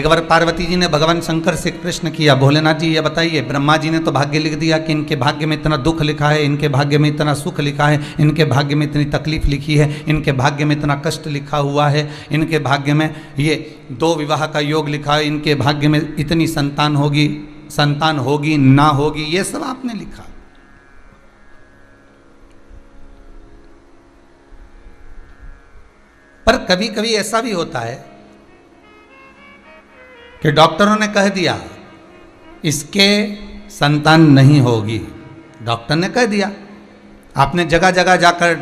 एक बार पार्वती जी ने भगवान शंकर से प्रश्न किया, भोलेनाथ जी ये बताइए, ब्रह्मा जी ने तो भाग्य लिख दिया कि इनके भाग्य में इतना दुख लिखा है, इनके भाग्य में इतना सुख लिखा है, इनके भाग्य में इतनी तकलीफ लिखी है, इनके भाग्य में इतना कष्ट लिखा हुआ है, इनके भाग्य में ये 2 विवाह का योग लिखा है, इनके भाग्य में इतनी संतान होगी ना होगी, ये सब आपने लिखा। पर कभी कभी ऐसा भी होता है कि डॉक्टरों ने कह दिया इसके संतान नहीं होगी, डॉक्टर ने कह दिया, आपने जगह जगह जाकर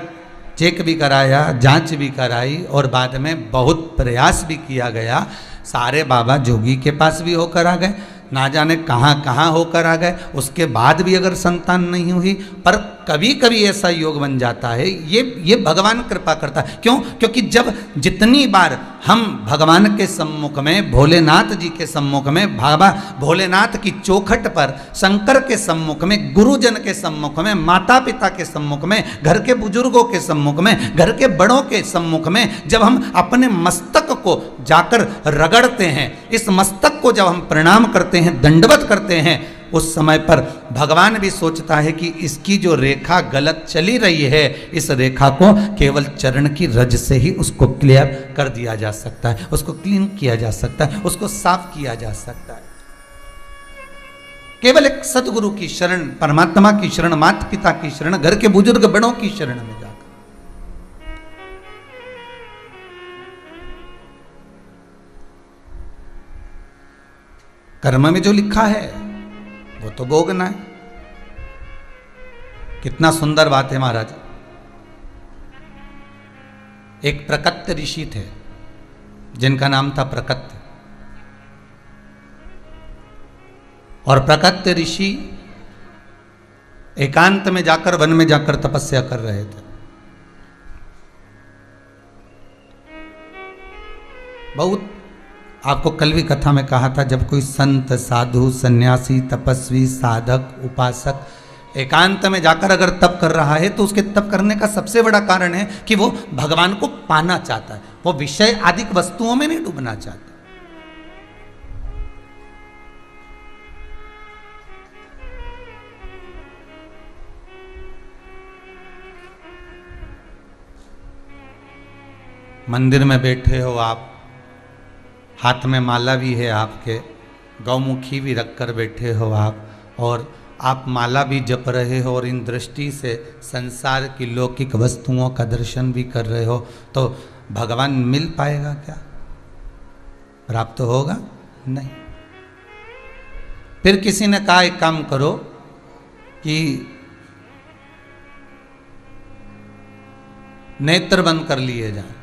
चेक भी कराया, जांच भी कराई और बाद में बहुत प्रयास भी किया गया, सारे बाबा जोगी के पास भी होकर आ गए, ना जाने कहाँ कहाँ होकर आ गए, उसके बाद भी अगर संतान नहीं हुई। पर कभी कभी ऐसा योग बन जाता है, ये भगवान कृपा करता है। क्यों? क्योंकि जब जितनी बार हम भगवान के सम्मुख में, भोलेनाथ जी के सम्मुख में, बाबा भोलेनाथ की चौखट पर, शंकर के सम्मुख में, गुरुजन के सम्मुख में, माता पिता के सम्मुख में, घर के बुजुर्गों के सम्मुख में, घर के बड़ों के सम्मुख में जब हम अपने मस्तक को जाकर रगड़ते हैं, इस मस्तक को जब हम प्रणाम करते हैं, दंडवत करते हैं, उस समय पर भगवान भी सोचता है कि इसकी जो रेखा गलत चली रही है, इस रेखा को केवल चरण की रज से ही उसको क्लियर कर दिया जा सकता है, उसको क्लीन किया जा सकता है, उसको साफ किया जा सकता है। केवल एक सदगुरु की शरण, परमात्मा की शरण, माता पिता की शरण, घर के बुजुर्ग बड़ों की शरण में जाकर। कर्म में जो लिखा है वो तो भोगना है। कितना सुंदर बात है महाराज। एक प्रकत्य ऋषि थे जिनका नाम था प्रकत्य, और प्रकत्य ऋषि एकांत में जाकर, वन में जाकर तपस्या कर रहे थे। बहुत आपको कल भी कथा में कहा था, जब कोई संत, साधु, सन्यासी, तपस्वी, साधक, उपासक एकांत में जाकर अगर तप कर रहा है तो उसके तप करने का सबसे बड़ा कारण है कि वो भगवान को पाना चाहता है, वो विषय आदि वस्तुओं में नहीं डूबना चाहता। मंदिर में बैठे हो आप, हाथ में माला भी है आपके, गौमुखी भी रखकर बैठे हो आप, और आप माला भी जप रहे हो और इन दृष्टि से संसार की लौकिक वस्तुओं का दर्शन भी कर रहे हो, तो भगवान मिल पाएगा क्या? प्राप्त होगा नहीं। फिर किसी ने कहा एक काम करो कि नेत्र बंद कर लिए जाए।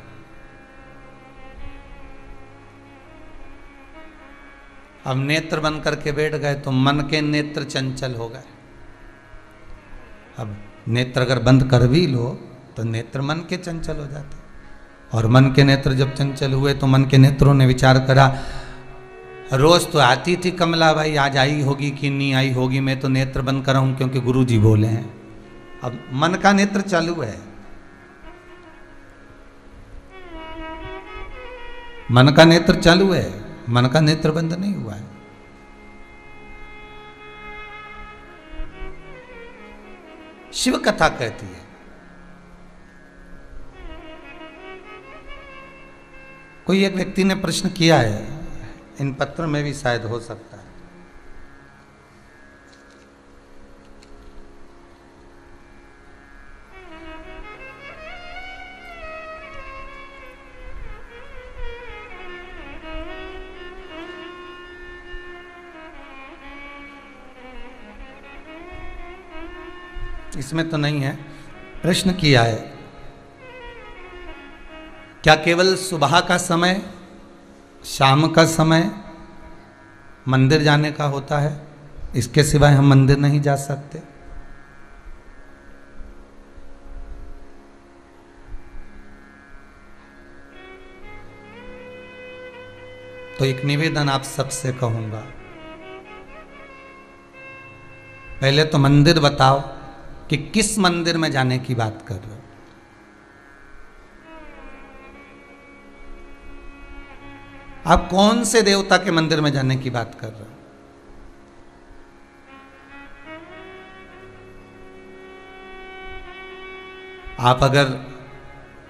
अब नेत्र बंद करके बैठ गए तो मन के नेत्र चंचल हो गए। अब नेत्र अगर बंद कर भी लो तो नेत्र मन के चंचल हो जाते, और मन के नेत्र जब चंचल हुए तो मन के नेत्रों ने विचार करा, रोज तो आती थी कमला भाई, आज आई होगी कि नहीं आई होगी, मैं तो नेत्र बंद कर रहा हूं क्योंकि गुरुजी बोले हैं। अब मन का नेत्र चालू है, मन का नेत्र चालू है, मन का नेत्र बंद नहीं हुआ है। शिव कथा कहती है, कोई एक व्यक्ति ने प्रश्न किया है, इन पत्र में भी शायद हो सकता है। इसमें तो नहीं है। प्रश्न किया है, क्या केवल सुबह का समय, शाम का समय मंदिर जाने का होता है, इसके सिवाय हम मंदिर नहीं जा सकते? तो एक निवेदन आप सबसे कहूंगा, पहले तो मंदिर बताओ कि किस मंदिर में जाने की बात कर रहे हो। आप कौन से देवता के मंदिर में जाने की बात कर रहे हो? आप अगर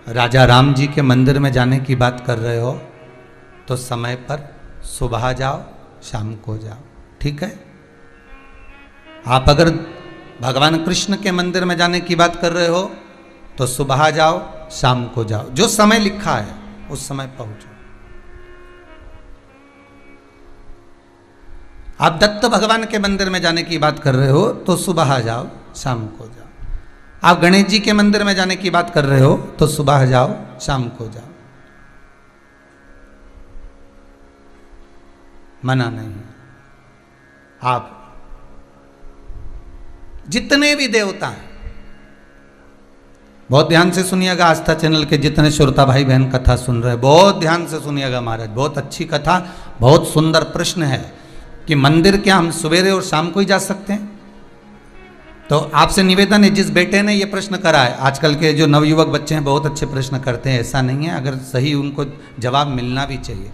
राजा राम जी के मंदिर में जाने की बात कर रहे हो तो समय पर सुबह जाओ, शाम को जाओ, ठीक है। आप अगर भगवान कृष्ण के मंदिर में जाने की बात कर रहे हो तो सुबह जाओ, शाम को जाओ, जो समय लिखा है उस समय पहुंचो। आप दत्त भगवान के मंदिर में जाने की बात कर रहे हो तो सुबह जाओ, शाम को जाओ। आप गणेश जी के मंदिर में जाने की बात कर रहे हो तो सुबह जाओ, शाम को जाओ, मना नहीं। आप जितने भी देवता हैं, बहुत ध्यान से सुनिएगा, आस्था चैनल के जितने श्रोता भाई बहन कथा सुन रहे हैं, बहुत ध्यान से सुनिएगा महाराज, बहुत अच्छी कथा, बहुत सुंदर प्रश्न है कि मंदिर क्या हम सवेरे और शाम को ही जा सकते हैं? तो आपसे निवेदन है, जिस बेटे ने ये प्रश्न करा है, आजकल के जो नवयुवक बच्चे हैं बहुत अच्छे प्रश्न करते हैं, ऐसा नहीं है, अगर सही उनको जवाब मिलना भी चाहिए।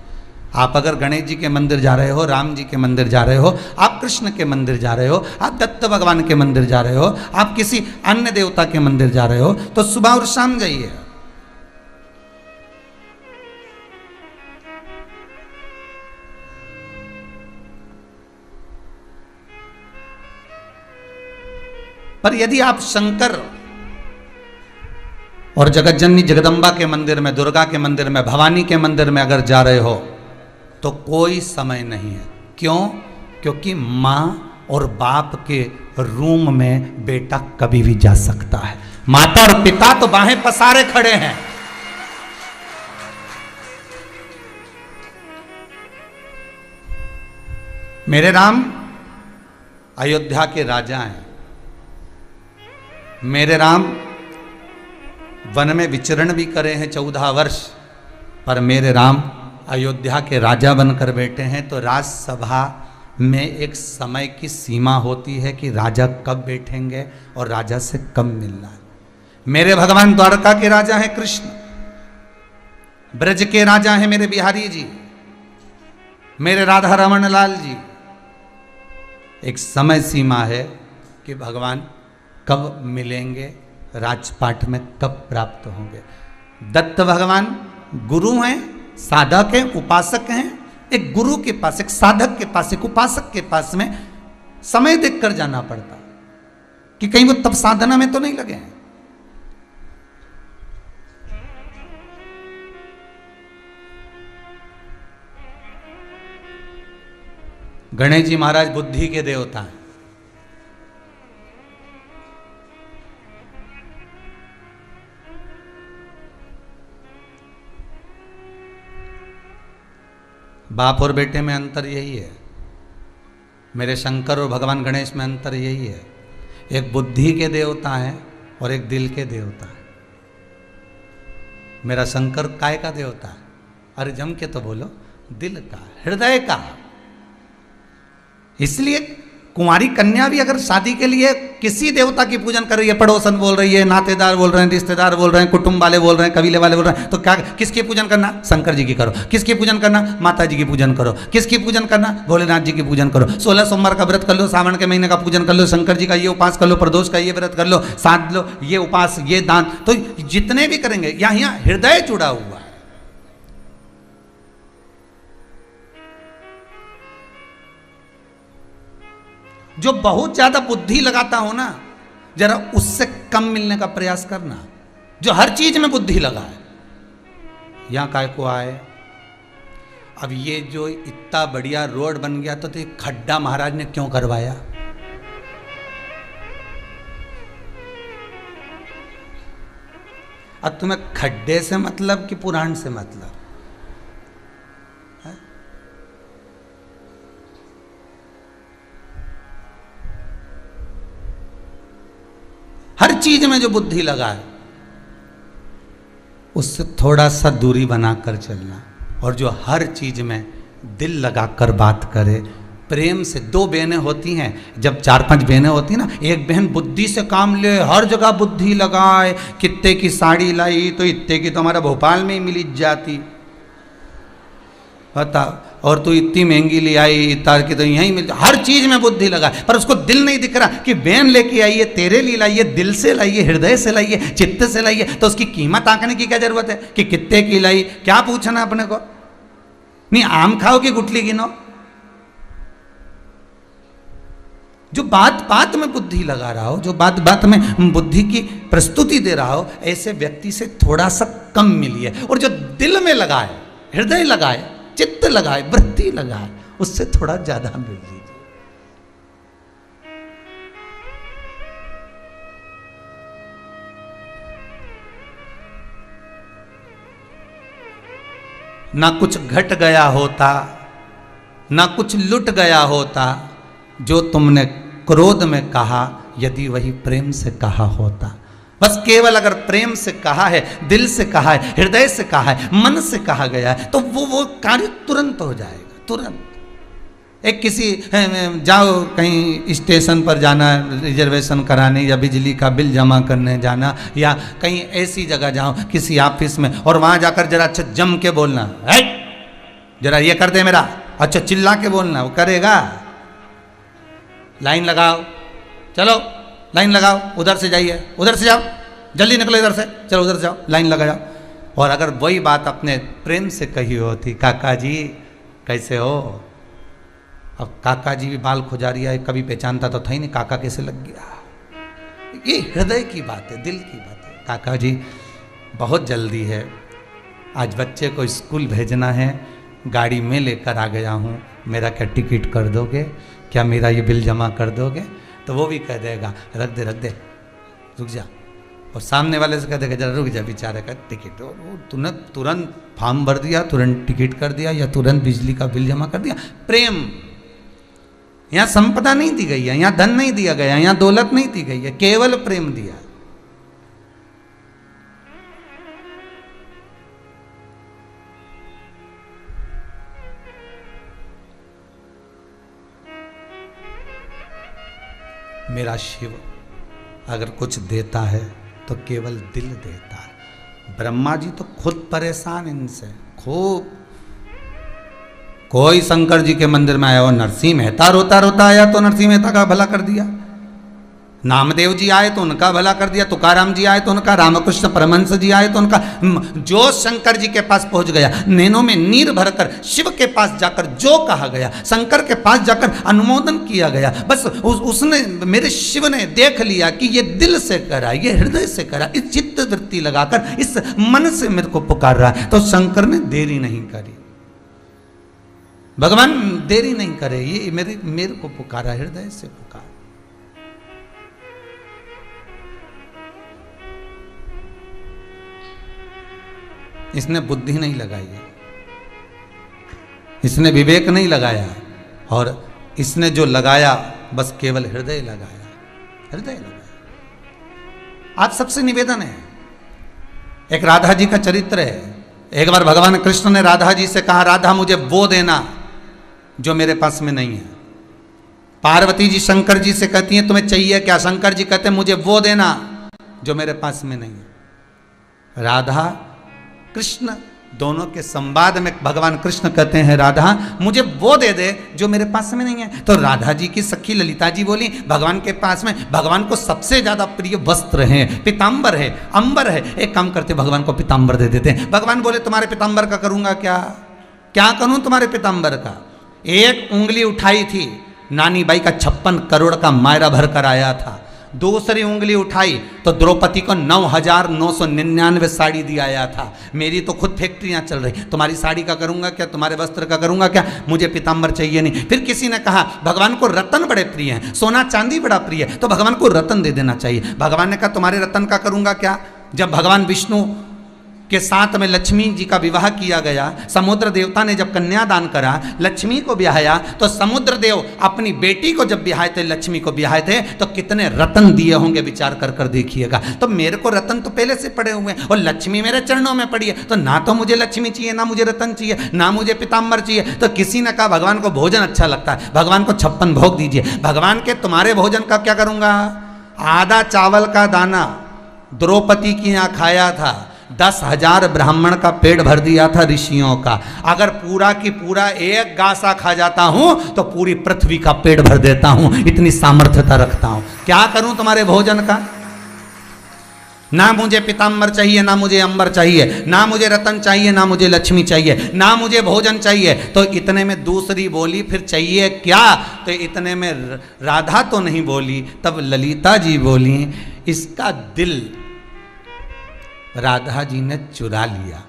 आप अगर गणेश जी के मंदिर जा रहे हो, राम जी के मंदिर जा रहे हो, आप कृष्ण के मंदिर जा रहे हो, आप दत्त भगवान के मंदिर जा रहे हो, आप किसी अन्य देवता के मंदिर जा रहे हो तो सुबह और शाम जाइए। पर यदि आप शंकर और जगतजननी जगदम्बा के मंदिर में, दुर्गा के मंदिर में, भवानी के मंदिर में अगर जा रहे हो तो कोई समय नहीं है। क्यों? क्योंकि माँ और बाप के रूम में बेटा कभी भी जा सकता है। माता और पिता तो बाहें पसारे खड़े हैं। मेरे राम अयोध्या के राजा हैं। मेरे राम वन में विचरण भी करे हैं 14 वर्ष, पर मेरे राम अयोध्या के राजा बनकर बैठे हैं। तो राज्यसभा में एक समय की सीमा होती है कि राजा कब बैठेंगे और राजा से कब मिलना है। मेरे भगवान द्वारका के राजा हैं कृष्ण, ब्रज के राजा हैं मेरे बिहारी जी, मेरे राधा रमन लाल जी। एक समय सीमा है कि भगवान कब मिलेंगे, राजपाट में कब प्राप्त होंगे। दत्त भगवान गुरु हैं, साधक हैं, उपासक हैं। एक गुरु के पास, एक साधक के पास, एक उपासक के पास में समय देखकर जाना पड़ता कि कहीं वो तब साधना में तो नहीं लगे हैं। गणेश जी महाराज बुद्धि के देवता हैं। बाप और बेटे में अंतर यही है। मेरे शंकर और भगवान गणेश में अंतर यही है। एक बुद्धि के देवता है और एक दिल के देवता है। मेरा शंकर काय का देवता है? अरे जम के तो बोलो, दिल का, हृदय का। इसलिए कुंवारी कन्या भी अगर शादी के लिए किसी देवता की पूजन कर रही है, पड़ोसन बोल रही है, नातेदार बोल रहे हैं, रिश्तेदार बोल रहे हैं, कुटुंब वाले बोल रहे हैं, कबीले वाले बोल रहे हैं, तो क्या किसकी पूजन करना? शंकर जी की करो। किसकी पूजन करना? माता जी की पूजन करो। किसकी पूजन करना? भोलेनाथ जी की पूजन करो। 16 सोमवार का व्रत कर लो, सावन के महीने का पूजन कर लो, शंकर जी का ये उपास कर लो, प्रदोष का ये व्रत कर लो, साध लो, ये उपास, ये दान। तो जितने भी करेंगे, यहाँ हृदय जुड़ा हुआ है। जो बहुत ज्यादा बुद्धि लगाता हो ना, जरा उससे कम मिलने का प्रयास करना। जो हर चीज में बुद्धि लगा है, यहां काय को आए। अब ये जो इतना बढ़िया रोड बन गया तो ये खड्डा महाराज ने क्यों करवाया? अब तुम्हें खड्डे से मतलब कि पुराण से मतलब? हर चीज में जो बुद्धि लगा है उससे थोड़ा सा दूरी बनाकर चलना। और जो हर चीज में दिल लगाकर बात करे, प्रेम से। 2 बहनें होती हैं, जब 4-5 बहनें होती हैं ना, एक बहन बुद्धि से काम ले, हर जगह बुद्धि लगाए, कितने की साड़ी लाई तो इतने की तो हमारा भोपाल में ही मिल जाती। बताओ, और तू इतनी महंगी ले आई इतार की, तो यहीं मिल, हर चीज में बुद्धि लगा, पर उसको दिल नहीं दिख रहा कि वैन लेके आइए, तेरे लिए लाइए, दिल से लाइए, हृदय से लाइए, चित्त से लाइए, तो उसकी कीमत आंकने की क्या जरूरत है कि कितने की लाई, क्या पूछना अपने को? नहीं आम खाओ कि गुठली गिनो? जो बात बात में बुद्धि लगा रहा हो, जो बात बात में बुद्धि की प्रस्तुति दे रहा हो, ऐसे व्यक्ति से थोड़ा सा कम मिलिए, और जो दिल में लगाए, हृदय लगाए, चित्त लगाए, वृत्ति लगाए, उससे थोड़ा ज्यादा मिल लीजिए। ना कुछ घट गया होता, ना कुछ लुट गया होता, जो तुमने क्रोध में कहा, यदि वही प्रेम से कहा होता। बस केवल अगर प्रेम से कहा है, दिल से कहा है, हृदय से कहा है, मन से कहा गया है, तो वो कार्य तुरंत हो जाएगा, तुरंत। एक किसी जाओ कहीं स्टेशन पर जाना, रिजर्वेशन कराने, या बिजली का बिल जमा करने जाना, या कहीं ऐसी जगह जाओ किसी ऑफिस में, और वहां जाकर जरा अच्छा जम के बोलना, है जरा ये कर दे मेरा, अच्छा चिल्ला के बोलना, वो करेगा? लाइन लगाओ, चलो लाइन लगाओ, उधर से जाइए, उधर से जाओ, जल्दी निकलो इधर से, चलो उधर से जाओ, लाइन लगा जाओ। और अगर वही बात अपने प्रेम से कही होती, काका जी कैसे हो, अब काका जी भी बाल खुजारिया है, कभी पहचानता तो था ही नहीं, काका कैसे लग गया? ये हृदय की बात है, दिल की बात है। काका जी बहुत जल्दी है, आज बच्चे को स्कूल भेजना है, गाड़ी में लेकर आ गया हूँ, मेरा क्या टिकट कर दोगे, क्या मेरा ये बिल जमा कर दोगे? तो वो भी कह देगा रख दे रुक जा, और सामने वाले से कह देगा जरा रुक जा बेचारे का टिकट, और तूने तुरंत फॉर्म भर दिया, तुरंत टिकट कर दिया, या तुरंत बिजली का बिल जमा कर दिया। प्रेम, यहाँ संपदा नहीं दी गई है, यहाँ धन नहीं दिया गया, यहाँ दौलत नहीं दी गई है, केवल प्रेम दिया। मेरा शिव अगर कुछ देता है तो केवल दिल देता है। ब्रह्मा जी तो खुद परेशान इनसे खूब। कोई शंकर जी के मंदिर में आया हो, नरसिंह मेहता रोता रोता आया तो नरसिंह मेहता का भला कर दिया, नामदेव जी आए तो उनका भला कर दिया, तुकाराम जी आए तो उनका, रामकृष्ण परमहंस जी आए तो उनका। जो शंकर जी के पास पहुंच गया, नैनों में नीर भरकर शिव के पास जाकर जो कहा गया, शंकर के पास जाकर अनुमोदन किया गया, बस उसने, मेरे शिव ने देख लिया कि ये दिल से करा, ये हृदय से करा, इस चित्त वृत्ति लगाकर इस मन से मेरे को पुकार रहा है, तो शंकर ने देरी नहीं करी। भगवान देरी नहीं करे, ये मेरे को पुकारा, हृदय से पुकारा। इसने बुद्धि नहीं लगाई है, इसने विवेक नहीं लगाया, और इसने जो लगाया बस केवल हृदय लगाया, हृदय लगाया। आप सबसे निवेदन है, एक राधा जी का चरित्र है। एक बार भगवान कृष्ण ने राधा जी से कहा, राधा मुझे वो देना जो मेरे पास में नहीं है। पार्वती जी शंकर जी से कहती हैं तुम्हें चाहिए क्या? शंकर जी कहते हैं मुझे वो देना जो मेरे पास में नहीं है। राधा कृष्ण दोनों के संवाद में भगवान कृष्ण कहते हैं, राधा मुझे वो दे दे जो मेरे पास में नहीं है। तो राधा जी की सखी ललिता जी बोली, भगवान के पास में, भगवान को सबसे ज्यादा प्रिय वस्त्र है, पीताम्बर है, अंबर है, एक काम करते भगवान को पीताम्बर दे देते हैं। भगवान बोले तुम्हारे पीताम्बर का करूंगा क्या, क्या करूं तुम्हारे पीताम्बर का? एक उंगली उठाई थी, नानी बाई का 56 करोड़ का मायरा भर कर आया था। दूसरी उंगली उठाई तो द्रौपदी को 9,999 साड़ी दिया आया था। मेरी तो खुद फैक्ट्रियां चल रही, तुम्हारी साड़ी का करूंगा क्या, तुम्हारे वस्त्र का करूंगा क्या, मुझे पीताम्बर चाहिए नहीं। फिर किसी ने कहा भगवान को रतन बड़े प्रिय हैं, सोना चांदी बड़ा प्रिय है, तो भगवान को रतन दे देना चाहिए। भगवान ने कहा तुम्हारे रतन का करूंगा क्या? जब भगवान विष्णु के साथ में लक्ष्मी जी का विवाह किया गया, समुद्र देवता ने जब कन्यादान करा, लक्ष्मी को ब्याहया, तो समुद्र देव अपनी बेटी को जब ब्याहे थे, लक्ष्मी को ब्याहे थे, तो कितने रतन दिए होंगे विचार कर कर देखिएगा। तो मेरे को रतन तो पहले से पड़े हुए हैं और लक्ष्मी मेरे चरणों में पड़ी है, तो ना तो मुझे लक्ष्मी चाहिए, ना मुझे रतन चाहिए, ना मुझे पीताम्बर चाहिए। तो किसी ने कहा भगवान को भोजन अच्छा लगता है, भगवान को 56 भोग दीजिए। भगवान के तुम्हारे भोजन का क्या करूंगा? आधा चावल का दाना द्रौपदी की यहाँ खाया था, 10,000 ब्राह्मण का पेट भर दिया था ऋषियों का। अगर पूरा की पूरा एक गासा खा जाता हूं तो पूरी पृथ्वी का पेट भर देता हूं, इतनी सामर्थ्यता रखता हूं। क्या करूं तुम्हारे भोजन का? ना मुझे पीताम्बर चाहिए, ना मुझे अंबर चाहिए, ना मुझे रतन चाहिए, ना मुझे लक्ष्मी चाहिए, ना मुझे भोजन चाहिए। तो इतने में दूसरी बोली, फिर चाहिए क्या? तो इतने में राधा तो नहीं बोली, तब ललिता जी बोली, इसका दिल राधा जी ने चुरा लिया,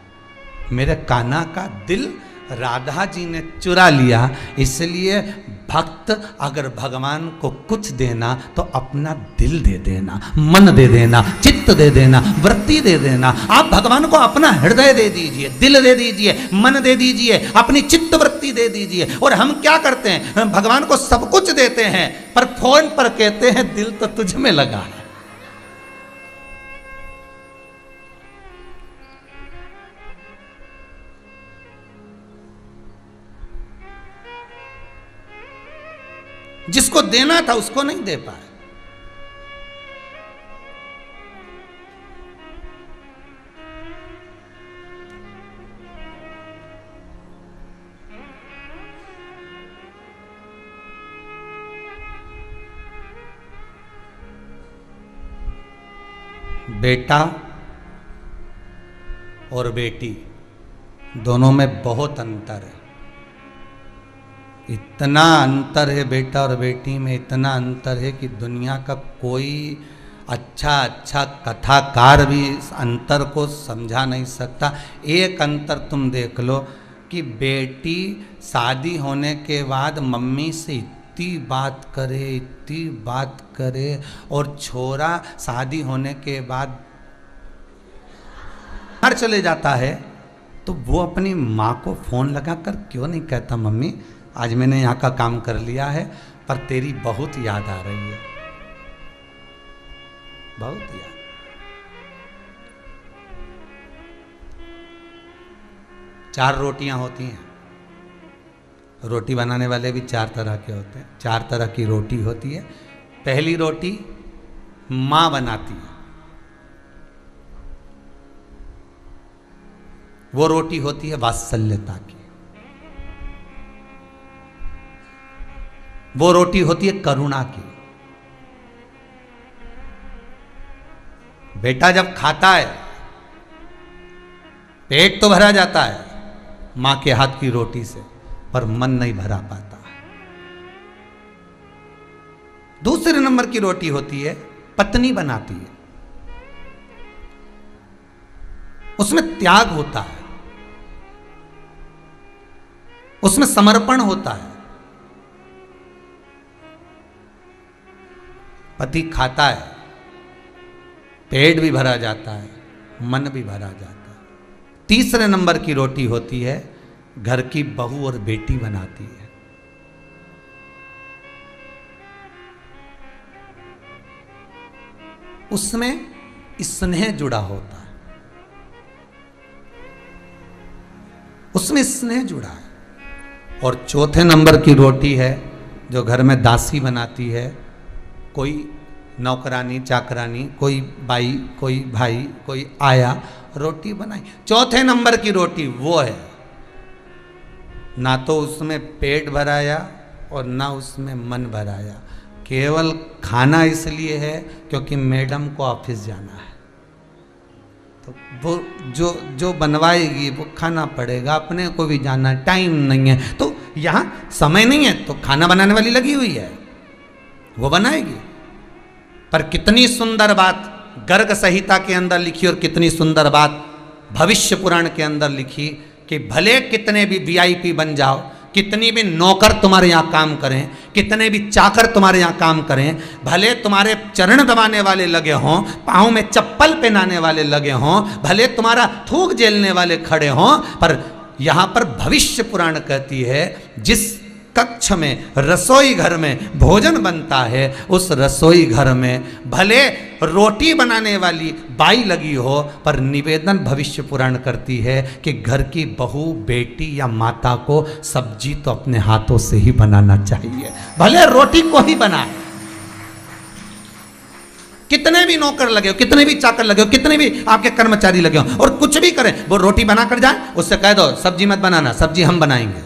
मेरे कान्हा का दिल राधा जी ने चुरा लिया। इसलिए भक्त अगर भगवान को कुछ देना तो अपना दिल दे देना, मन दे देना, चित्त दे देना, वृत्ति दे देना। आप भगवान को अपना हृदय दे दीजिए, दिल दे दीजिए, मन दे दीजिए, अपनी चित्त वृत्ति दे दीजिए। और हम क्या करते हैं? हम भगवान को सब कुछ देते हैं, पर फोन पर कहते हैं दिल तो तुझ में लगा है। जिसको देना था उसको नहीं दे पाए। बेटा और बेटी दोनों में बहुत अंतर है। इतना अंतर है बेटा और बेटी में, इतना अंतर है कि दुनिया का कोई अच्छा कथाकार भी इस अंतर को समझा नहीं सकता। एक अंतर तुम देख लो कि बेटी शादी होने के बाद मम्मी से इतनी बात करे, और छोरा शादी होने के बाद घर चले जाता है तो वो अपनी माँ को फोन लगाकर क्यों नहीं कहता, मम्मी आज मैंने यहाँ का काम कर लिया है पर तेरी बहुत याद आ रही है, बहुत याद। चार रोटियां होती हैं, रोटी बनाने वाले भी 4 तरह के होते हैं। 4 तरह की रोटी होती है। पहली रोटी माँ बनाती है, वो रोटी होती है वात्सल्यता की। वो रोटी होती है करुणा की। बेटा जब खाता है पेट तो भरा जाता है मां के हाथ की रोटी से, पर मन नहीं भरा पाता। दूसरे नंबर की रोटी होती है पत्नी बनाती है, उसमें त्याग होता है, उसमें समर्पण होता है। पति खाता है, पेट भी भरा जाता है, मन भी भरा जाता है। तीसरे नंबर की रोटी होती है घर की बहू और बेटी बनाती है। उसमें स्नेह जुड़ा होता है, उसमें स्नेह जुड़ा है। और चौथे नंबर की रोटी है जो घर में दासी बनाती है, कोई नौकरानी चाकरानी, कोई बाई, कोई भाई, कोई आया, रोटी बनाई। चौथे नंबर की रोटी वो है ना तो उसमें पेट भराया और ना उसमें मन भराया, केवल खाना इसलिए है क्योंकि मैडम को ऑफिस जाना है, तो वो जो बनवाएगी वो खाना पड़ेगा, अपने को भी जाना, टाइम नहीं है तो यहाँ समय नहीं है तो खाना बनाने वाली लगी हुई है, वो बनाएगी। पर कितनी सुंदर बात गर्ग संहिता के अंदर लिखी और कितनी सुंदर बात भविष्य पुराण के अंदर लिखी कि भले कितने भी वीआईपी बन जाओ, कितनी भी नौकर तुम्हारे यहाँ काम करें, कितने भी चाकर तुम्हारे यहाँ काम करें, भले तुम्हारे चरण दबाने वाले लगे हों, पाँव में चप्पल पहनाने वाले लगे हों, भले तुम्हारा थूक झेलने वाले खड़े हों, पर यहाँ पर भविष्य पुराण कहती है जिस कक्ष में रसोई घर में भोजन बनता है उस रसोई घर में भले रोटी बनाने वाली बाई लगी हो, पर निवेदन भविष्य पुराण करती है कि घर की बहू बेटी या माता को सब्जी तो अपने हाथों से ही बनाना चाहिए, भले रोटी को ही बनाए। कितने भी नौकर लगे हो, कितने भी चाकर लगे हो, कितने भी आपके कर्मचारी लगे हो और कुछ भी करें, वो रोटी बना कर जाए, उससे कह दो सब्जी मत बनाना, सब्जी हम बनाएंगे,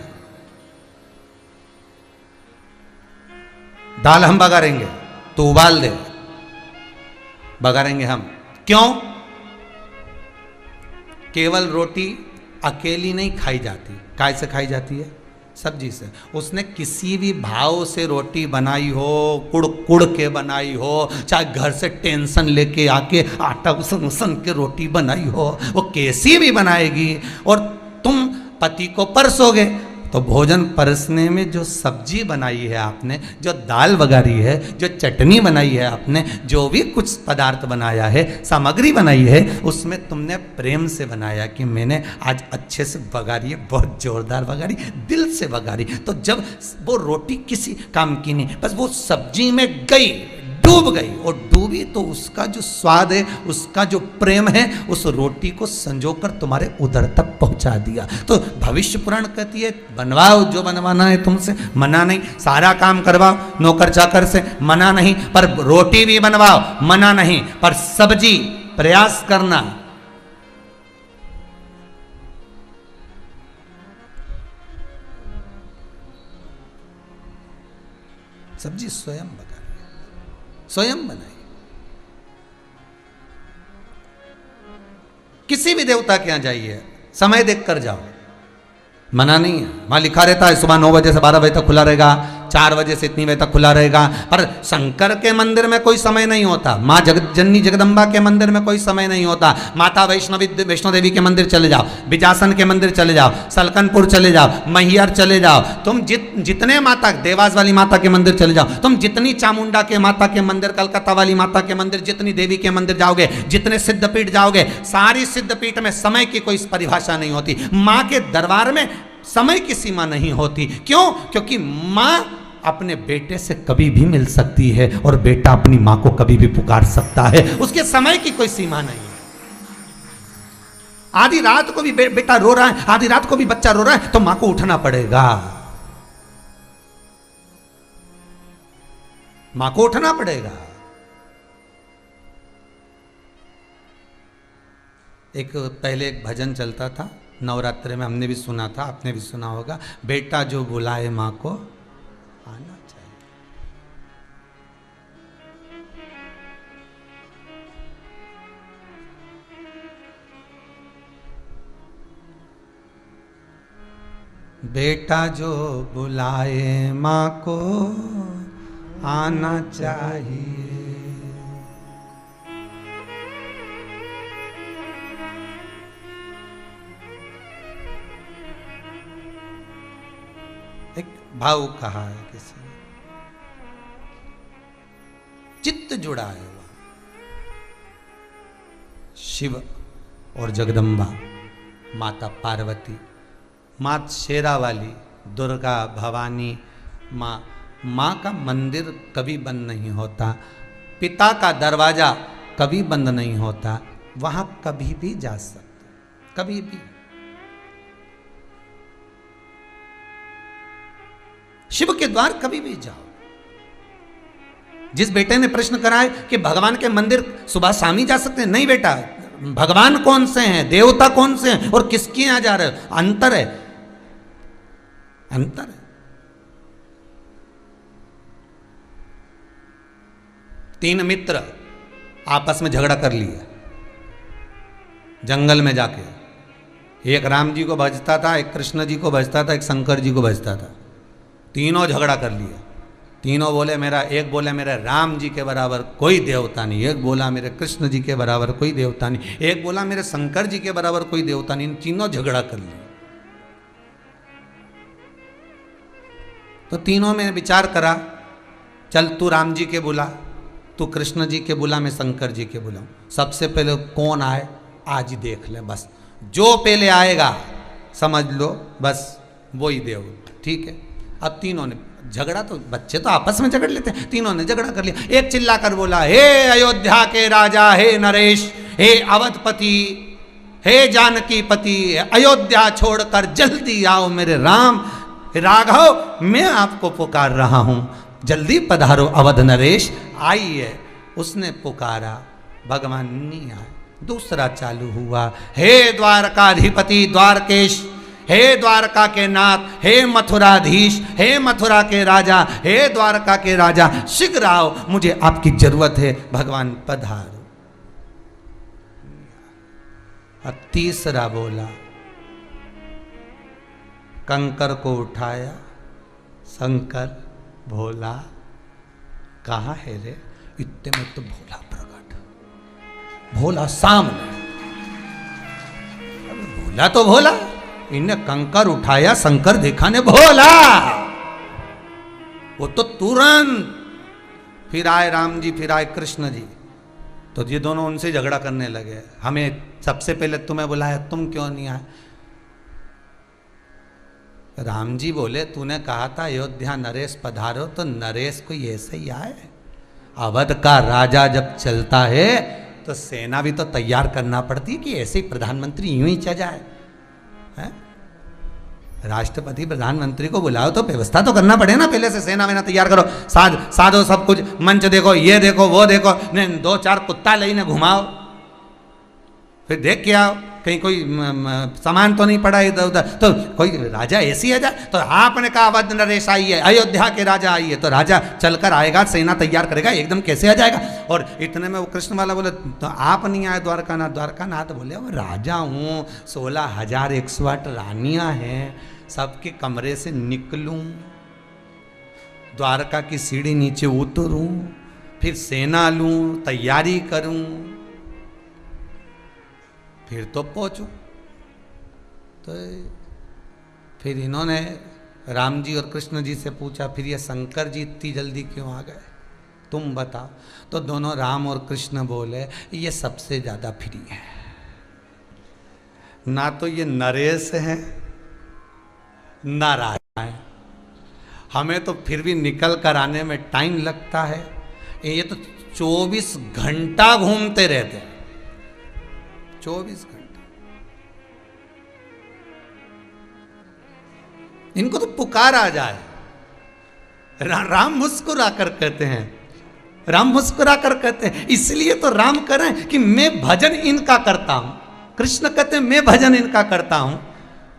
दाल हम बघारेंगे, तो उबाल दे, बघारेंगे हम। क्यों? केवल रोटी अकेली नहीं खाई जाती, काय से खाई जाती है? सब्जी से। उसने किसी भी भाव से रोटी बनाई हो, कुड़ कुड़ के बनाई हो, चाहे घर से टेंशन लेके आके आटा उसन उसन के रोटी बनाई हो, वो कैसी भी बनाएगी। और तुम पति को परसोगे तो भोजन परसने में जो सब्जी बनाई है आपने, जो दाल बघारी है, जो चटनी बनाई है आपने, जो भी कुछ पदार्थ बनाया है, सामग्री बनाई है, उसमें तुमने प्रेम से बनाया कि मैंने आज अच्छे से बघारी है, बहुत जोरदार बघारी, दिल से बघारी। तो जब वो रोटी किसी काम की नहीं, बस वो सब्जी में गई, डूब गई, और डूबी तो उसका जो स्वाद है, उसका जो प्रेम है, उस रोटी को संजोकर तुम्हारे उदर तक पहुंचा दिया। तो भविष्य पुराण कहती है बनवाओ जो बनवाना है तुमसे, मना नहीं, सारा काम करवाओ नौकर चाकर से, मना नहीं, पर रोटी भी बनवाओ, मना नहीं, पर सब्जी प्रयास करना। सब्जी स्वयं स्वयं बनाई। किसी भी देवता के यहां जाइए, समय देखकर जाओ, मना नहीं है। वहां लिखा रहता है सुबह 9 बजे से 12 बजे तक खुला रहेगा, 4 बजे से इतनी बजे तक खुला रहेगा। पर शंकर के मंदिर में कोई समय नहीं होता, माँ जननी जगदम्बा के मंदिर में कोई समय नहीं होता, माता वैष्णो देवी के मंदिर चले जाओ, बिजासन के मंदिर चले जाओ, सलकनपुर चले जाओ, मैहर चले जाओ, तुम जितने माता, देवास वाली माता के मंदिर चले जाओ, तुम जितनी चामुंडा के माता के मंदिर, कलकत्ता वाली माता के मंदिर, जितनी देवी के मंदिर जाओगे, जितने सिद्धपीठ जाओगे, सारी सिद्धपीठ में समय की कोई परिभाषा नहीं होती। माँ के दरबार में समय की सीमा नहीं होती। क्यों? क्योंकि माँ अपने बेटे से कभी भी मिल सकती है और बेटा अपनी मां को कभी भी पुकार सकता है, उसके समय की कोई सीमा नहीं है। आधी रात को भी बेटा रो रहा है, आधी रात को भी बच्चा रो रहा है, तो मां को उठना पड़ेगा, मां को उठना पड़ेगा। पहले एक भजन चलता था नवरात्रि में, हमने भी सुना था, आपने भी सुना होगा, बेटा जो बुलाए मां को आना चाहिए। बेटा जो बुलाए मां को आना चाहिए। एक भाव कहा है किसी ने, चित्त जुड़ा है वह शिव और जगदम्बा, माता पार्वती, माँ शेरा वाली, दुर्गा, भवानी माँ का मंदिर कभी बंद नहीं होता, पिता का दरवाजा कभी बंद नहीं होता, वहां कभी भी जा सकते, कभी भी। शिव के द्वार कभी भी जाओ। जिस बेटे ने प्रश्न करा है कि भगवान के मंदिर सुबह शाम ही जा सकते हैं, नहीं बेटा, भगवान कौन से हैं, देवता कौन से हैं और किसके यहां जा रहे हो, अंतर है, अंतर है। तीन मित्र आपस में झगड़ा कर लिए जंगल में जाके, एक राम जी को भजता था, एक कृष्ण जी को भजता था, एक शंकर जी को भजता था। तीनों झगड़ा कर लिए, तीनों बोले एक बोले मेरे राम जी के बराबर कोई देवता नहीं, एक बोला मेरे कृष्ण जी के बराबर कोई देवता नहीं, एक बोला मेरे शंकर जी के बराबर कोई देवता नहीं। तीनों झगड़ा कर लिए। तो तीनों में विचार करा, चल तू राम जी के बुला, तू कृष्ण जी के बुला, मैं शंकर जी के बुलाऊं। सबसे पहले कौन आए आज ही देख ले, बस जो पहले आएगा समझ लो बस वही देव, ठीक है। अब तीनों ने झगड़ा, तो बच्चे तो आपस में झगड़ लेते हैं, तीनों ने झगड़ा कर लिया। एक चिल्लाकर बोला, हे अयोध्या के राजा, हे नरेश, हे अवधपति, हे जानकी पति, अयोध्या छोड़कर जल्दी आओ मेरे राम, राघव मैं आपको पुकार रहा हूं, जल्दी पधारो अवध नरेश। आइए उसने पुकारा, भगवान नहीं आए। दूसरा चालू हुआ, हे द्वारकाधिपति द्वारकेश, हे द्वारका के नाथ, हे मथुराधीश, हे मथुरा के राजा, हे द्वारका के राजा, शीघ्र आओ, मुझे आपकी जरूरत है, भगवान पधारो। और तीसरा बोला, कंकर को उठाया, शंकर भोला कहाँ है रे? इतने में तो भोला प्रकट, भोला सामने। भोला तो भोला, इनने कंकर उठाया, शंकर देखा ने भोला, वो तो तुरंत फिर आए राम जी, फिर आए कृष्ण जी। तो ये दोनों उनसे झगड़ा करने लगे, हमें सबसे पहले तुम्हें बुलाया, तुम क्यों नहीं आए? राम जी बोले, तूने कहा था अयोध्या नरेश पधारो, तो नरेश कोई ऐसे ही आए? अवध का राजा जब चलता है तो सेना भी तो तैयार करना पड़ती है कि ऐसे ही प्रधानमंत्री यूं ही चल जाए? है? राष्ट्रपति प्रधानमंत्री को बुलाओ तो व्यवस्था तो करना पड़े ना, पहले से सेना वेना तैयार करो, साधो सब कुछ, मंच देखो, ये देखो, वो देखो, ने 2-4 कुत्ता लेने घुमाओ, फिर देख के आओ कहीं कोई सामान तो नहीं पड़ा इधर उधर। तो कोई राजा ऐसी आ जाए? तो आपने कहा अवध नरेश आई है, अयोध्या के राजा आई है, तो राजा चलकर आएगा, सेना तैयार करेगा, एकदम कैसे आ जाएगा? और इतने में वो कृष्ण वाला बोले, तो आप नहीं आए द्वारकानाथ? द्वारकानाथ बोले, अब राजा हूँ, 16,108 रानियाँ हैं, सबके कमरे से निकलूं, द्वारका की सीढ़ी नीचे उतरूं, फिर सेना लूं, तैयारी करूं, फिर तो पहुंचूं। तो फिर इन्होंने राम जी और कृष्ण जी से पूछा, फिर ये शंकर जी इतनी जल्दी क्यों आ गए, तुम बताओ? तो दोनों राम और कृष्ण बोले, ये सबसे ज़्यादा फ्री है, ना तो ये नरेश है ना राजा है, हमें तो फिर भी निकल कर आने में टाइम लगता है, ये तो 24 घंटा घूमते रहते हैं, 24 घंटा। इनको तो पुकार आ जाए। राम मुस्कुरा कर कहते हैं, राम मुस्कुरा कर कहते हैं, इसलिए तो राम कह रहे हैं कि मैं भजन इनका करता हूं। कृष्ण कहते हैं मैं भजन इनका करता हूं।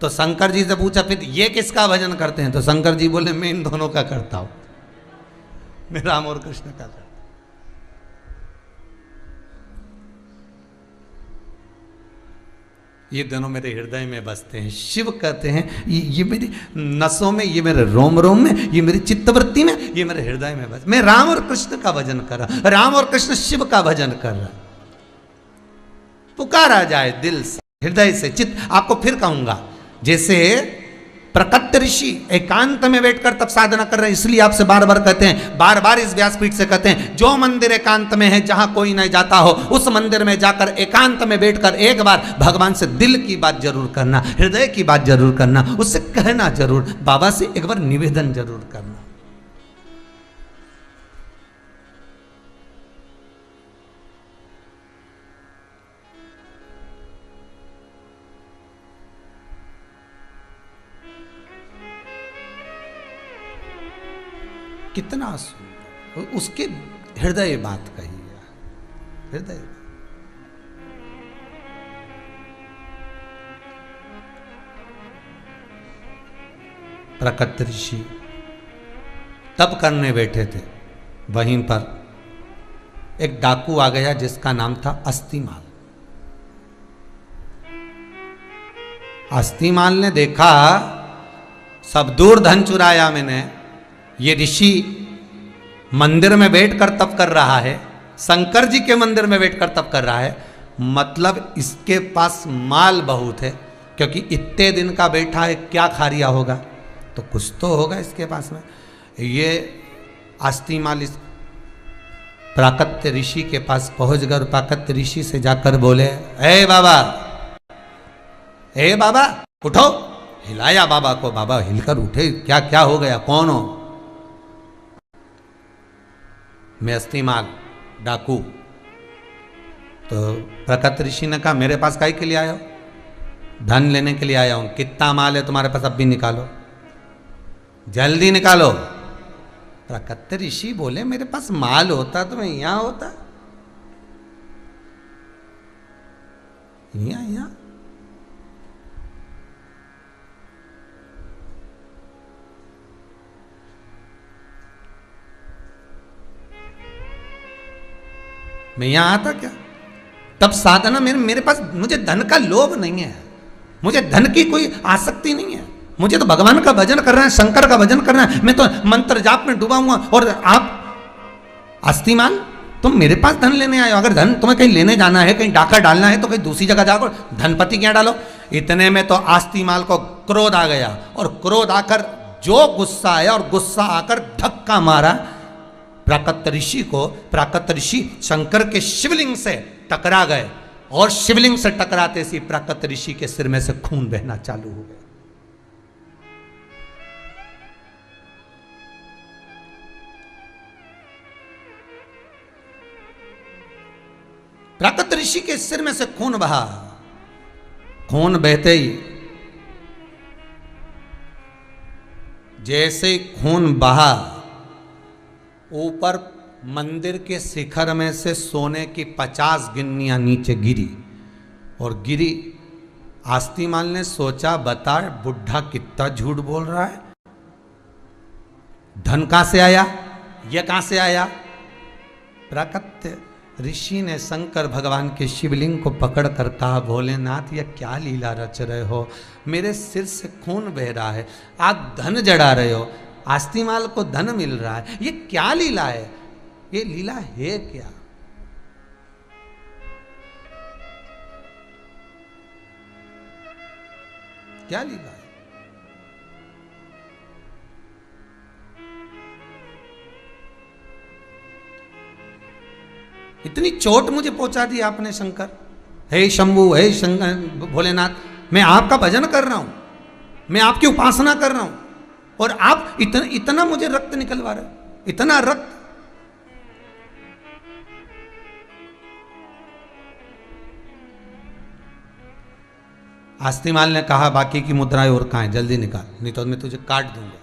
तो शंकर जी से पूछा, फिर ये किसका भजन करते हैं? तो शंकर जी बोले, मैं इन दोनों का करता हूं, मैं राम और कृष्ण का करता हूं। ये दोनों मेरे हृदय में बसते हैं। शिव कहते हैं ये मेरी नसों में, ये मेरे रोम रोम में, ये मेरी चित्तवृत्ति में, ये मेरे हृदय में बस। मैं राम और कृष्ण का भजन कर रहा, राम और कृष्ण शिव का भजन कर रहा। पुकारा जाए दिल से, हृदय से, चित्त। आपको फिर कहूंगा, जैसे प्रकट ऋषि एकांत में बैठकर तब साधना कर रहे हैं, इसलिए आपसे बार बार कहते हैं, बार बार इस व्यासपीठ से कहते हैं, जो मंदिर एकांत में है, जहां कोई नहीं जाता हो, उस मंदिर में जाकर एकांत में बैठकर एक बार भगवान से दिल की बात जरूर करना, हृदय की बात जरूर करना, उससे कहना जरूर, बाबा से एक बार निवेदन जरूर करना। कितना सुंदर उसके हृदय बात कही है, हृदय। प्रकट ऋषि तब करने बैठे थे, वहीं पर एक डाकू आ गया जिसका नाम था अस्तिमाल। अस्तिमाल ने देखा सब दूर धन चुराया मैंने, ये ऋषि मंदिर में बैठकर तप कर रहा है, शंकर जी के मंदिर में बैठकर तप कर रहा है, मतलब इसके पास माल बहुत है, क्योंकि इतने दिन का बैठा है, क्या खा रिया होगा, तो कुछ तो होगा इसके पास में। ये अस्तिमाल इस प्राकत्य ऋषि के पास पहुंच गए, प्राकत्य ऋषि से जाकर बोले, ए बाबा, ए बाबा उठो। हिलाया बाबा को, बाबा हिलकर उठे, क्या क्या हो गया, कौन हो? मैं अस्तिमाल डाकू। तो प्रकट ऋषि ने कहा, मेरे पास काहे के लिए आए हो? धन लेने के लिए आया हूं। कितना माल है तुम्हारे पास, अब भी निकालो, जल्दी निकालो। प्रकट ऋषि बोले, मेरे पास माल होता तो मैं यहां होता। यहाँ मैं यहां आता क्या? तब साधना मेरे पास, मुझे धन का लोभ नहीं है, मुझे धन की कोई आसक्ति नहीं है, मुझे तो भगवान का भजन करना है, शंकर का भजन करना है। मैं तो मंत्र जाप में डूबा हुआ। और आप आस्तिमाल, तुम मेरे पास धन लेने आए हो? अगर धन तुम्हें कहीं लेने जाना है, कहीं डाका डालना है, तो कहीं दूसरी जगह जाकर धनपति क्या डालो। इतने में तो आस्तिमाल को क्रोध आ गया, और क्रोध आकर जो गुस्सा आया, और गुस्सा आकर धक्का मारा प्राकत ऋषि को। प्राकत ऋषि शंकर के शिवलिंग से टकरा गए, और शिवलिंग से टकराते सी प्राकत ऋषि के सिर में से खून बहना चालू हो गया। प्राकत ऋषि के सिर में से खून बहा। खून बहते ही जैसे ही खून बहा, ऊपर मंदिर के शिखर में से सोने की 50 गिन्नियां नीचे गिरी और गिरी। आस्तिमाल ने सोचा, बता बुढ़ा कितना झूठ बोल रहा है, धन कहां से आया, यह कहां से आया। प्राकत्य ऋषि ने शंकर भगवान के शिवलिंग को पकड़कर कहा, भोलेनाथ यह क्या लीला रच रहे हो, मेरे सिर से खून बह रहा है, आप धन जड़ा रहे हो, आस्तिमाल को धन मिल रहा है, ये क्या लीला है, ये लीला है क्या। क्या लीला है। इतनी चोट मुझे पहुंचा दी आपने शंकर। हे शंभु, हे शंकर भोलेनाथ, मैं आपका भजन कर रहा हूं, मैं आपकी उपासना कर रहा हूं, और आप इतना मुझे रक्त निकलवा रहे, इतना रक्त। आस्तिमाल ने कहा, बाकी की मुद्राएं और कहां है, जल्दी निकाल, नहीं तो मैं तुझे काट दूंगा,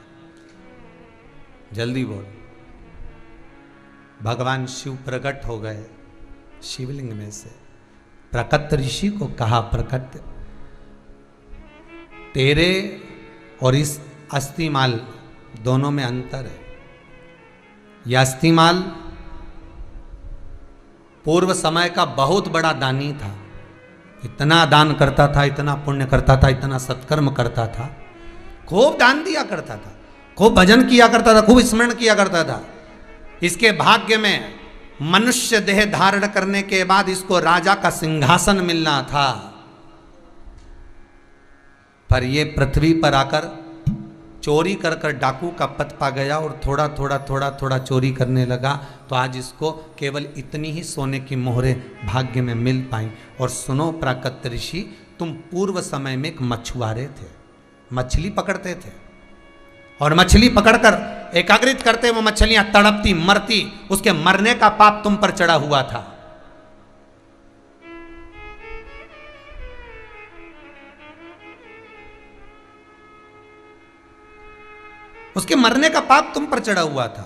जल्दी बोल। भगवान शिव प्रकट हो गए शिवलिंग में से। प्रकट ऋषि को कहा, प्रकट तेरे और इस अस्तिमाल दोनों में अंतर है। यह अस्तिमाल पूर्व समय का बहुत बड़ा दानी था, इतना दान करता था, इतना पुण्य करता था, इतना सत्कर्म करता था, खूब दान दिया करता था, खूब भजन किया करता था, खूब स्मरण किया करता था। इसके भाग्य में मनुष्य देह धारण करने के बाद इसको राजा का सिंहासन मिलना था, पर यह पृथ्वी पर आकर चोरी कर कर डाकू का पद पा गया और थोड़ा थोड़ा चोरी करने लगा। तो आज इसको केवल इतनी ही सोने की मोहरें भाग्य में मिल पाई। और सुनो प्राकत ऋषि, तुम पूर्व समय में एक मछुआरे थे, मछली पकड़ते थे, और मछली पकड़कर एकाग्रित करते, वो मछलियां तड़पती मरती, उसके मरने का पाप तुम पर चढ़ा हुआ था। उसके मरने का पाप तुम पर चढ़ा हुआ था।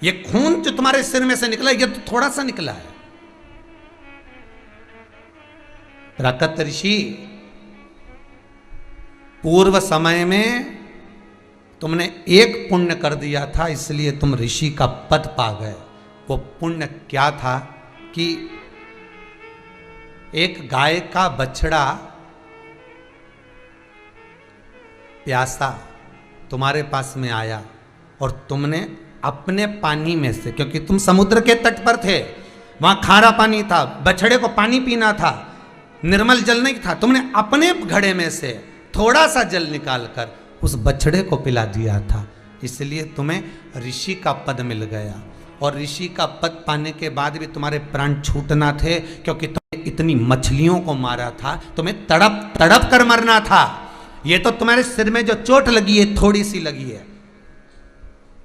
ये खून जो तुम्हारे सिर में से निकला, ये तो थोड़ा सा निकला है। प्राकत ऋषि, पूर्व समय में तुमने एक पुण्य कर दिया था, इसलिए तुम ऋषि का पद पा गए। वो पुण्य क्या था कि एक गाय का बछड़ा प्यासा तुम्हारे पास में आया, और तुमने अपने पानी में से, क्योंकि तुम समुद्र के तट पर थे, वहां खारा पानी था, बछड़े को पानी पीना था, निर्मल जल नहीं था, तुमने अपने घड़े में से थोड़ा सा जल निकालकर उस बछड़े को पिला दिया था। इसलिए तुम्हें ऋषि का पद मिल गया। और ऋषि का पद पाने के बाद भी तुम्हारे प्राण छूटना थे, क्योंकि तुमने इतनी मछलियों को मारा था, तुम्हें तड़प तड़प कर मरना था। ये तो तुम्हारे सिर में जो चोट लगी है थोड़ी सी लगी है,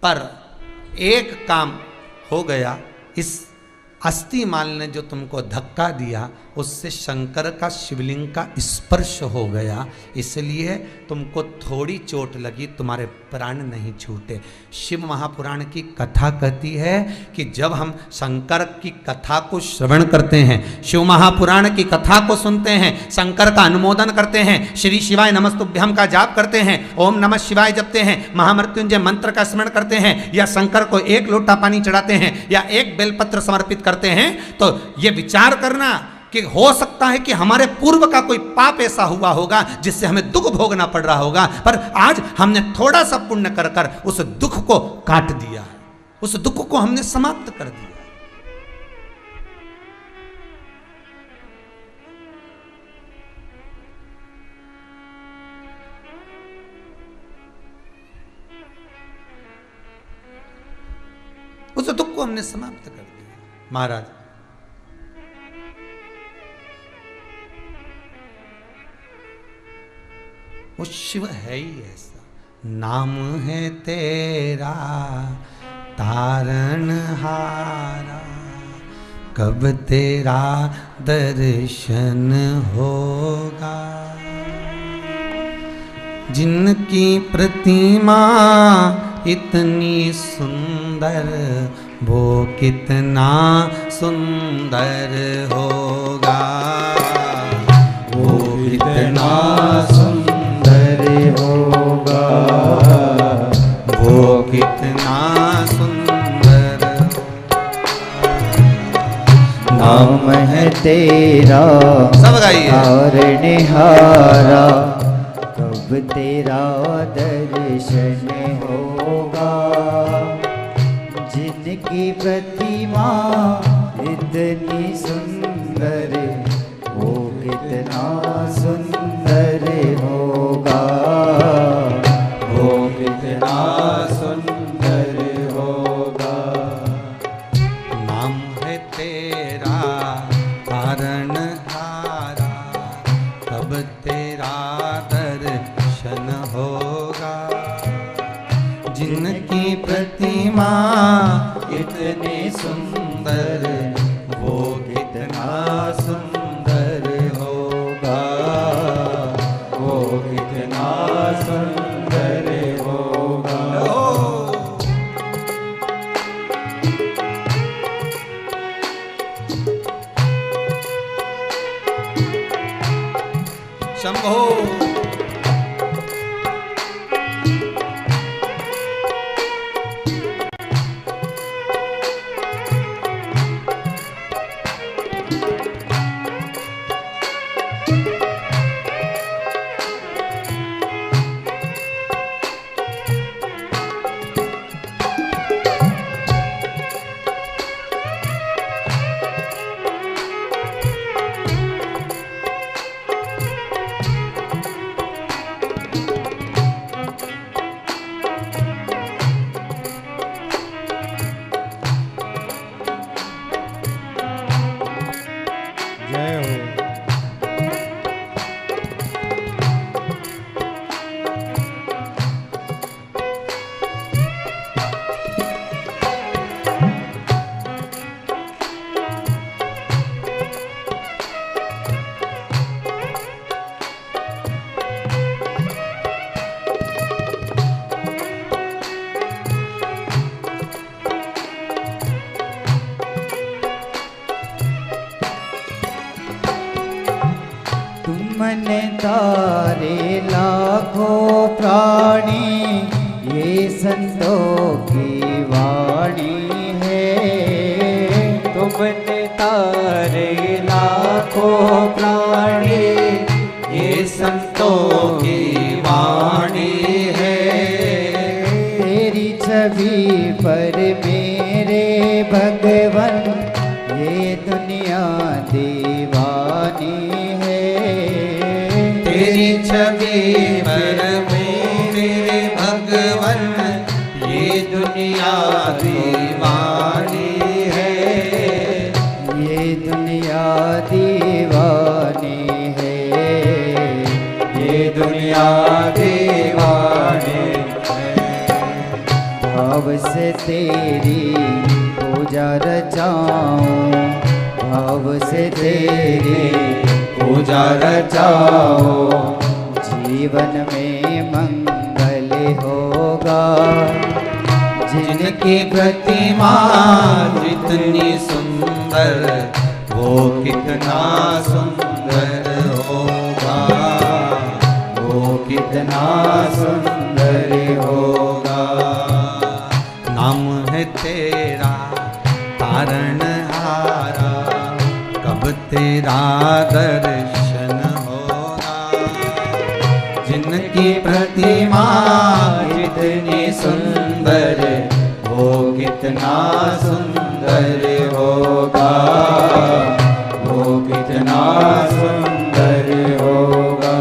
पर एक काम हो गया। इस अस्थि माल ने जो तुमको धक्का दिया उससे शंकर का शिवलिंग का स्पर्श हो गया, इसलिए तुमको थोड़ी चोट लगी, तुम्हारे प्राण नहीं छूटे। शिव महापुराण की कथा कहती है कि जब हम शंकर की कथा को श्रवण करते हैं, शिव महापुराण की कथा को सुनते हैं, शंकर का अनुमोदन करते हैं, श्री शिवाय नमस्तुभ्यम का जाप करते हैं, ओम नमः शिवाय जपते हैं, महामृत्युंजय मंत्र का स्मरण करते हैं, या शंकर को एक लोटा पानी चढ़ाते हैं या एक बेलपत्र समर्पित करते हैं, तो ये विचार करना कि हो सकता है कि हमारे पूर्व का कोई पाप ऐसा हुआ होगा जिससे हमें दुख भोगना पड़ रहा होगा, पर आज हमने थोड़ा सा पुण्य कर कर उस दुख को काट दिया, उस दुख को हमने समाप्त कर दिया। उस दुख को हमने समाप्त कर दिया। महाराज वो शिव है ही ऐसा, नाम है तेरा तारणहारा, कब तेरा दर्शन होगा। जिनकी प्रतिमा इतनी सुंदर, वो कितना सुंदर होगा, वो कितना सुंदर होगा, वो कितना सुंदर। नाम है तेरा सब गाइए। तारणहारा, कब तेरा दर्शन होगा। जिनकी प्रतिमा इतनी सुंदर, वो कितना सुंदर होगा, वो कितना सुंदर होगा। नाम है तेरा तारणहारा, कब तेरा दर्शन होगा। जिनकी प्रतिमा इतनी सुंदर, वो कितना सुंदर होगा, वो कितना सुंदर होगा। शंभो तुमने तारे लाखों प्राणी, ये संतों की वाणी है। तुमने तारे लाखों प्राणी, ये संतों की वाणी है। तेरी छवि पर मेरे भगवन, ये दुनिया दीवानी है। तेरी छवि पर मेरे भगवन, ये दुनिया दीवानी है। ये दुनिया दीवानी है, ये दुनिया दीवानी है। भाव से तेरी पूजा रचाऊं, भाव से तेरी पूजा रचाओ, जीवन में मंगल होगा। जिनकी प्रतिमा जितनी सुंदर, वो कितना सुंदर होगा, वो कितना सुंदर होगा। नाम है तेरा तारणहारा, कब तेरा दर्शन होगा। जिनकी प्रतिमा जितनी सुंदर, वो कितना सुंदर होगा, वो कितना सुंदर होगा।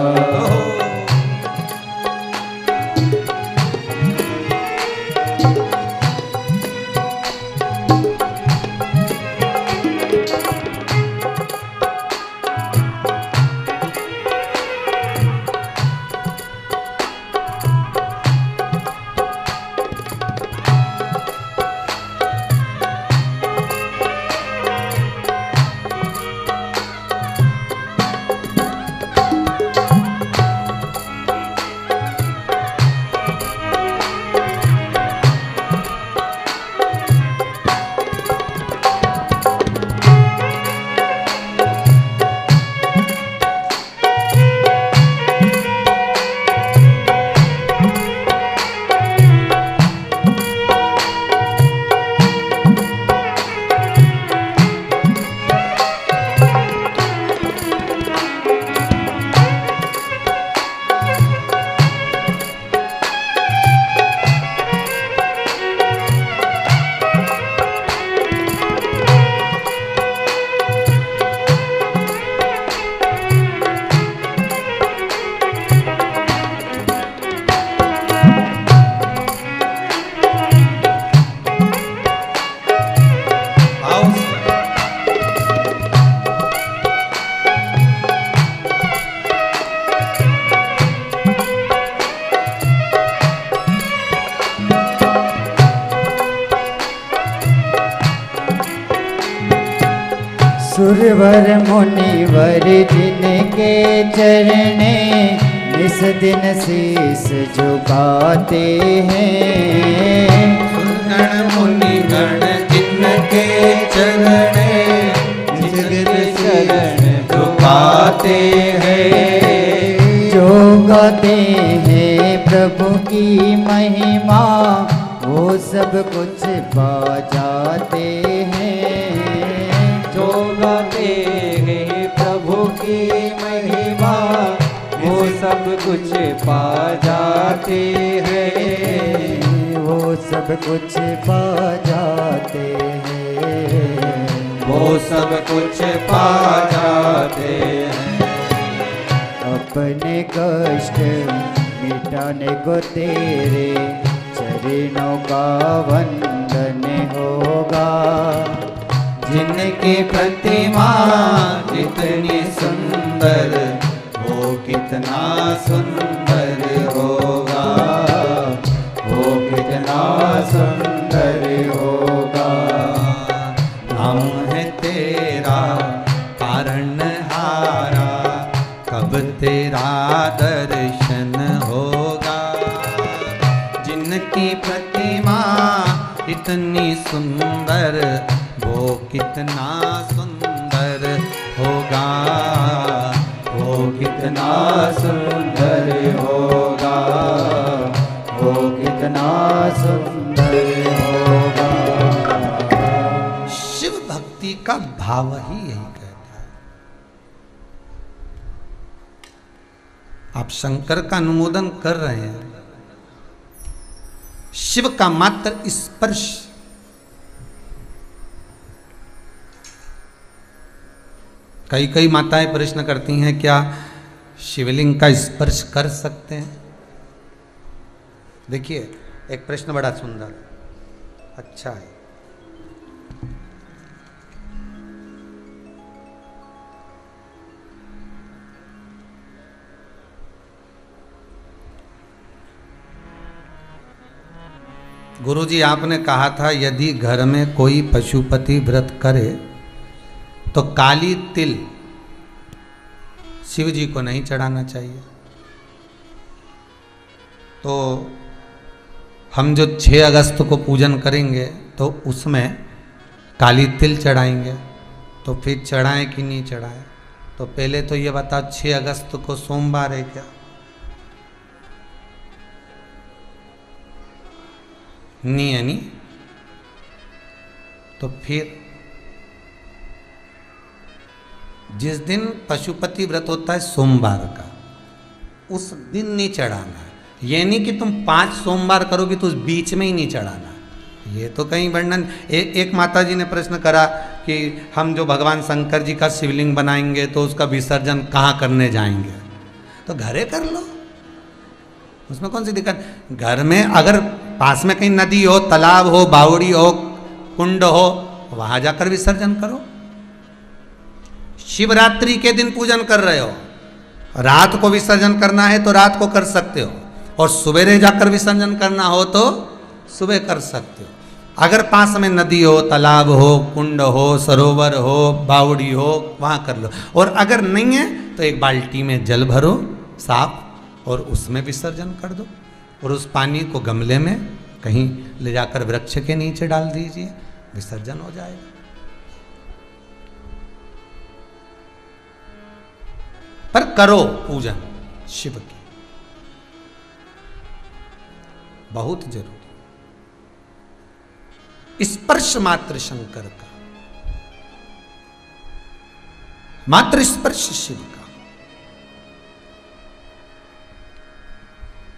सुरवर मुनिवर जिनके चरणे निस दिन शीस झुकाते हैं। सुरगण मुनिगण जिनके चरणे निस दिन शरण झुकाते हैं। जो गाते हैं प्रभु की महिमा, वो सब कुछ पा जाते हैं। जो गाते हैं प्रभु की महिमा, वो सब कुछ पा जाते हैं। वो सब कुछ पा जाते हैं। वो सब कुछ पा जाते हैं। अपने कष्ट मिटाने को तेरे चरणों का वंदन होगा। जिनकी प्रतिमा जितनी सुंदर, वो कितना सुंदर होगा, वो कितना सुंदर होगा। नाम है तेरा तारणहारा, कब तेरा दर्शन होगा। जिनकी प्रतिमा इतनी सुंदर, वो कितना सुंदर होगा, वो कितना सुंदर होगा, वो कितना सुंदर होगा। शिव भक्ति का भाव ही यही कहता है। आप शंकर का अनुमोदन कर रहे हैं। शिव का मात्र स्पर्श कई कई माताएं प्रश्न करती हैं, क्या शिवलिंग का स्पर्श कर सकते हैं? देखिए, एक प्रश्न बड़ा सुंदर अच्छा है। गुरुजी आपने कहा था यदि घर में कोई पशुपति व्रत करे तो काली तिल शिव जी को नहीं चढ़ाना चाहिए। तो हम जो 6 अगस्त को पूजन करेंगे तो उसमें काली तिल चढ़ाएंगे, तो फिर चढ़ाएं कि नहीं चढ़ाएं? तो पहले तो ये बताओ 6 अगस्त को सोमवार है क्या? नहीं है नहीं। तो फिर जिस दिन पशुपति व्रत होता है सोमवार का, उस दिन नहीं चढ़ाना है। ये नहीं कि तुम 5 सोमवार करोगे तो उस बीच में ही नहीं चढ़ाना। ये तो कहीं वर्णन। एक माता जी ने प्रश्न करा कि हम जो भगवान शंकर जी का शिवलिंग बनाएंगे तो उसका विसर्जन कहाँ करने जाएंगे? तो घरे कर लो, उसमें कौन सी दिक्कत? घर में अगर पास में कहीं नदी हो, तालाब हो, बावड़ी हो, कुंड हो, वहां जाकर विसर्जन करो। शिवरात्रि के दिन पूजन कर रहे हो, रात को विसर्जन करना है तो रात को कर सकते हो, और सवेरे जाकर विसर्जन करना हो तो सुबह कर सकते हो। अगर पास में नदी हो, तालाब हो, कुंड हो, सरोवर हो, बावड़ी हो, वहां कर लो। और अगर नहीं है तो एक बाल्टी में जल भरो साफ और उसमें विसर्जन कर दो, और उस पानी को गमले में कहीं ले जाकर वृक्ष के नीचे डाल दीजिए, विसर्जन हो जाएगा। पर करो पूजन शिव की, बहुत जरूरी। स्पर्श मात्र शंकर का, मात्र स्पर्श शिव का।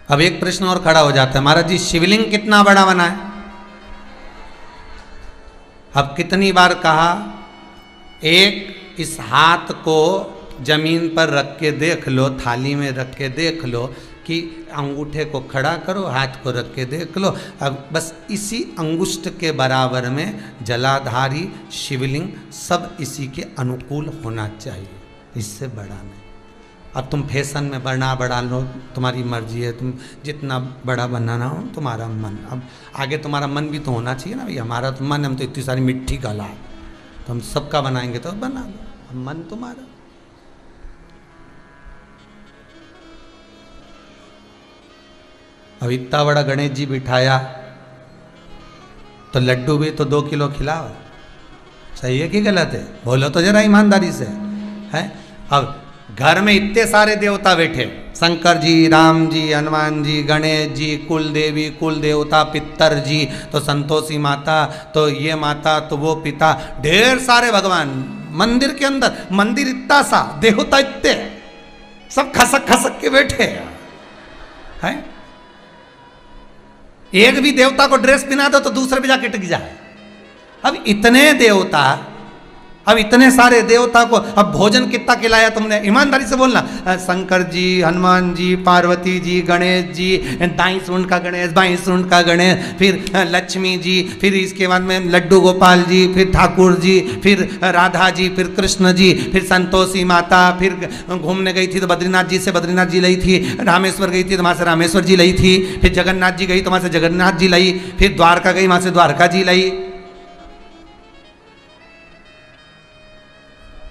अब एक प्रश्न और खड़ा हो जाता है, महाराज जी शिवलिंग कितना बड़ा बना है? अब कितनी बार कहा, एक इस हाथ को जमीन पर रख के देख लो, थाली में रख के देख लो कि अंगूठे को खड़ा करो, हाथ को रख के देख लो। अब बस इसी अंगुष्ठ के बराबर में जलाधारी शिवलिंग सब इसी के अनुकूल होना चाहिए, इससे बड़ा नहीं। अब तुम फैशन में बढ़ा लो, तुम्हारी मर्जी है, तुम जितना बड़ा बनाना हो तुम्हारा मन। अब आगे तुम्हारा मन भी तो होना चाहिए ना भाई, हमारा तो मन, हम तो इतनी सारी मिट्टी का ला, तो हम सबका बनाएंगे तो बना लो, मन तुम्हारा। अब इतना बड़ा गणेश जी बिठाया तो लड्डू भी तो 2 किलो खिलाओ, सही है कि गलत है? बोलो तो जरा ईमानदारी से है। अब घर में इतने सारे देवता बैठे, शंकर जी, राम जी, हनुमान जी, गणेश जी, कुल देवी, कुल देवता, पितर जी, तो संतोषी माता, तो ये माता, तो वो पिता, ढेर सारे भगवान मंदिर के अंदर। मंदिर इतना सा, देवता इतने, सब खसक खसक के बैठे हैं। एक भी देवता को ड्रेस पहना दो तो दूसरे पे जाके टिक जाए। अब इतने देवता, अब इतने सारे देवता को अब भोजन कितना खिलाया तुमने? ईमानदारी से बोलना। शंकर जी, हनुमान जी, पार्वती जी, गणेश जी, दाई सूंड का गणेश, बाई सूंड का गणेश, फिर लक्ष्मी जी, फिर इसके बाद में लड्डू गोपाल जी, फिर ठाकुर जी, फिर राधा जी, फिर कृष्ण जी, फिर संतोषी माता, फिर घूमने गई थी तो बद्रीनाथ जी से बद्रीनाथ जी लाई थी, रामेश्वर गई थी तो वहाँ से रामेश्वर जी लाई थी, फिर जगन्नाथ जी गई तो वहाँ से जगन्नाथ जी लाई, फिर द्वारका गई वहाँ से द्वारका जी लाई,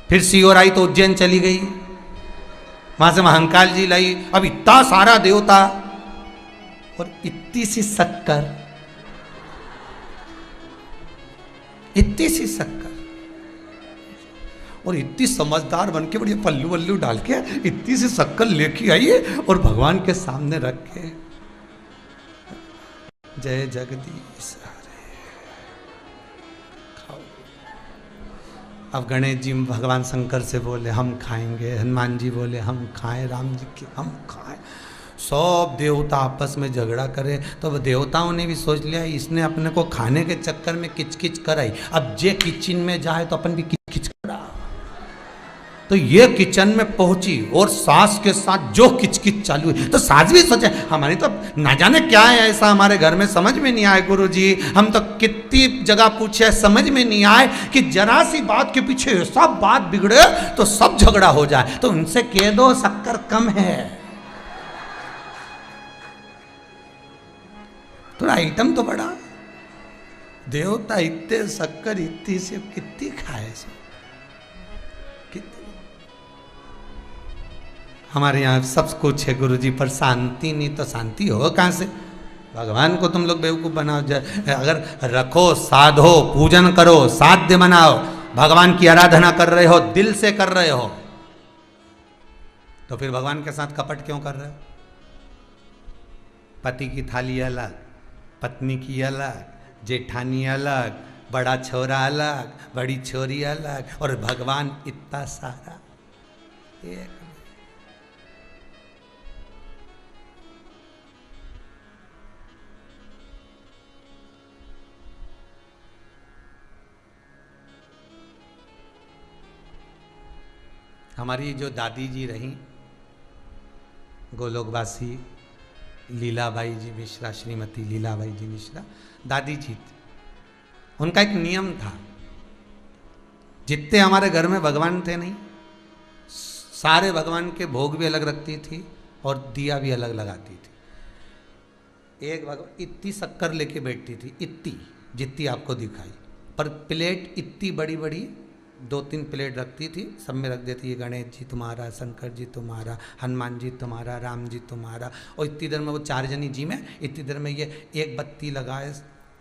फिर सीहोर आई तो उज्जैन चली गई, वहां से महाकाल जी लाई। अब इतना सारा देवता और इतनी सी शक्कर, इतनी सी शक्कर, और इतनी समझदार बन के बढ़िया पल्लू वल्लू डाल के इतनी सी शक्कर लेके आई है और भगवान के सामने रख के, जय जगदीश। अब गणेश जी भगवान शंकर से बोले हम खाएंगे, हनुमान जी बोले हम खाएं, राम जी के हम खाएं। सब देवता आपस में झगड़ा करे तो अब देवताओं ने भी सोच लिया इसने अपने को खाने के चक्कर में किचकिच कराई, अब जे किचन में जाए तो अपन भी किचकिच करा। तो ये किचन में पहुंची और सास के साथ जो किचकिच चालू है, तो सास भी सोचे हमारी तो ना जाने क्या है ऐसा हमारे घर में, समझ में नहीं आए गुरुजी, हम तो कितनी जगह पूछे समझ में नहीं आए कि जरा सी बात के पीछे सब बात बिगड़े तो सब झगड़ा हो जाए। तो उनसे कह दो शक्कर कम है, थोड़ा आइटम तो बड़ा। देवता इतने शक्कर इतनी से कितनी खाए से कितनी। हमारे यहाँ सब कुछ है गुरु जी, पर शांति नहीं तो शांति हो कहाँ से? भगवान को तुम लोग बेवकूफ बनाओ। अगर रखो, साधो, पूजन करो, साध्य बनाओ, भगवान की आराधना कर रहे हो, दिल से कर रहे हो, तो फिर भगवान के साथ कपट क्यों कर रहे हो? पति की थाली अलग, पत्नी की अलग, जेठानी अलग, बड़ा छोरा अलग, बड़ी छोरी अलग, और भगवान इतना सारा एक। हमारी जो दादी जी रहीं, गोलोकवासी लीलाबाई जी मिश्रा, श्रीमती लीलाबाई जी मिश्रा दादी जी थी। उनका एक नियम था, जितने हमारे घर में भगवान थे नहीं, सारे भगवान के भोग भी अलग रखती थी और दिया भी अलग लगाती थी। एक भगवान इतनी शक्कर लेके बैठती थी, इतनी जितनी आपको दिखाई, पर प्लेट इतनी बड़ी बड़ी 2-3 प्लेट रखती थी, सब में रख देती है, गणेश जी तुम्हारा, शंकर जी तुम्हारा, हनुमान जी तुम्हारा, राम जी तुम्हारा। और इतनी देर में वो 4 जनी जी में, इतनी देर में ये एक बत्ती लगाए,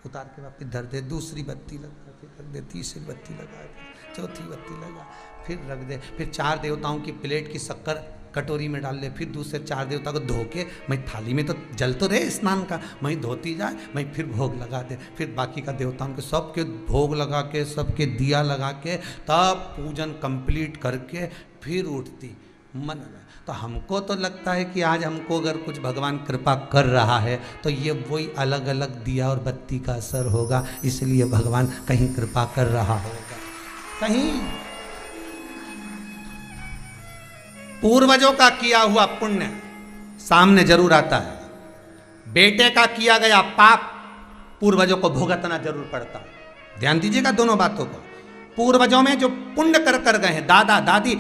उतार के वापस धर दे, दूसरी बत्ती लगा के रख दे, तीसरी बत्ती लगा दे, चौथी बत्ती लगा, फिर रख दे, फिर 4 देवताओं की प्लेट की शक्कर कटोरी में डाल ले, फिर दूसरे 4 देवता को धो के, मैं थाली में तो जल तो रहे स्नान का, मैं धोती जाए, मैं फिर भोग लगा दे, फिर बाकी का देवताओं के सबके भोग लगा के, सबके दिया लगा के, तब पूजन कंप्लीट करके फिर उठती मन में। तो हमको तो लगता है कि आज हमको अगर कुछ भगवान कृपा कर रहा है तो ये वही अलग अलग दिया और बत्ती का असर होगा, इसलिए भगवान कहीं कृपा कर रहा होगा, कहीं पूर्वजों का किया हुआ पुण्य सामने जरूर आता है। बेटे का किया गया पाप पूर्वजों को भुगतना जरूर पड़ता है। ध्यान दीजिएगा दोनों बातों को। पूर्वजों में जो पुण्य कर गए हैं, दादा दादी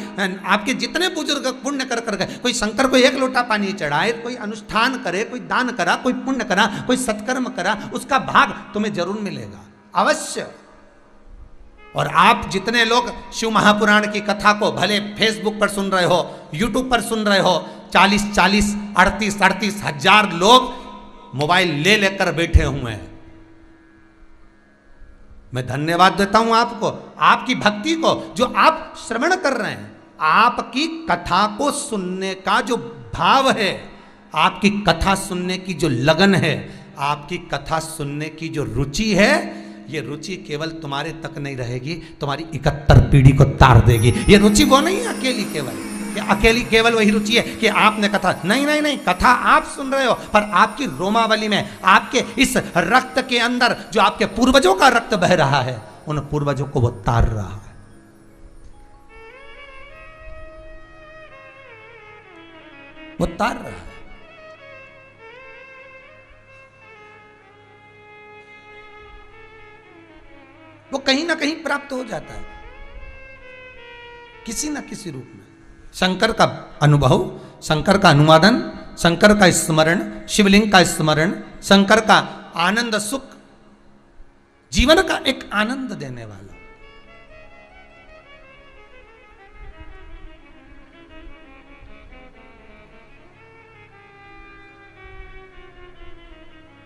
आपके जितने बुजुर्ग पुण्य कर गए, कोई शंकर को 1 लोटा पानी चढ़ाए, कोई अनुष्ठान करे, कोई दान करा, कोई पुण्य करा, कोई सत्कर्म करा, उसका भाग तुम्हें जरूर मिलेगा, अवश्य। और आप जितने लोग शिव महापुराण की कथा को भले फेसबुक पर सुन रहे हो, यूट्यूब पर सुन रहे हो, 40-40, 38-38 हजार लोग मोबाइल ले लेकर बैठे हुए हैं। मैं धन्यवाद देता हूं आपको, आपकी भक्ति को, जो आप श्रवण कर रहे हैं। आपकी कथा को सुनने का जो भाव है, आपकी कथा सुनने की जो लगन है, आपकी कथा सुनने की जो रुचि है, ये रुचि केवल तुम्हारे तक नहीं रहेगी, तुम्हारी 71 पीढ़ी को तार देगी। ये रुचि वो नहीं है अकेली केवल, कि अकेली केवल वही रुचि है कि आपने कथा, नहीं नहीं नहीं, कथा आप सुन रहे हो, पर आपकी रोमावली में, आपके इस रक्त के अंदर जो आपके पूर्वजों का रक्त बह रहा है, उन पूर्वजों को वो तार रहा है। वो तार रहा है। वो कहीं ना कहीं प्राप्त हो जाता है, किसी ना किसी रूप में। शंकर का अनुभव, शंकर का अनुवादन, शंकर का स्मरण, शिवलिंग का स्मरण, शंकर का आनंद सुख, जीवन का एक आनंद देने वाला।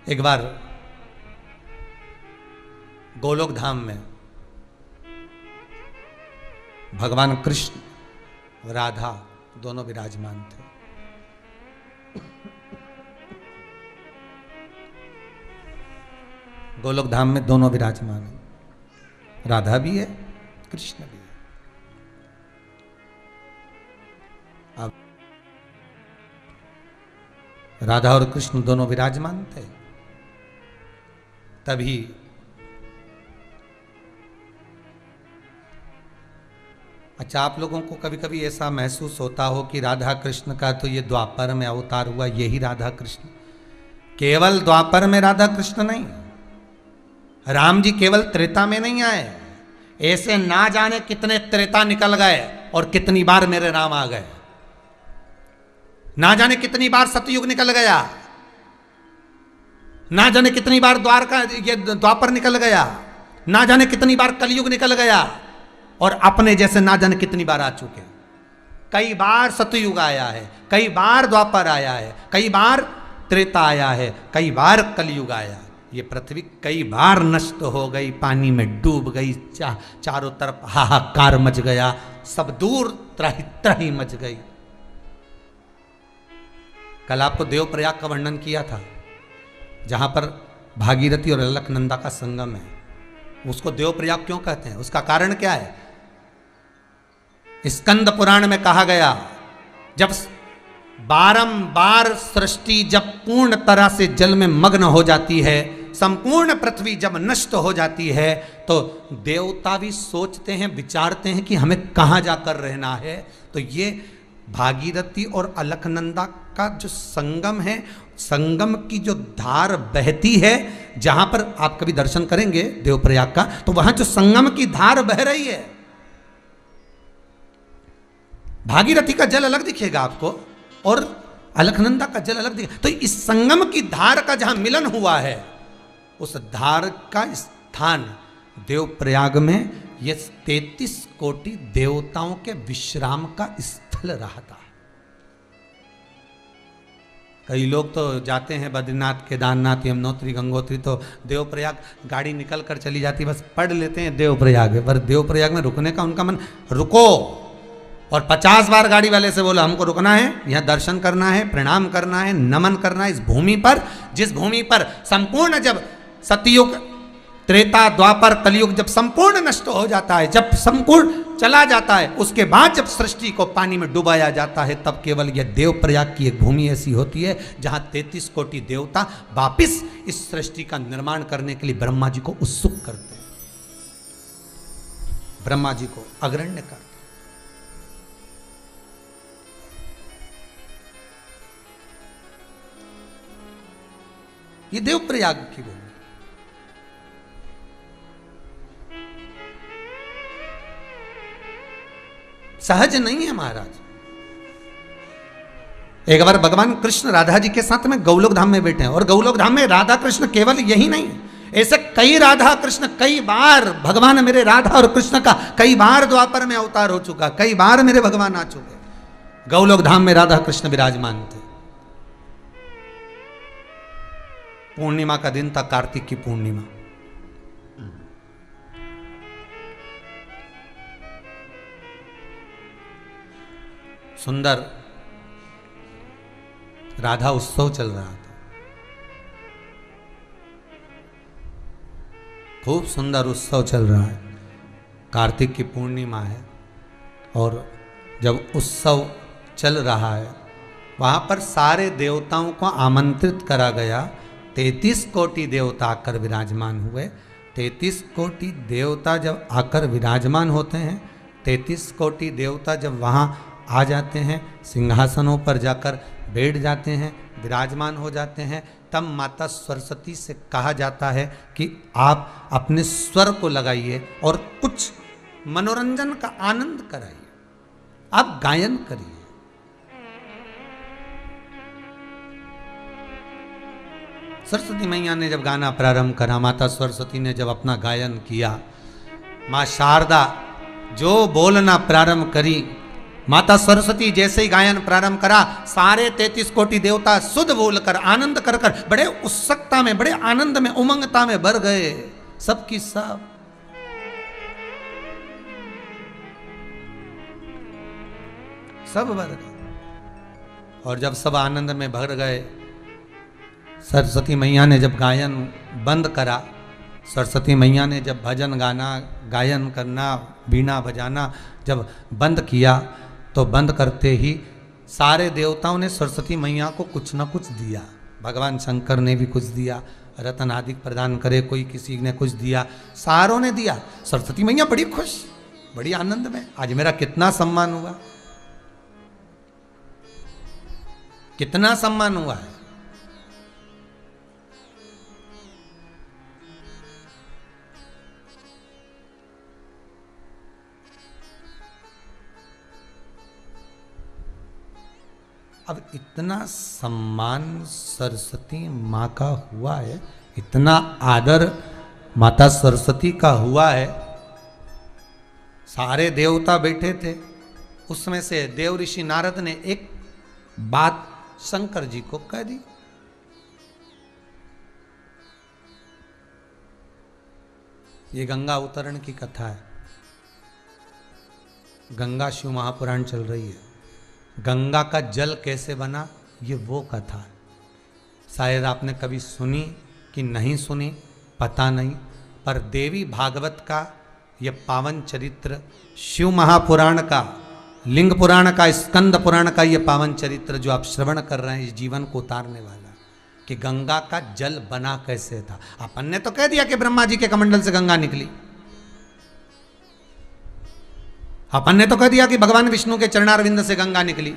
एक बार गोलोक धाम में भगवान कृष्ण राधा दोनों विराजमान थे। गोलोक धाम में दोनों विराजमान हैं, राधा भी है, कृष्ण भी है। अब राधा और कृष्ण दोनों विराजमान थे, तभी अच्छा, आप लोगों को कभी कभी ऐसा महसूस होता हो कि राधा कृष्ण का तो ये द्वापर में अवतार हुआ, यही राधा कृष्ण। केवल द्वापर में राधा कृष्ण नहीं, राम जी केवल त्रेता में नहीं आए, ऐसे ना जाने कितने त्रेता निकल गए और कितनी बार मेरे राम आ गए, ना जाने कितनी बार सतयुग निकल गया, ना जाने कितनी बार द्वारका ये द्वापर निकल गया, ना जाने कितनी बार कलयुग निकल गया, और अपने जैसे ना जाने कितनी बार आ चुके। कई बार सतयुग आया है, कई बार द्वापर आया है, कई बार त्रेता आया है, कई बार कलयुग आया। ये पृथ्वी कई बार नष्ट हो गई, पानी में डूब गई, चारों तरफ हाहाकार मच गया, सब दूर त्राही त्राही मच गई। कल आपको देवप्रयाग का वर्णन किया था, जहां पर भागीरथी और अलकनंदा का संगम है। उसको देवप्रयाग क्यों कहते हैं, उसका कारण क्या है? स्कंद पुराण में कहा गया, जब बारंबार सृष्टि जब पूर्ण तरह से जल में मग्न हो जाती है, संपूर्ण पृथ्वी जब नष्ट हो जाती है, तो देवता भी सोचते हैं, विचारते हैं कि हमें कहां जाकर रहना है। तो ये भागीरथी और अलकनंदा का जो संगम है, संगम की जो धार बहती है, जहां पर आप कभी दर्शन करेंगे देवप्रयाग का, तो वहां जो संगम की धार बह रही है, भागीरथी का जल अलग दिखेगा आपको और अलकनंदा का जल अलग दिखेगा। तो इस संगम की धार का जहां मिलन हुआ है, उस धार का स्थान देवप्रयाग में ये 33 कोटि देवताओं के विश्राम का स्थल रहता है। कई लोग तो जाते हैं बद्रीनाथ, केदारनाथ, यमुनोत्री, गंगोत्री, तो देवप्रयाग गाड़ी निकल कर चली जाती, बस पढ़ लेते हैं देवप्रयाग, पर देवप्रयाग में रुकने का उनका मन, रुको और 50 बार गाड़ी वाले से बोला हमको रुकना है, यहाँ दर्शन करना है, प्रणाम करना है, नमन करना है इस भूमि पर, जिस भूमि पर संपूर्ण जब सतयुग, त्रेता, द्वापर, कलयुग जब संपूर्ण नष्ट हो जाता है, जब संपूर्ण चला जाता है, उसके बाद जब सृष्टि को पानी में डुबाया जाता है, तब केवल यह देवप्रयाग की एक भूमि ऐसी होती है जहां 33 कोटि देवता वापिस इस सृष्टि का निर्माण करने के लिए ब्रह्मा जी को उत्सुक करते हैं, ब्रह्मा जी को अग्रण्य करते हैं। ये देवप्रयाग की भूमि। सहज नहीं है महाराज। एक बार भगवान कृष्ण राधा जी के साथ में गौलोक धाम में बैठे हैं, और गौलोक धाम में राधा कृष्ण केवल यही नहीं, ऐसे कई राधा कृष्ण, कई बार भगवान मेरे राधा और कृष्ण का कई बार द्वापर में अवतार हो चुका, कई बार मेरे भगवान आ चुके। गौलोक धाम में राधा कृष्ण विराजमान थे। पूर्णिमा का दिन था, कार्तिक की पूर्णिमा। सुंदर राधा उत्सव चल रहा था, खूब सुंदर उत्सव चल रहा है। कार्तिक की पूर्णिमा है, और जब उत्सव चल रहा है, वहां पर सारे देवताओं को आमंत्रित करा गया। 33 कोटि देवता आकर विराजमान हुए। 33 कोटि देवता जब आकर विराजमान होते हैं, 33 कोटि देवता जब वहाँ आ जाते हैं, सिंहासनों पर जाकर बैठ जाते हैं, विराजमान हो जाते हैं, तब माता सरस्वती से कहा जाता है कि आप अपने स्वर को लगाइए और कुछ मनोरंजन का आनंद कराइए, आप गायन करिए। सरस्वती मैया ने जब गाना प्रारंभ करा, माता सरस्वती ने जब अपना गायन किया, माँ शारदा जो बोलना प्रारंभ करी, माता सरस्वती जैसे ही गायन प्रारंभ करा, सारे 33 कोटि देवता शुद्ध बोलकर, आनंद कर कर बड़े उत्सुकता में, बड़े आनंद में, उमंगता में भर गए, सबकी सब। सब भर गए। और जब सब आनंद में भर गए, सरस्वती मैया ने जब गायन बंद करा, सरस्वती मैया ने जब भजन गाना, गायन करना, बीना बजाना जब बंद किया, तो बंद करते ही सारे देवताओं ने सरस्वती मैया को कुछ न कुछ दिया। भगवान शंकर ने भी कुछ दिया, रतन आदि प्रदान करे, कोई किसी ने कुछ दिया, सारों ने दिया। सरस्वती मैया बड़ी खुश, बड़ी आनंद में, आज मेरा कितना सम्मान हुआ, कितना सम्मान हुआ है। अब इतना सम्मान सरस्वती माँ का हुआ है, इतना आदर माता सरस्वती का हुआ है, सारे देवता बैठे थे, उसमें से देव ऋषि नारद ने एक बात शंकर जी को कह दी। ये गंगा अवतरण की कथा है, गंगा शिव महापुराण चल रही है। गंगा का जल कैसे बना, ये वो कथा है। शायद आपने कभी सुनी कि नहीं सुनी पता नहीं, पर देवी भागवत का ये पावन चरित्र, शिव महापुराण का, लिंग पुराण का, स्कंद पुराण का ये पावन चरित्र जो आप श्रवण कर रहे हैं, इस जीवन को उतारने वाला कि गंगा का जल बना कैसे था। अपन ने तो कह दिया कि ब्रह्मा जी के कमंडल से गंगा निकली, अपन ने तो कह दिया कि भगवान विष्णु के चरणारविंद से गंगा निकली,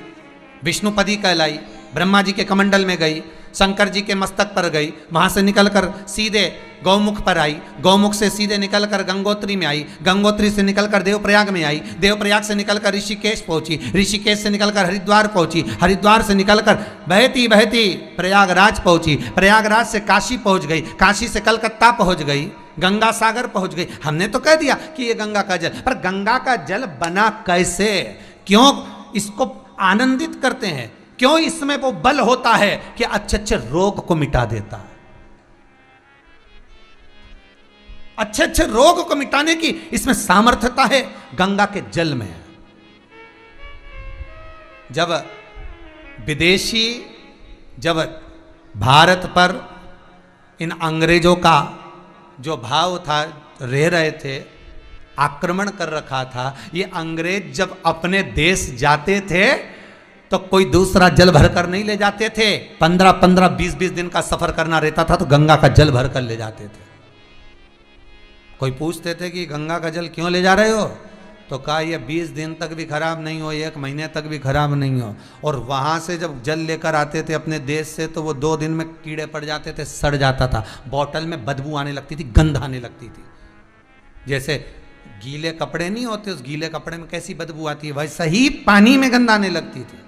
विष्णुपदी कहलाई, ब्रह्मा जी के कमंडल में गई, शंकर जी के मस्तक पर गई, वहां से निकलकर सीधे गौमुख पर आई, गौमुख से सीधे निकलकर गंगोत्री में आई, गंगोत्री से निकलकर देवप्रयाग में आई, देवप्रयाग से निकलकर ऋषिकेश पहुंची, ऋषिकेश से निकलकर हरिद्वार पहुंची, हरिद्वार से निकलकर बहती बहती प्रयागराज पहुंची, प्रयागराज से काशी पहुंच गई, काशी से कलकत्ता पहुंच गई, गंगा सागर पहुंच गई। हमने तो कह दिया कि ये गंगा का जल, पर गंगा का जल बना कैसे, क्यों इसको आनंदित करते हैं, क्यों इसमें वो बल होता है कि अच्छे अच्छे रोग को मिटा देता है, अच्छे अच्छे रोग को मिटाने की इसमें सामर्थ्यता है, गंगा के जल में है। जब विदेशी जब भारत पर इन अंग्रेजों का जो भाव था, रह रहे थे, आक्रमण कर रखा था, ये अंग्रेज जब अपने देश जाते थे तो कोई दूसरा जल भरकर नहीं ले जाते थे। 15-15, 20-20 दिन का सफर करना रहता था तो गंगा का जल भरकर ले जाते थे। कोई पूछते थे कि गंगा का जल क्यों ले जा रहे हो, तो कहा ये 20 दिन तक भी खराब नहीं हो, 1 महीने तक भी खराब नहीं हो। और वहां से जब जल लेकर आते थे अपने देश से तो वो 2 दिन में कीड़े पड़ जाते थे, सड़ जाता था, बॉटल में बदबू आने लगती थी, गंध आने लगती थी। जैसे गीले कपड़े नहीं होते, उस गीले कपड़े में कैसी बदबू आती है, वैसा ही पानी में गंध आने लगती थी।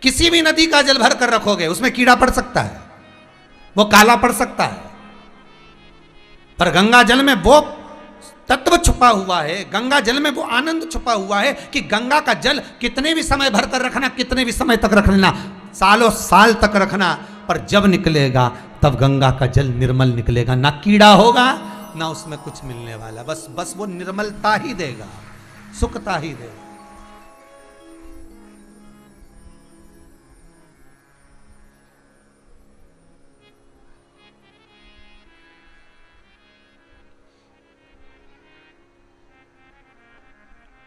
किसी भी नदी का जल भर कर रखोगे उसमें कीड़ा पड़ सकता है, वो काला पड़ सकता है, पर गंगा जल में वो तत्व छुपा हुआ है, गंगा जल में वो आनंद छुपा हुआ है कि गंगा का जल कितने भी समय भर कर रखना, कितने भी समय तक रख लेना, सालों साल तक रखना, पर जब निकलेगा तब गंगा का जल निर्मल निकलेगा, ना कीड़ा होगा ना उसमें कुछ मिलने वाला, बस वो निर्मलता ही देगा, सुखता ही देगा।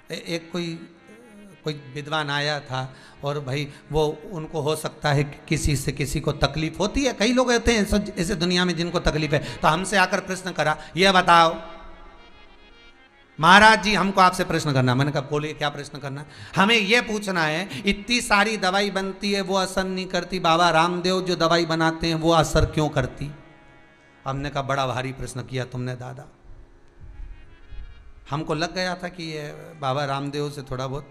एक कोई विद्वान आया था और भाई वो, उनको हो सकता है कि किसी से किसी को तकलीफ होती है, कई लोग होते हैं ऐसे दुनिया में जिनको तकलीफ है, तो हमसे आकर प्रश्न करा, ये बताओ महाराज जी हमको आपसे प्रश्न करना। मैंने कहा बोलिए क्या प्रश्न करना। हमें ये पूछना है, इतनी सारी दवाई बनती है वो असर नहीं करती, बाबा रामदेव जो दवाई बनाते हैं वो असर क्यों करती। हमने कहा बड़ा भारी प्रश्न किया तुमने दादा। हमको लग गया था कि ये बाबा रामदेव से थोड़ा बहुत,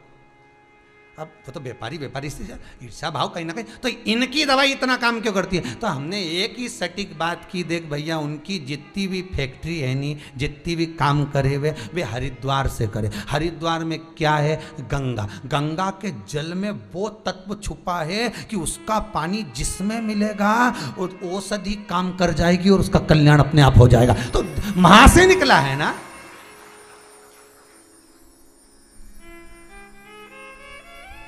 अब वो तो व्यापारी से ईर्ष्या भाव कहीं ना कहीं, तो इनकी दवाई इतना काम क्यों करती है। तो हमने एक ही सटीक बात की, देख भैया उनकी जितनी भी फैक्ट्री है नहीं, जितनी भी काम करे हुए वे हरिद्वार से करे। हरिद्वार में क्या है, गंगा के जल में वो तत्व छुपा है कि उसका पानी जिसमें मिलेगा और औषधि काम कर जाएगी और उसका कल्याण अपने आप हो जाएगा। तो वहां से निकला है ना।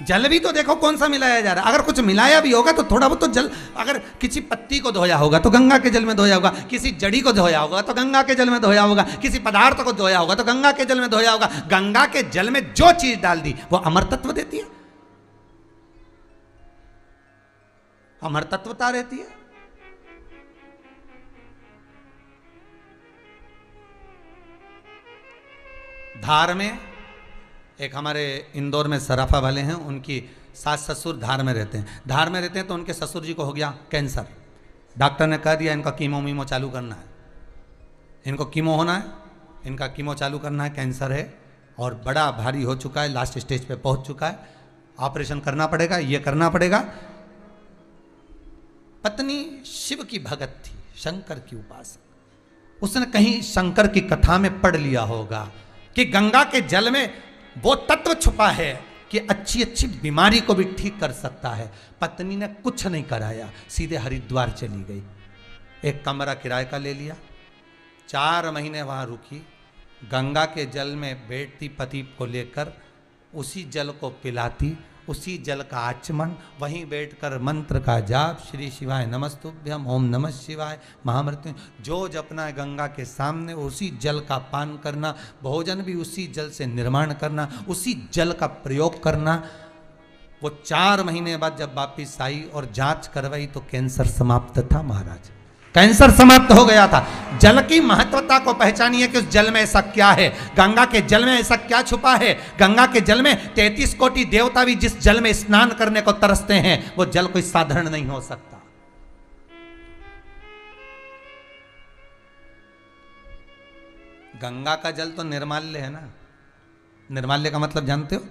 जल भी तो देखो कौन सा मिलाया जा रहा है, अगर कुछ मिलाया भी होगा तो थोड़ा बहुत तो जल, अगर किसी पत्ती को धोया होगा तो गंगा के जल में धोया होगा, किसी जड़ी को धोया होगा तो गंगा के जल में धोया होगा, किसी पदार्थ को धोया होगा तो गंगा के जल में धोया होगा। गंगा के जल में जो चीज डाल दी वो अमर तत्व देती है, अमर तत्वता रहती है। धार में एक हमारे इंदौर में सराफा वाले हैं, उनकी सास ससुर धार में रहते हैं। धार में रहते हैं तो उनके ससुर जी को हो गया कैंसर। डॉक्टर ने कह दिया इनका कीमो मीमो चालू करना है, इनको कीमो होना है, इनका कीमो चालू करना है, कैंसर है और बड़ा भारी हो चुका है, लास्ट स्टेज पे पहुंच चुका है, ऑपरेशन करना पड़ेगा, ये करना पड़ेगा। पत्नी शिव की भगत थी, शंकर की उपासक। उसने कहीं शंकर की कथा में पढ़ लिया होगा कि गंगा के जल में वो तत्व छुपा है कि अच्छी अच्छी बीमारी को भी ठीक कर सकता है। पत्नी ने कुछ नहीं कराया, सीधे हरिद्वार चली गई, एक कमरा किराए का ले लिया, 4 महीने वहां रुकी, गंगा के जल में बैठती पति को लेकर, उसी जल को पिलाती, उसी जल का आचमन, वहीं बैठकर मंत्र का जाप, श्री शिवाय नमस्तुभ्यम, ओम नमः शिवाय, महामृत्यु जो जपना है गंगा के सामने, उसी जल का पान करना, भोजन भी उसी जल से निर्माण करना, उसी जल का प्रयोग करना। वो 4 महीने बाद जब वापिस आई और जांच करवाई तो कैंसर समाप्त था महाराज, कैंसर समाप्त हो गया था। जल की महत्वता को पहचानिए कि उस जल में ऐसा क्या है, गंगा के जल में ऐसा क्या छुपा है। गंगा के जल में 33 कोटि देवता भी जिस जल में स्नान करने को तरसते हैं, वो जल कोई साधारण नहीं हो सकता। गंगा का जल तो निर्माल्य है ना। निर्माल्य का मतलब जानते हो?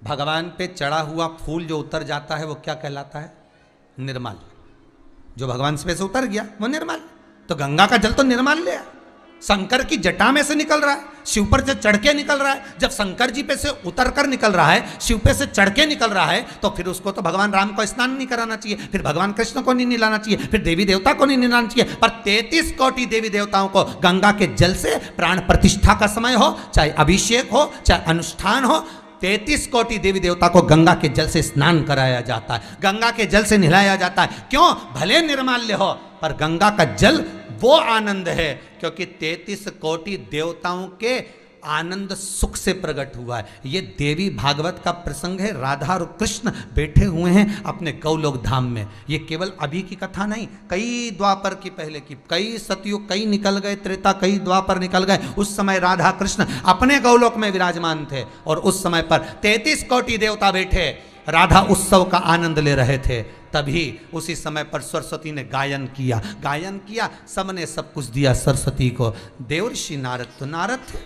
भगवान पे चढ़ा हुआ फूल जो उतर जाता है वो क्या कहलाता है? निर्माल्य। जो भगवान से उतर गया वो निर्माल्य। तो गंगा का जल तो निर्माल्य है, शंकर की जटा में से निकल रहा है, शिव पर से चढ़ के निकल रहा है। जब शंकर जी पे से उतर कर निकल रहा है, शिव पे से चढ़ के निकल रहा है, तो फिर उसको तो भगवान राम को स्नान नहीं कराना चाहिए, फिर भगवान कृष्ण को नहीं नहलाना चाहिए, फिर देवी देवता को नहीं नहलाना चाहिए। पर 33 कोटि देवी देवताओं को गंगा के जल से प्राण प्रतिष्ठा का समय हो, चाहे अभिषेक हो, चाहे अनुष्ठान हो, 33 कोटि देवी देवता को गंगा के जल से स्नान कराया जाता है, गंगा के जल से नहलाया जाता है। क्यों? भले निर्माल्य हो, पर गंगा का जल वो आनंद है क्योंकि 33 कोटि देवताओं के आनंद सुख से प्रकट हुआ है। ये देवी भागवत का प्रसंग है। राधा और कृष्ण बैठे हुए हैं अपने गौलोक धाम में। ये केवल अभी की कथा नहीं, कई द्वापर की पहले की, कई सतयुग, कई निकल गए त्रेता, कई द्वापर निकल गए। उस समय राधा कृष्ण अपने गौलोक में विराजमान थे और उस समय पर 33 कोटि देवता बैठे राधा उत्सव का आनंद ले रहे थे। तभी उसी समय पर सरस्वती ने गायन किया, गायन किया, सबने सब कुछ दिया सरस्वती को। देवर्षि नारद तो नारद थे,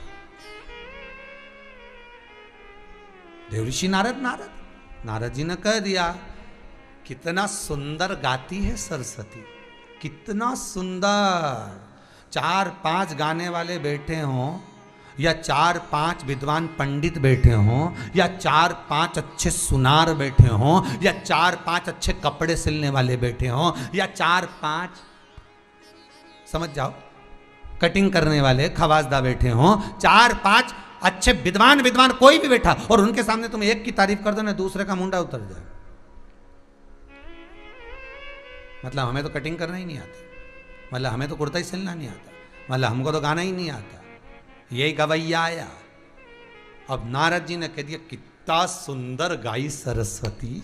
देवर्षि नारद जी ने कह दिया कितना सुंदर गाती है सरस्वती, कितना सुंदर। 4-5 गाने वाले बैठे हों या 4-5 विद्वान पंडित बैठे हों या 4-5 अच्छे सुनार बैठे हों या 4-5 अच्छे कपड़े सिलने वाले बैठे हों या 4-5 समझ जाओ कटिंग करने वाले खवासदा बैठे हों, 4-5 अच्छे विद्वान कोई भी बैठा और उनके सामने तुम एक की तारीफ कर दो ना, दूसरे का मुंडा उतर जाए। मतलब हमें तो कटिंग करना ही नहीं आता, मतलब हमें तो कुर्ता ही सिलना नहीं आता, मतलब हमको तो गाना ही नहीं आता, यही गवैया आया। अब नारद जी ने कह दिया कितना सुंदर गाई सरस्वती।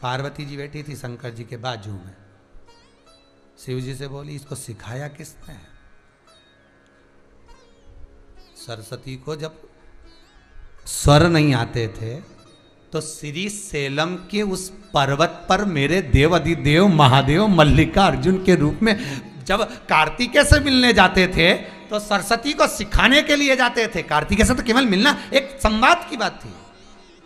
पार्वती जी बैठी थी शंकर जी के बाजू में, शिव जी से बोली इसको सिखाया किसने? सरस्वती को जब स्वर नहीं आते थे तो श्री सेलम के उस पर्वत पर मेरे देव अधिदेव महादेव मल्लिका अर्जुन के रूप में जब कार्तिकेय से मिलने जाते थे तो सरस्वती को सिखाने के लिए जाते थे। कार्तिकेय से तो केवल मिलना एक संवाद की बात थी,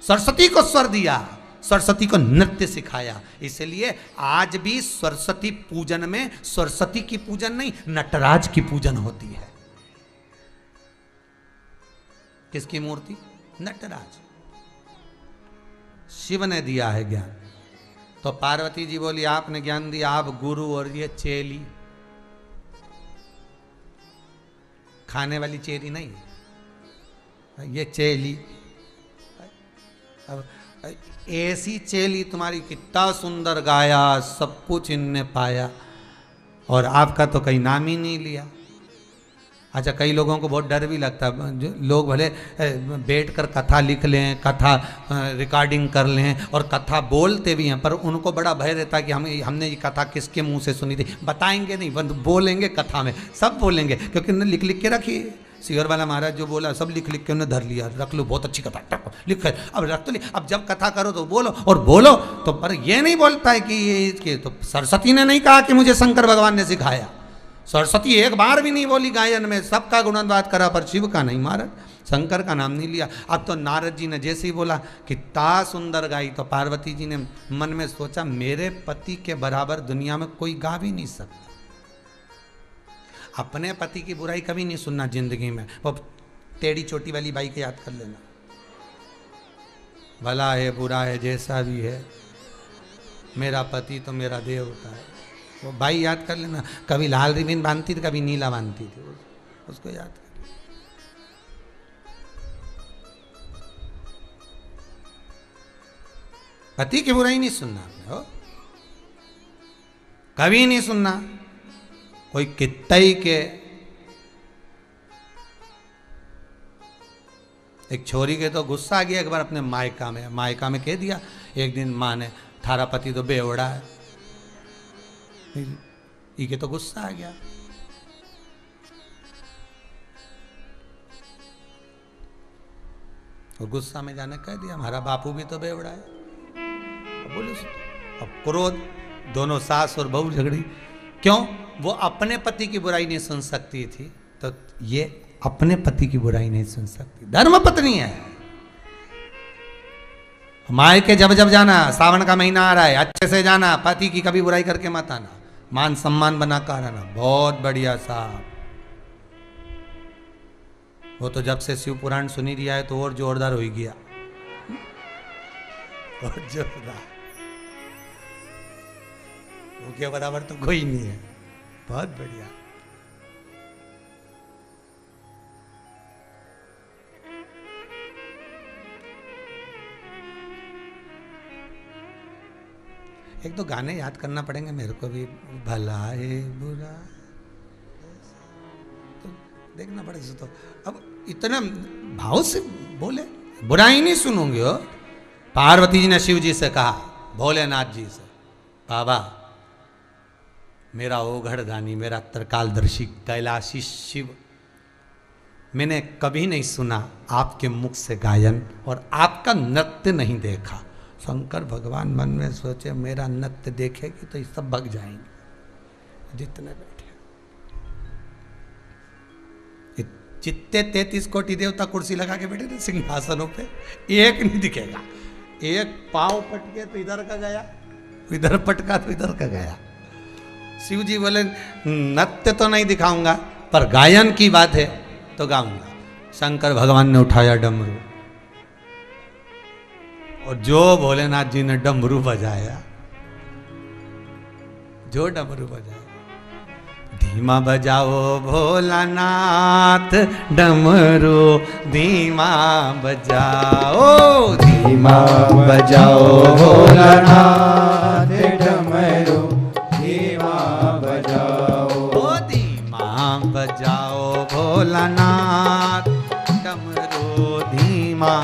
सरस्वती को स्वर दिया, सरस्वती को नृत्य सिखाया। इसलिए आज भी सरस्वती पूजन में सरस्वती की पूजन नहीं, नटराज की पूजन होती है। किसकी मूर्ति? नटराज। शिव ने दिया है ज्ञान। तो पार्वती जी बोली आपने ज्ञान दिया, आप गुरु और ये चेली, खाने वाली चेली नहीं, ये चेली। अब ऐसी चेली तुम्हारी कितना सुंदर गाया, सब कुछ इनने पाया और आपका तो कहीं नाम ही नहीं लिया। अच्छा, कई लोगों को बहुत डर भी लगता है, जो लोग भले बैठ कर कथा लिख लें, कथा रिकॉर्डिंग कर लें और कथा बोलते भी हैं, पर उनको बड़ा भय रहता है कि हमने ये कथा किसके मुंह से सुनी थी। बताएंगे नहीं, बोलेंगे कथा में, सब बोलेंगे क्योंकि उन्होंने लिख लिख के रखी। सियर वाला महाराज जो बोला सब लिख लिख के उन्हें धर लिया, रख लो बहुत अच्छी कथा, लिख अब रख तो अब जब कथा करो तो बोलो और बोलो तो, पर ये नहीं बोलता है कि ये तो सरस्वती ने नहीं कहा कि मुझे शंकर भगवान ने सिखाया। सरस्वती एक बार भी नहीं बोली गायन में, सबका गुणगान करा पर शिव का नहीं, महाराज शंकर का नाम नहीं लिया। अब तो नारद जी ने जैसे ही बोला कि ता सुंदर गाई, तो पार्वती जी ने मन में सोचा मेरे पति के बराबर दुनिया में कोई गा भी नहीं सकता। अपने पति की बुराई कभी नहीं सुनना जिंदगी में। वो टेढ़ी चोटी वाली बाई को याद कर लेना, भला है बुरा है जैसा भी है, मेरा पति तो मेरा देवता है। वो बाई याद कर लेना, कभी लाल रिबन बांधती थी, कभी नीला बांधती थी, उसको याद कर। पति की बुराई नहीं सुनना आपने, हो कभी नहीं सुनना। कोई कितई के एक छोरी के तो गुस्सा आ गया एक बार अपने मायका में कह दिया एक दिन माँ ने, थारा पति तो बेवड़ा है। इके तो गुस्सा आ गया। और गुस्सा में जाने कह दिया हमारा बापू भी तो बेवड़ा है। अब बोले अब क्रोध, दोनों सास और बहू झगड़ी। क्यों? वो अपने पति की बुराई नहीं सुन सकती थी, तो ये अपने पति की बुराई नहीं सुन सकती। धर्म पत्नी है। माए के जब जब जाना, सावन का महीना आ रहा है, अच्छे से जाना, पति की कभी बुराई करके मत आना, मान सम्मान बना कर आना। बहुत बढ़िया साहब। वो तो जब से शिव पुराण सुनी रिया है तो और जोरदार हो गया, और जोरदार। वो के बराबर तो कोई नहीं है। बहुत बढ़िया। एक तो गाने याद करना पड़ेंगे मेरे को भी, भला है बुरा तो देखना पड़ेगा। तो अब इतना भाव से बोले, बुराई नहीं सुनूंगे हो। पार्वती जी ने शिव जी से कहा, भोलेनाथ जी से, बाबा मेरा ओघड़ दानी, मेरा त्रिकालदर्शी कैलाशी शिव, मैंने कभी नहीं सुना आपके मुख से गायन और आपका नृत्य नहीं देखा। शंकर भगवान मन में सोचे मेरा नृत्य देखेगी तो ये सब भग जाएंगे जितने बैठे। जितने 33 कोटि देवता कुर्सी लगा के बैठे थे सिंहासनों पे, एक नहीं दिखेगा। एक पांव पटके तो इधर का गया, इधर पटका तो इधर का गया। शिव जी बोले नृत्य तो नहीं दिखाऊंगा, पर गायन की बात है तो गाऊंगा। शंकर भगवान ने उठाया डमरू, और जो भोलेनाथ जी ने डमरू बजाया, जो डमरू बजाया, धीमा बजाओ भोलानाथ डमरू, धीमा बजाओ, धीमा बजाओ भोलानाथ डमरू, धीमा बजाओ, ओ धीमा बजाओ भोलानाथ डमरू, धीमा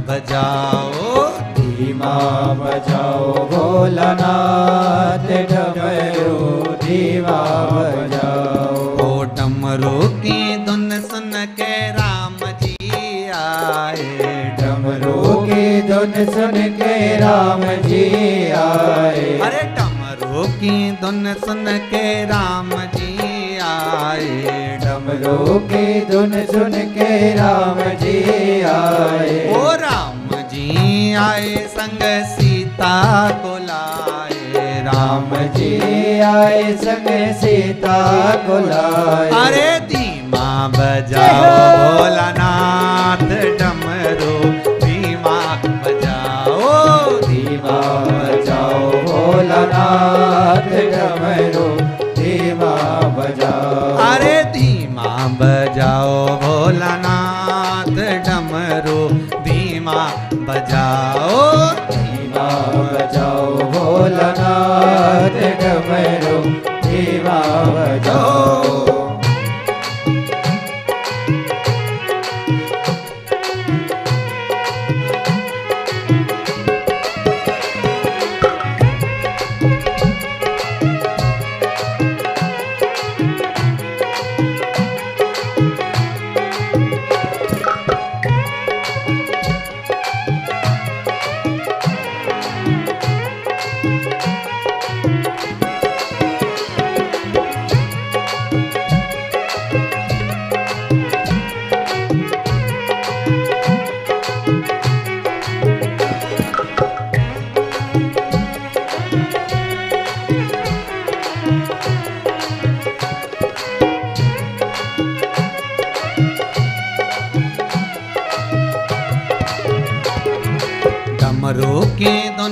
बजाओ, धीमा बजाओ भोलानाथ डमरू, धीमा बजाओ। ओ डमरू की धुन सुन के राम जी आए, डमरू की धुन सुन के राम जी आए। अरे डमरू की धुन सुन के राम जी आए, डमरू की धुन सुन के राम जी आए। ओ राम जी आए संग सीता को लाए, राम जी आए संग सीता को लाए। अरे धीमा बजाओ भोलानाथ डमरू, धीमा बजाओ, धीमा बजाओ भोलानाथ डमरू, धीमा बजाओ। अरे धीमा बजाओ भोलानाथ डमरू, धीमा बजाओ, धीमा बजाओ भोलानाथ डमरू, धीमा बजाओ।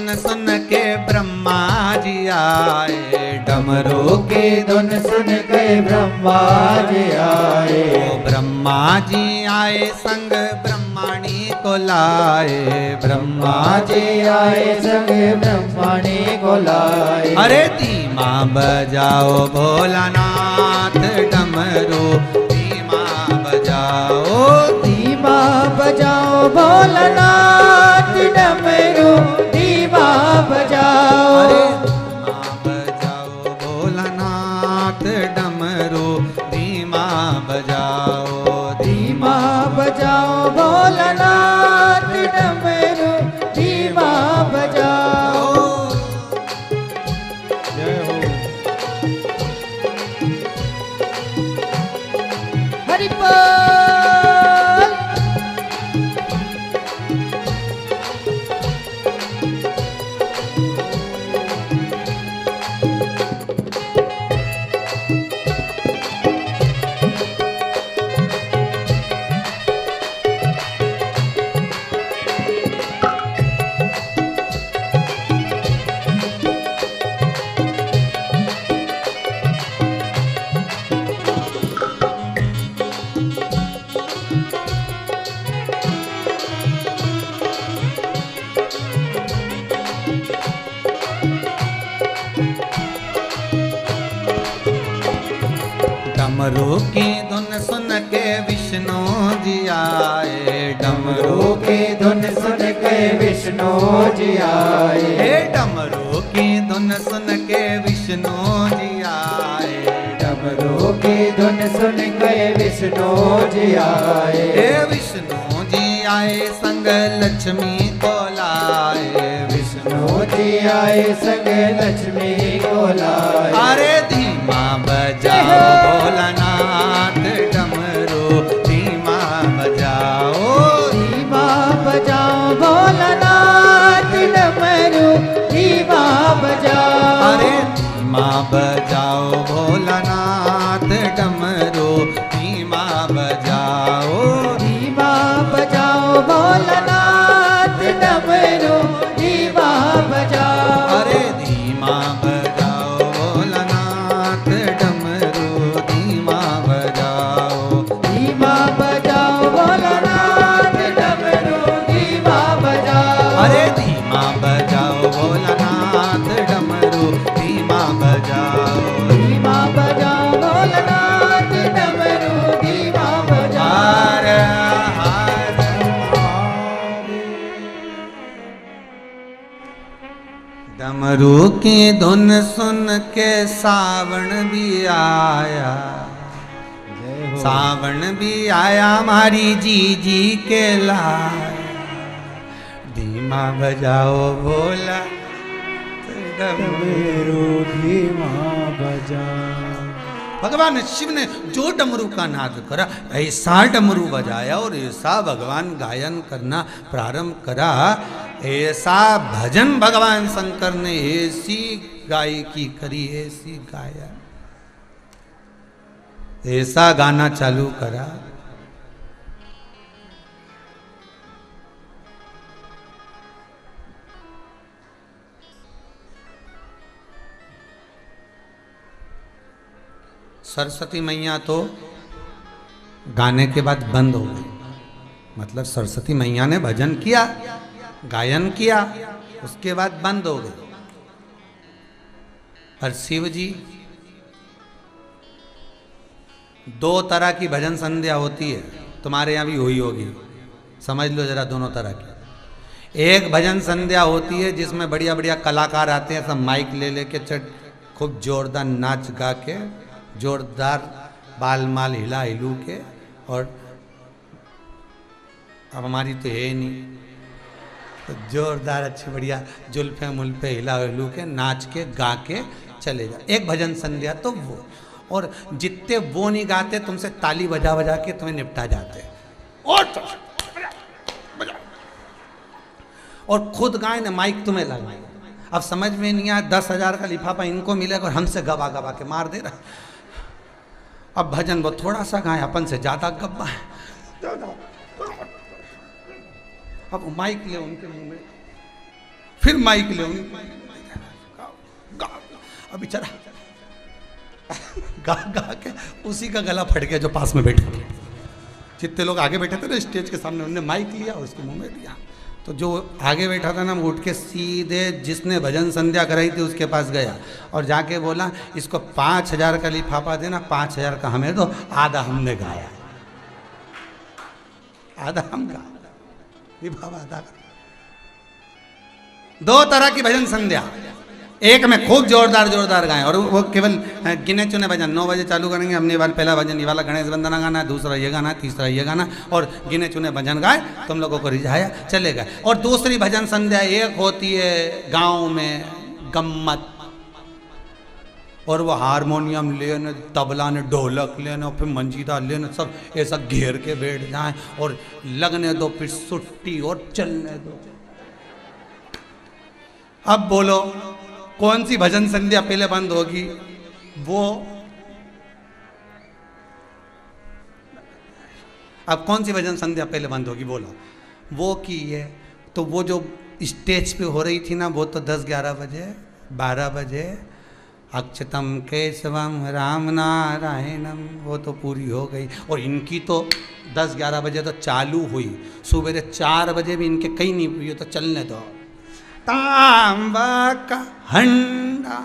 धुन सुन के ब्रह्मा जी आए, डमरू की धुन सुन के ब्रह्मा जी आए। ब्रह्मा जी आए संग ब्रह्मणी को लाए, ब्रह्मा जी आए संग ब्रह्मणी को लाए। अरे धीमा बजाओ भोलानाथ डमरू, धीमा बजाओ, धीमा बजाओ भोलानाथ डमरू, धीमा बजाओ। अरे धीमा बजाओ भोलानाथ डमरू, धीमा बजाओ, धीमा बजाओ भोलानाथ डमरू, धीमा बजाओ। जय हो। हरि बोल। डमरू की धुन सुन के विष्णु जी आए, डमरू की धुन सुन के विष्णु जी आए। हे डमरू की धुन सुन के विष्णु जी आए, डमरू की धुन सुन के विष्णु जी आए। हे विष्णु जी आए संग लक्ष्मी को लाए, विष्णु जी आए संग लक्ष्मी को लाए। अरे धीमा बजाओ भोलानाथ डमरू, धीमा बजाओ, धीमा बजाओ भोलानाथ डमरू, धीमा बजाओ। अरे धीमा बजाओ भोलानाथ डमरू, धीमा बजाओ, धीमा बजाओ भोलानाथ डमरू, धीमा बजाओ। अरे धीमा बजाओ भोलानाथ डमरू, धीमा बजाओ, धीमा बजाओ भोलानाथ डमरू, धीमा बजाओ। अरे धीमा बजाओ भोलानाथ डमरू, धीमा बजाओ, धीमा बजाओ भोलानाथ डमरू, धीमा बजाओ। हर हर डमरू की धुन सुन के सावन भी आया, जय हो। सावन भी आया हमारी जी के लाया, धीमा बजाओ भोला डमरू। धीमा बजाओ। भगवान शिव ने जो डमरू का नाद करा, ऐसा डमरू बजाया और ऐसा भगवान गायन करना प्रारंभ करा, ऐसा भजन भगवान शंकर ने ऐसी गायकी करी, ऐसी गाया, ऐसा गाना चालू करा। सरस्वती मैया तो गाने के बाद बंद हो गई, मतलब सरस्वती मैया ने भजन किया, गायन किया, उसके बाद बंद हो गई। पर शिव जी, दो तरह की भजन संध्या होती है, तुम्हारे यहाँ भी हुई होगी, समझ लो जरा दोनों तरह की। एक भजन संध्या होती है जिसमें बढ़िया बढ़िया कलाकार आते हैं, सब माइक ले लेके खूब जोरदार नाच गा के, जोरदार बाल माल हिला हिलू के, और अब हमारी तो है ही नहीं, तो जोरदार अच्छी बढ़िया जुल्फे मुल्फे हिला हिलू के नाच के गा के चले जा। एक भजन संध्या तो वो, और जितने वो नहीं गाते तुमसे ताली बजा बजा के तुम्हें निपटा जाते हैं, और खुद गाए ना माइक तुम्हें लगाए। अब समझ में नहीं आया, 10,000 का लिफाफा इनको मिलेगा और हमसे गवा गवा के मार दे रहा। अब भजन वो थोड़ा सा गाए, अपन से ज्यादा गब्बा है। अब माइक ले उनके मुंह में, फिर माइक ले अब बेचारा गा गा के उसी का गला फट गया जो पास में बैठे थे। जितने लोग आगे बैठे थे ना स्टेज के सामने, उन्होंने माइक लिया और उसके मुंह में दिया। तो जो आगे बैठा था ना, वो उठ के सीधे जिसने भजन संध्या कराई थी उसके पास गया और जाके बोला, इसको 5,000 का लिफाफा देना, 5,000 का हमें दो, आधा हमने गाया, आधा हम गाया, लिफाफा आधा। दो तरह की भजन संध्या, एक में खूब जोरदार जोरदार गाएं और वो केवल गिने चुने भजन। 9 बजे चालू करेंगे, हमने वाला पहला भजन ये वाला गणेश वंदना गाना है, दूसरा ये गाना है, तीसरा ये गाना, और गिने चुने भजन गाए, तुम लोगों को रिझाया चले गए। और दूसरी भजन संध्या एक होती है गांव में गम्मत, और वो हारमोनियम लेने, तबला ने, ढोलक लेने, फिर मंजीरा लेने, सब ऐसा घेर के बैठ जाए और लगने दो, फिर सुट्टी और चलने दो। अब बोलो कौन सी भजन संध्या पहले बंद होगी? वो अब कौन सी भजन संध्या पहले बंद होगी? बोलो। वो की है तो वो जो स्टेज पे हो रही थी ना, वो तो 10-11 बजे 12 बजे अक्षतम केशवम राम नारायणम, वो तो पूरी हो गई। और इनकी तो 10-11 बजे तो चालू हुई, सुबह 4 बजे भी इनके कहीं नहीं हुई, तो चलने दो। तांबा का हंडा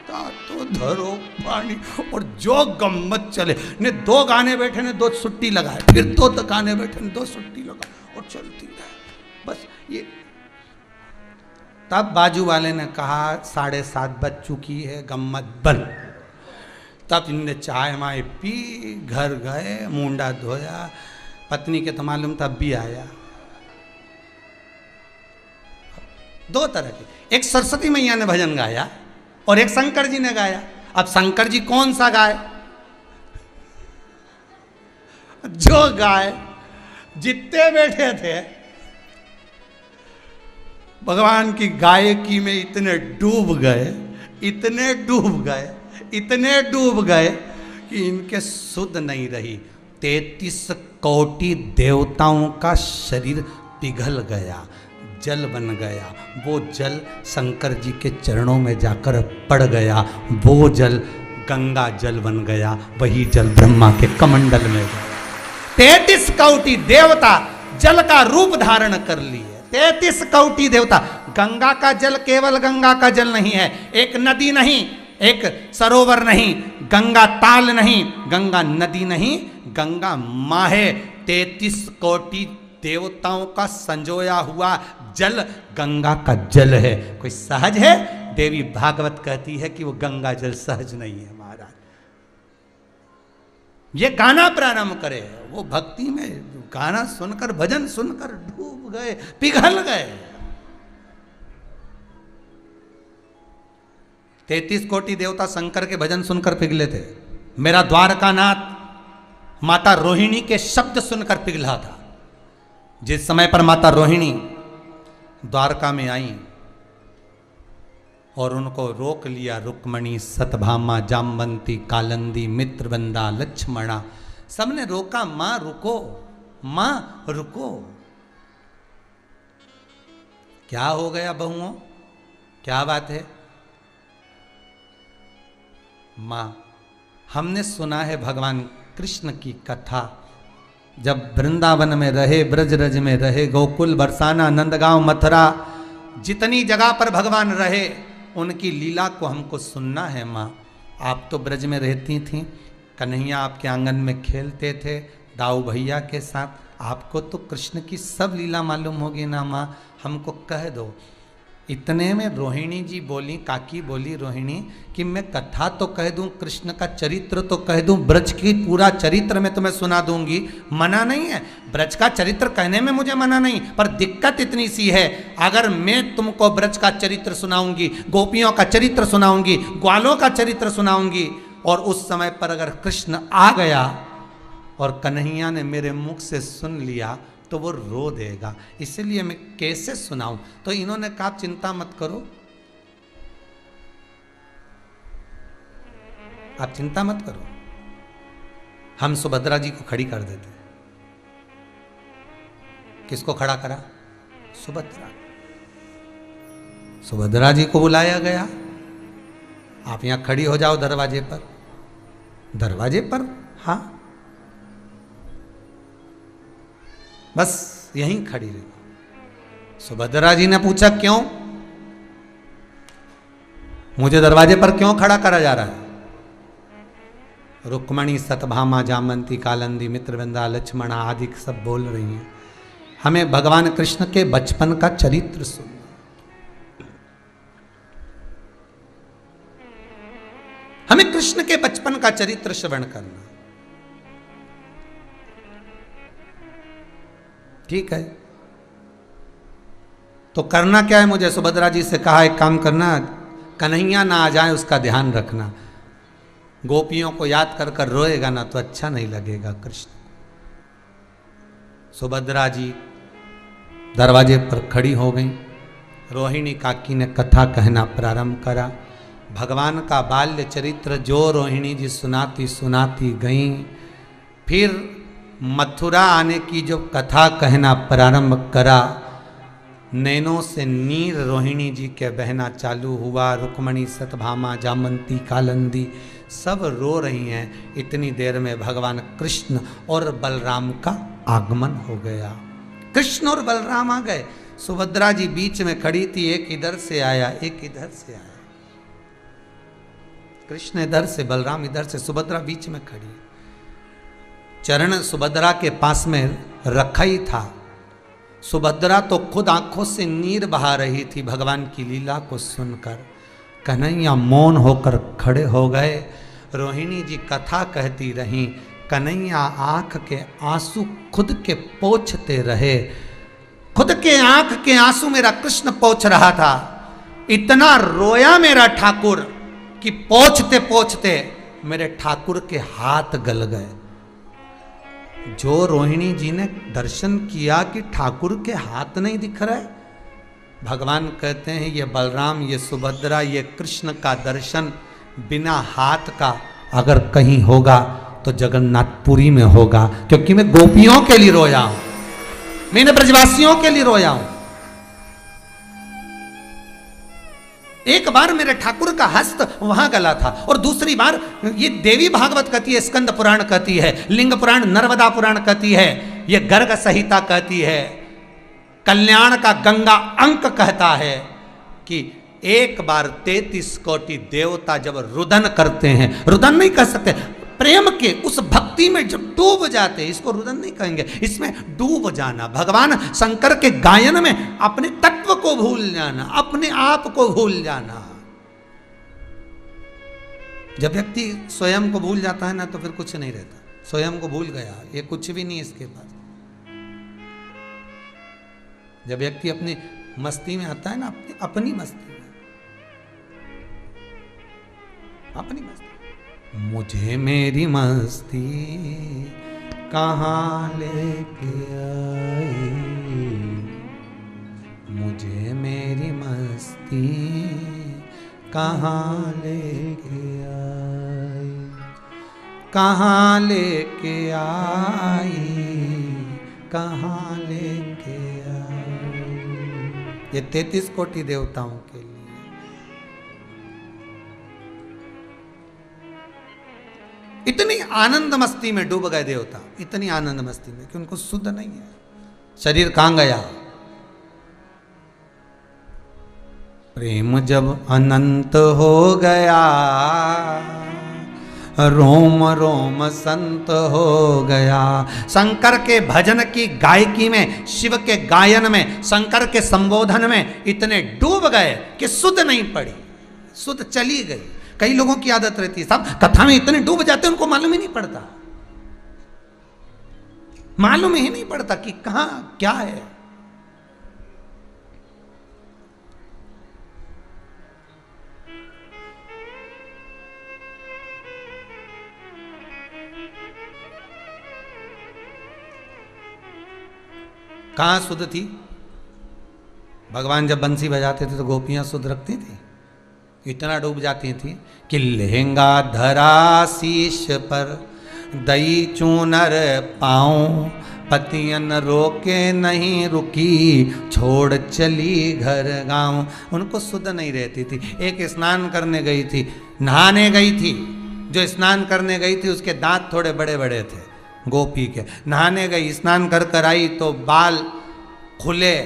तो धरो पानी, और जो गम्मत चले ने, 2 गाने बैठे ने 2 सुट्टी लगाए, फिर 2 गाने बैठे ने 2 सुट्टी लगाए और चलती रहे बस ये। तब बाजू वाले ने कहा 7:30 बज चुकी है, गम्मत बंद। तब इनने चाय माय पी, घर गए, मुंडा धोया, पत्नी के तो मालूम तब भी आया। 2 तरह के, एक सरस्वती मैया ने भजन गाया और एक शंकर जी ने गाया। अब शंकर जी कौन सा गाए? जो गाए, जितने बैठे थे भगवान की गायकी में इतने डूब गए, इतने डूब गए, इतने डूब गए कि इनके सुध नहीं रही। 33 कोटि देवताओं का शरीर पिघल गया, जल बन गया। वो जल शंकर जी के चरणों में जाकर पड़ गया, वो जल गंगा जल बन गया, वही जल ब्रह्मा के कमंडल में गया। 33 कोटि देवता जल का रूप धारण कर लिए, 33 कोटि देवता। गंगा का जल केवल गंगा का जल नहीं है, एक नदी नहीं, एक सरोवर नहीं, गंगा ताल नहीं, गंगा नदी नहीं, गंगा माँ है। 33 कोटि देवताओं का संजोया हुआ जल गंगा का जल है। कोई सहज है? देवी भागवत कहती है कि वो गंगा जल सहज नहीं है महाराज। ये गाना प्रारंभ करे, वो भक्ति में गाना सुनकर, भजन सुनकर डूब गए, पिघल गए। 33 कोटि देवता शंकर के भजन सुनकर पिघले थे। मेरा द्वारकानाथ माता रोहिणी के शब्द सुनकर पिघला था। जिस समय पर माता रोहिणी द्वारका में आई और उनको रोक लिया, रुक्मणी, सतभामा, जामवंती, कालंदी, मित्रवंदा, लक्ष्मणा, सबने रोका, मां रुको, मां रुको। क्या हो गया बहुओं? क्या बात है? मां, हमने सुना है भगवान कृष्ण की कथा, जब वृंदावन में रहे, ब्रजरज में रहे, गोकुल, बरसाना, नंदगांव, मथुरा, जितनी जगह पर भगवान रहे, उनकी लीला को हमको सुनना है। माँ, आप तो ब्रज में रहती थीं, कन्हैया आपके आंगन में खेलते थे दाऊ भैया के साथ, आपको तो कृष्ण की सब लीला मालूम होगी ना माँ, हमको कह दो। इतने में रोहिणी जी बोली, काकी बोली रोहिणी कि मैं कथा तो कह दूं, कृष्ण का चरित्र तो कह दूं, ब्रज की पूरा चरित्र मैं तुम्हें सुना दूंगी, मना नहीं है। ब्रज का चरित्र कहने में मुझे मना नहीं, पर दिक्कत इतनी सी है, अगर मैं तुमको ब्रज का चरित्र सुनाऊंगी, गोपियों का चरित्र सुनाऊंगी, ग्वालों का चरित्र सुनाऊंगी, और उस समय पर अगर कृष्ण आ गया और कन्हैया ने मेरे मुख से सुन लिया तो वो रो देगा, इसलिए मैं कैसे सुनाऊं। तो इन्होंने कहा चिंता मत करो, आप चिंता मत करो, हम सुभद्रा जी को खड़ी कर देते। किसको खड़ा करा? सुभद्रा। सुभद्रा जी को बुलाया गया, आप यहां खड़ी हो जाओ दरवाजे पर। दरवाजे पर, हाँ, बस यहीं खड़ी रही। सुभद्रा जी ने पूछा क्यों, मुझे दरवाजे पर क्यों खड़ा करा जा रहा है? रुक्मणी, सतभामा, जामंती, कालंदी, मित्रवृंदा, लक्ष्मणा आदि सब बोल रही हैं, हमें भगवान कृष्ण के बचपन का चरित्र सुनना, हमें कृष्ण के बचपन का चरित्र श्रवण करना। ठीक है, तो करना क्या है? मुझे सुभद्रा जी से कहा एक काम करना, कन्हैया ना आ जाए उसका ध्यान रखना। गोपियों को याद कर कर रोएगा ना तो अच्छा नहीं लगेगा कृष्ण। सुभद्रा जी दरवाजे पर खड़ी हो गई। रोहिणी काकी ने कथा कहना प्रारंभ करा। भगवान का बाल्य चरित्र जो रोहिणी जी सुनाती सुनाती गई, फिर मथुरा आने की जो कथा कहना प्रारंभ करा, नैनों से नीर रोहिणी जी के बहना चालू हुआ। रुक्मणी, सतभामा, जामंती, कालंदी सब रो रही हैं। इतनी देर में भगवान कृष्ण और बलराम का आगमन हो गया। कृष्ण और बलराम आ गए। सुभद्रा जी बीच में खड़ी थी, एक इधर से आया, एक इधर से आया। कृष्ण इधर से, बलराम इधर से, सुभद्रा बीच में खड़ी। चरण सुभद्रा के पास में रखा ही था। सुभद्रा तो खुद आंखों से नीर बहा रही थी भगवान की लीला को सुनकर। कन्हैया मौन होकर खड़े हो गए। रोहिणी जी कथा कहती रहीं। कन्हैया आंख के आंसू खुद के पोंछते रहे। खुद के आंख के आंसू मेरा कृष्ण पोंछ रहा था। इतना रोया मेरा ठाकुर कि पोंछते पोंछते मेरे ठाकुर के हाथ गल गए। जो रोहिणी जी ने दर्शन किया कि ठाकुर के हाथ नहीं दिख रहे, भगवान कहते हैं ये बलराम, ये सुभद्रा, ये कृष्ण का दर्शन बिना हाथ का अगर कहीं होगा तो जगन्नाथपुरी में होगा, क्योंकि मैं गोपियों के लिए रोया हूं, मैंने ब्रजवासियों के लिए रोया हूं। एक बार मेरे ठाकुर का हस्त वहां गला था, और दूसरी बार ये देवी भागवत कहती है, स्कंद पुराण कहती है, लिंग पुराण, नर्मदा पुराण कहती है, ये गर्ग संहिता कहती है, कल्याण का गंगा अंक कहता है कि एक बार 33 कोटि देवता जब रुदन करते हैं, रुदन नहीं कह सकते, प्रेम के उस भक्ति में जब डूब जाते, इसको रुदन नहीं कहेंगे, इसमें डूब जाना, भगवान शंकर के गायन में अपने तत्व को भूल जाना, अपने आप को भूल जाना। जब व्यक्ति स्वयं को भूल जाता है ना तो फिर कुछ नहीं रहता। स्वयं को भूल गया, ये कुछ भी नहीं इसके पास। जब व्यक्ति अपनी मस्ती में आता है ना, अपनी मस्ती में, अपनी मस्ती, मुझे मेरी मस्ती कहाँ लेके आई, मुझे मेरी मस्ती कहाँ लेके आई, कहाँ लेके आई, कहाँ लेके आई। ये 33 कोटि देवताओं के लिए। इतनी आनंद मस्ती में डूब गए देवता, इतनी आनंद मस्ती में कि उनको शुद्ध नहीं है। शरीर कहां गया? प्रेम जब अनंत हो गया, रोम रोम संत हो गया। शंकर के भजन की गायकी में, शिव के गायन में, शंकर के संबोधन में इतने डूब गए कि सुध नहीं पड़ी, सुध चली गई। कई लोगों की आदत रहती है, सब कथा में इतने डूब जाते हैं उनको मालूम ही नहीं पड़ता, मालूम ही नहीं पड़ता कि कहां क्या है। कहां सुध थी? भगवान जब बंसी बजाते थे तो गोपियां सुध रखती थी? इतना डूब जाती थी कि लहंगा धरा शीश पर, दई चूनर पाऊं पतियन रोके नहीं रुकी, छोड़ चली घर गांव। उनको सुध नहीं रहती थी। एक स्नान करने गई थी, नहाने गई थी। जो स्नान करने गई थी उसके दांत थोड़े बड़े बड़े थे, गोपी के। नहाने गई, स्नान कर कर आई तो बाल खुले,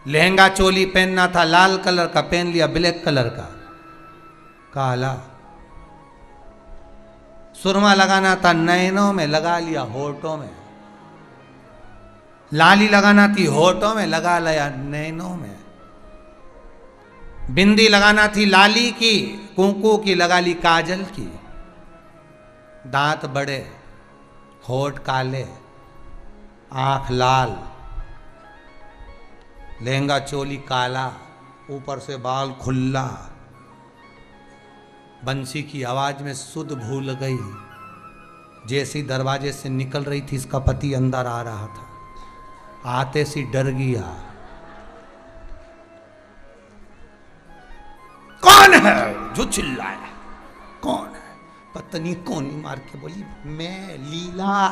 लहंगा चोली पहनना था लाल कलर का, पहन लिया ब्लैक कलर का, काला। सुरमा लगाना था नैनों में, लगा लिया होठों में। लाली लगाना थी होठों में, लगा लिया नैनों में। बिंदी लगाना थी लाली की, कुंकू की, लगा ली काजल की। दांत बड़े, होठ काले, आंख लाल, लहंगा चोली काला, ऊपर से बाल खुल्ला। बंसी की आवाज में सुध भूल गई। जैसी दरवाजे से निकल रही थी इसका पति अंदर आ रहा था, आते सी डर गया। कौन है जो चिल्लाया? कौन है? पत्नी कोनी मार के बोली, मैं लीला।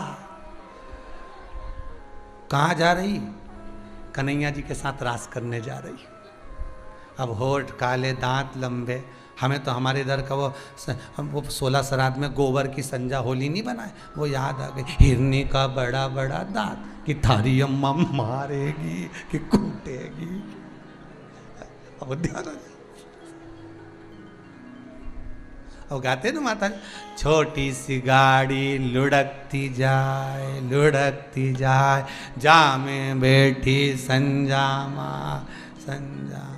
कहाँ जा रही? कन्हैया जी के साथ रास करने जा रही। अब होठ काले, दांत लंबे। हमें तो हमारे इधर का वो 16 श्राद्ध में गोबर की संजा होली नहीं बनाए, वो याद आ गई। हिरनी का बड़ा बड़ा दांत, कि थारी अम्मा मारेगी कि कूटेगी। अब ध्यान आ जाए। अब गाते ना माता, छोटी सी गाड़ी लुढ़कती जाए जा में बैठी संजामा संजामा,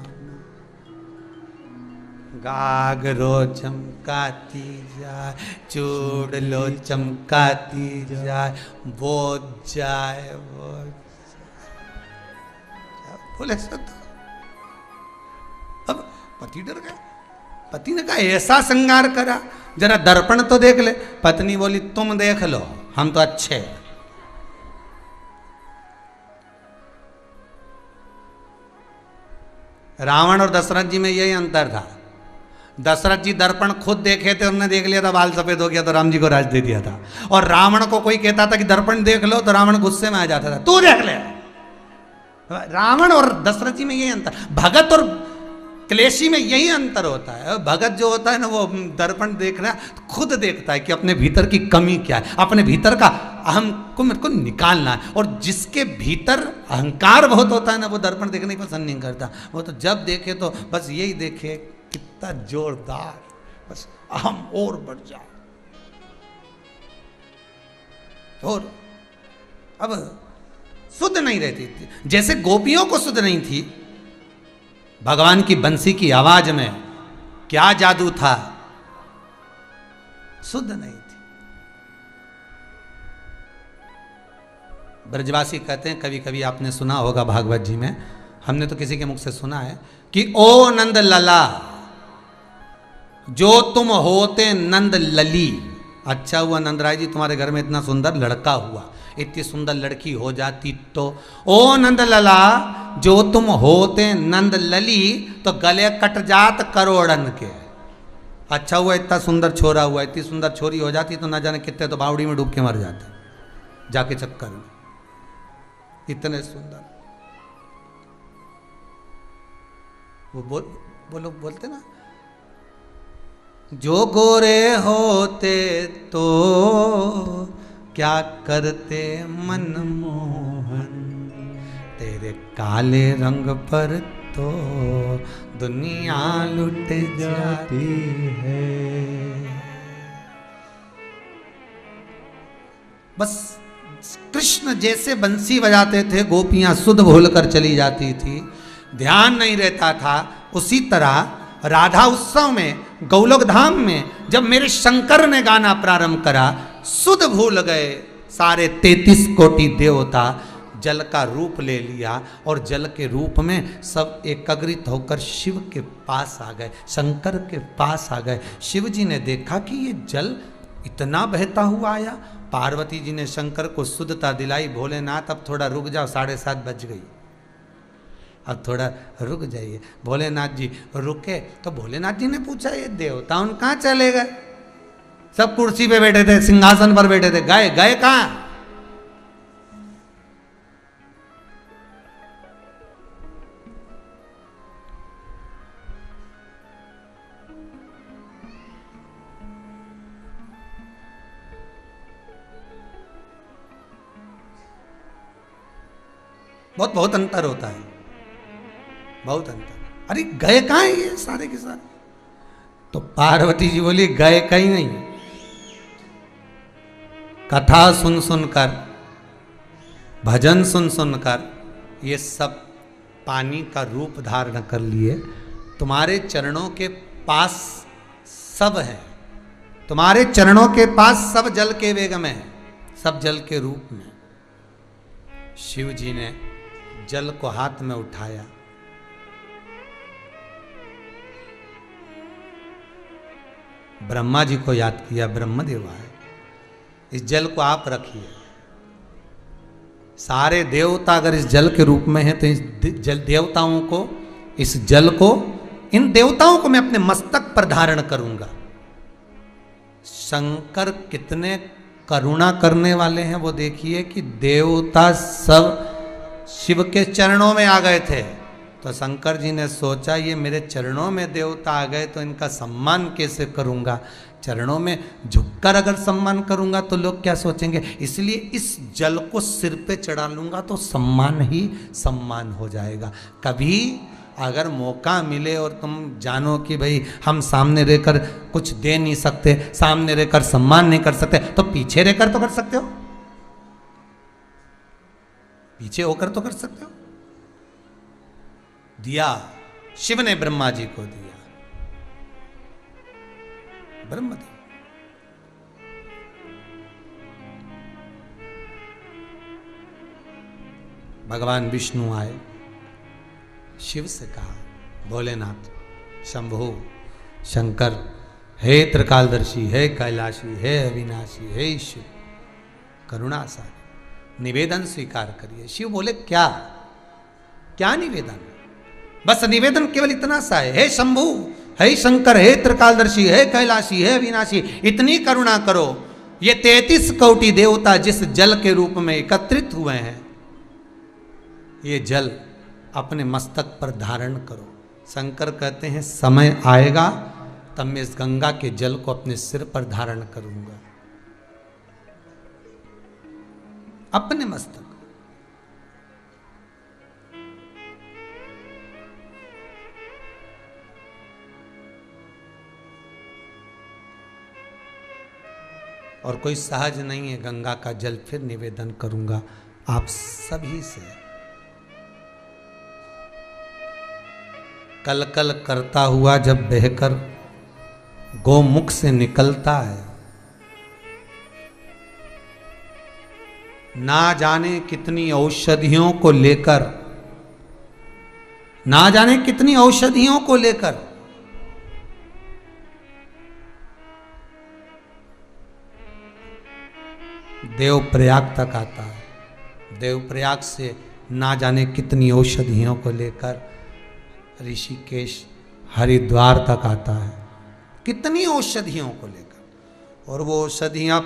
गागरो चमकाती जाए, चूड़लो चमकाती जाए, बोझ जाए बोले सब। अब पति डर गए। पति ने कहा ऐसा श्रृंगार करा, जरा दर्पण तो देख ले। पत्नी बोली तुम देख लो, हम तो अच्छे। रावण और दशरथ जी में यही अंतर था। दशरथ जी दर्पण खुद देखे थे, उन्होंने देख लिया था, बाल सफेद हो गया तो राम जी को राज दे दिया था। और रावण को कोई कहता था कि दर्पण देख लो तो रावण गुस्से में आ जाता था, तू देख ले। रावण और दशरथ जी में यही अंतर। भगत और क्लेशी में यही अंतर होता है। भगत जो होता है ना, वो दर्पण देखना खुद देखता है कि अपने भीतर की कमी क्या है, अपने भीतर का अहम को मेरे को निकालना है। और जिसके भीतर अहंकार बहुत होता है ना, वो दर्पण देखने की पसंद नहीं करता। वो तो जब देखे तो बस यही देखे, कितना जोरदार, बस अहम और बढ़ जाए। और अब शुद्ध नहीं रहती थी, जैसे गोपियों को शुद्ध नहीं थी। भगवान की बंसी की आवाज में क्या जादू था, शुद्ध नहीं थी। ब्रजवासी कहते हैं, कभी कभी आपने सुना होगा भागवत जी में, हमने तो किसी के मुख से सुना है कि ओ नंद लला, जो तुम होते नंद लली। अच्छा हुआ नंदराय जी तुम्हारे घर में इतना सुंदर लड़का हुआ, इतनी सुंदर लड़की हो जाती तो। ओ नंद लला, जो तुम होते नंद लली, तो गले कट जात करोड़न के। अच्छा हुआ इतना सुंदर छोरा हुआ, इतनी सुंदर छोरी हो जाती तो ना जाने कितने तो बावड़ी में डूब के मर जाते जाके चक्कर में। इतने सुंदर वो बोलो बोलते ना, जो गोरे होते तो क्या करते मनमोहन, तेरे काले रंग पर तो दुनिया लुट जाती है। बस कृष्ण जैसे बंसी बजाते थे, गोपियां सुध भूल कर चली जाती थी, ध्यान नहीं रहता था। उसी तरह राधा उत्सव में, गौलोक धाम में, जब मेरे शंकर ने गाना प्रारंभ करा, सुध भूल गए सारे 33 कोटि देवता। जल का रूप ले लिया और जल के रूप में सब एकत्रित होकर शिव के पास आ गए, शंकर के पास आ गए। शिव जी ने देखा कि ये जल इतना बहता हुआ आया। पार्वती जी ने शंकर को शुद्धता दिलाई, भोलेनाथ अब थोड़ा रुक जाओ, 7:30 बज गई, अब थोड़ा रुक जाइए। भोलेनाथ जी रुके तो भोलेनाथ जी ने पूछा, ये देवता उन कहाँ चले गए? सब कुर्सी पे बैठे थे, सिंहासन पर बैठे थे, गए कहाँ? बहुत अंतर होता है, बहुत अंतर। अरे गए कहाँ हैं ये सारे के सारे? तो पार्वती जी बोली गए कहीं नहीं, कथा सुन सुनकर, भजन सुन सुनकर ये सब पानी का रूप धारण कर लिए। तुम्हारे चरणों के पास सब है, तुम्हारे चरणों के पास सब जल के वेग में है, सब जल के रूप में। शिव जी ने जल को हाथ में उठाया, ब्रह्मा जी को याद किया, ब्रह्मदेव आए, इस जल को आप रखिए। सारे देवता अगर इस जल के रूप में हैं तो इस जल देवताओं को, इस जल को, इन देवताओं को मैं अपने मस्तक पर धारण करूंगा। शंकर कितने करुणा करने वाले हैं वो देखिए कि देवता सब शिव के चरणों में आ गए थे। तो शंकर जी ने सोचा ये मेरे चरणों में देवता आ गए तो इनका सम्मान कैसे करूंगा, चरणों में झुककर अगर सम्मान करूंगा तो लोग क्या सोचेंगे, इसलिए इस जल को सिर पे चढ़ा लूंगा तो सम्मान ही सम्मान हो जाएगा। कभी अगर मौका मिले और तुम जानो कि भाई हम सामने रहकर कुछ दे नहीं सकते, सामने रहकर सम्मान नहीं कर सकते, तो पीछे रहकर तो कर सकते हो, पीछे होकर तो कर सकते हो। दिया शिव ने ब्रह्मा जी को दिया, ब्रह्मदेव। भगवान विष्णु आए, शिव से कहा, भोलेनाथ, शंभु, शंकर, हे त्रिकालदर्शी, हे कैलाशी, हे अविनाशी, हे शिव, करुणा सागर, निवेदन स्वीकार करिए। शिव बोले क्या क्या निवेदन? बस निवेदन केवल इतना सा है, हे शंभु, हे शंकर, हे त्रिकालदर्शी, हे कैलाशी, हे अविनाशी, इतनी करुणा करो, ये 33 कोटि देवता जिस जल के रूप में एकत्रित हुए हैं, ये जल अपने मस्तक पर धारण करो। शंकर कहते हैं समय आएगा तब मैं इस गंगा के जल को अपने सिर पर धारण करूंगा, अपने मस्तक। और कोई सहज नहीं है, गंगा का जल फिर निवेदन करूंगा आप सभी से। कल कल करता हुआ जब बहकर गोमुख से निकलता है, ना जाने कितनी औषधियों को लेकर, ना जाने कितनी औषधियों को लेकर देवप्रयाग तक आता है। देवप्रयाग से ना जाने कितनी औषधियों को लेकर ऋषिकेश, हरिद्वार तक आता है, कितनी औषधियों को लेकर। और वो औषधियां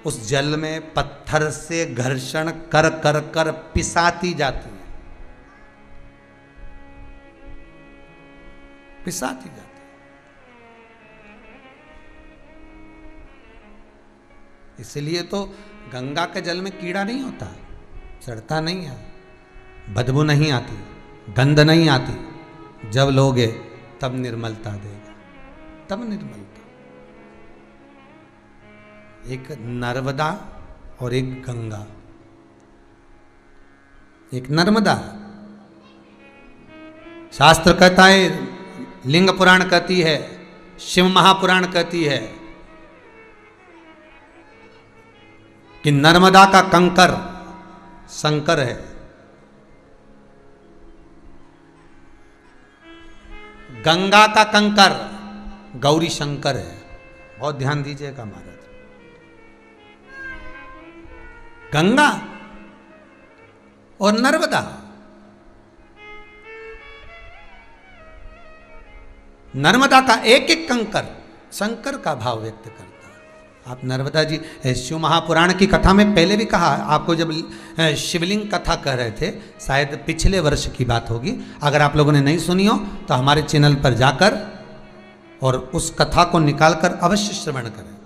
उस जल में पत्थर से घर्षण कर कर कर पिसाती जाती हैं, पिसाती जाती। इसलिए तो गंगा के जल में कीड़ा नहीं होता, सड़ता नहीं है, बदबू नहीं आती, गंध नहीं आती। जब लोगे तब निर्मलता देगा, तब निर्मलता। एक नर्मदा और एक गंगा। एक नर्मदा, शास्त्र कहता है, लिंग पुराण कहती है, शिव महापुराण कहती है कि नर्मदा का कंकर शंकर है, गंगा का कंकर गौरी शंकर है। बहुत ध्यान दीजिएगा महाराज। गंगा और नर्मदा, नर्मदा का एक एक कंकर शंकर का भाव व्यक्त करता है। आप नर्मदा जी, शिव महापुराण की कथा में पहले भी कहा आपको, जब शिवलिंग कथा कह रहे थे, शायद पिछले वर्ष की बात होगी। अगर आप लोगों ने नहीं सुनी हो तो हमारे चैनल पर जाकर और उस कथा को निकालकर अवश्य श्रवण करें।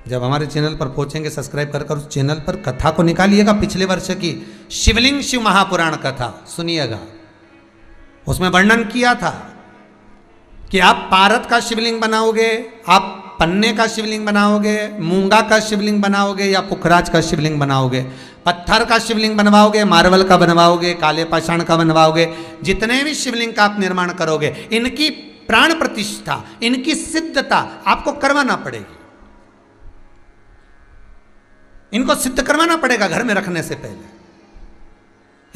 जब हमारे चैनल पर पहुंचेंगे सब्सक्राइब कर उस चैनल पर कथा को निकालिएगा, पिछले वर्ष की शिवलिंग शिव महापुराण कथा सुनिएगा। उसमें वर्णन किया था कि आप पारद का शिवलिंग बनाओगे, आप पन्ने का शिवलिंग बनाओगे, मूंगा का शिवलिंग बनाओगे या पुखराज का शिवलिंग बनाओगे, पत्थर का शिवलिंग बनवाओगे, मार्बल का बनवाओगे, काले पाषाण का बनवाओगे, जितने भी शिवलिंग का आप निर्माण करोगे इनकी प्राण प्रतिष्ठा, इनकी सिद्धता आपको करवाना पड़ेगी। इनको सिद्ध करवाना पड़ेगा घर में रखने से पहले।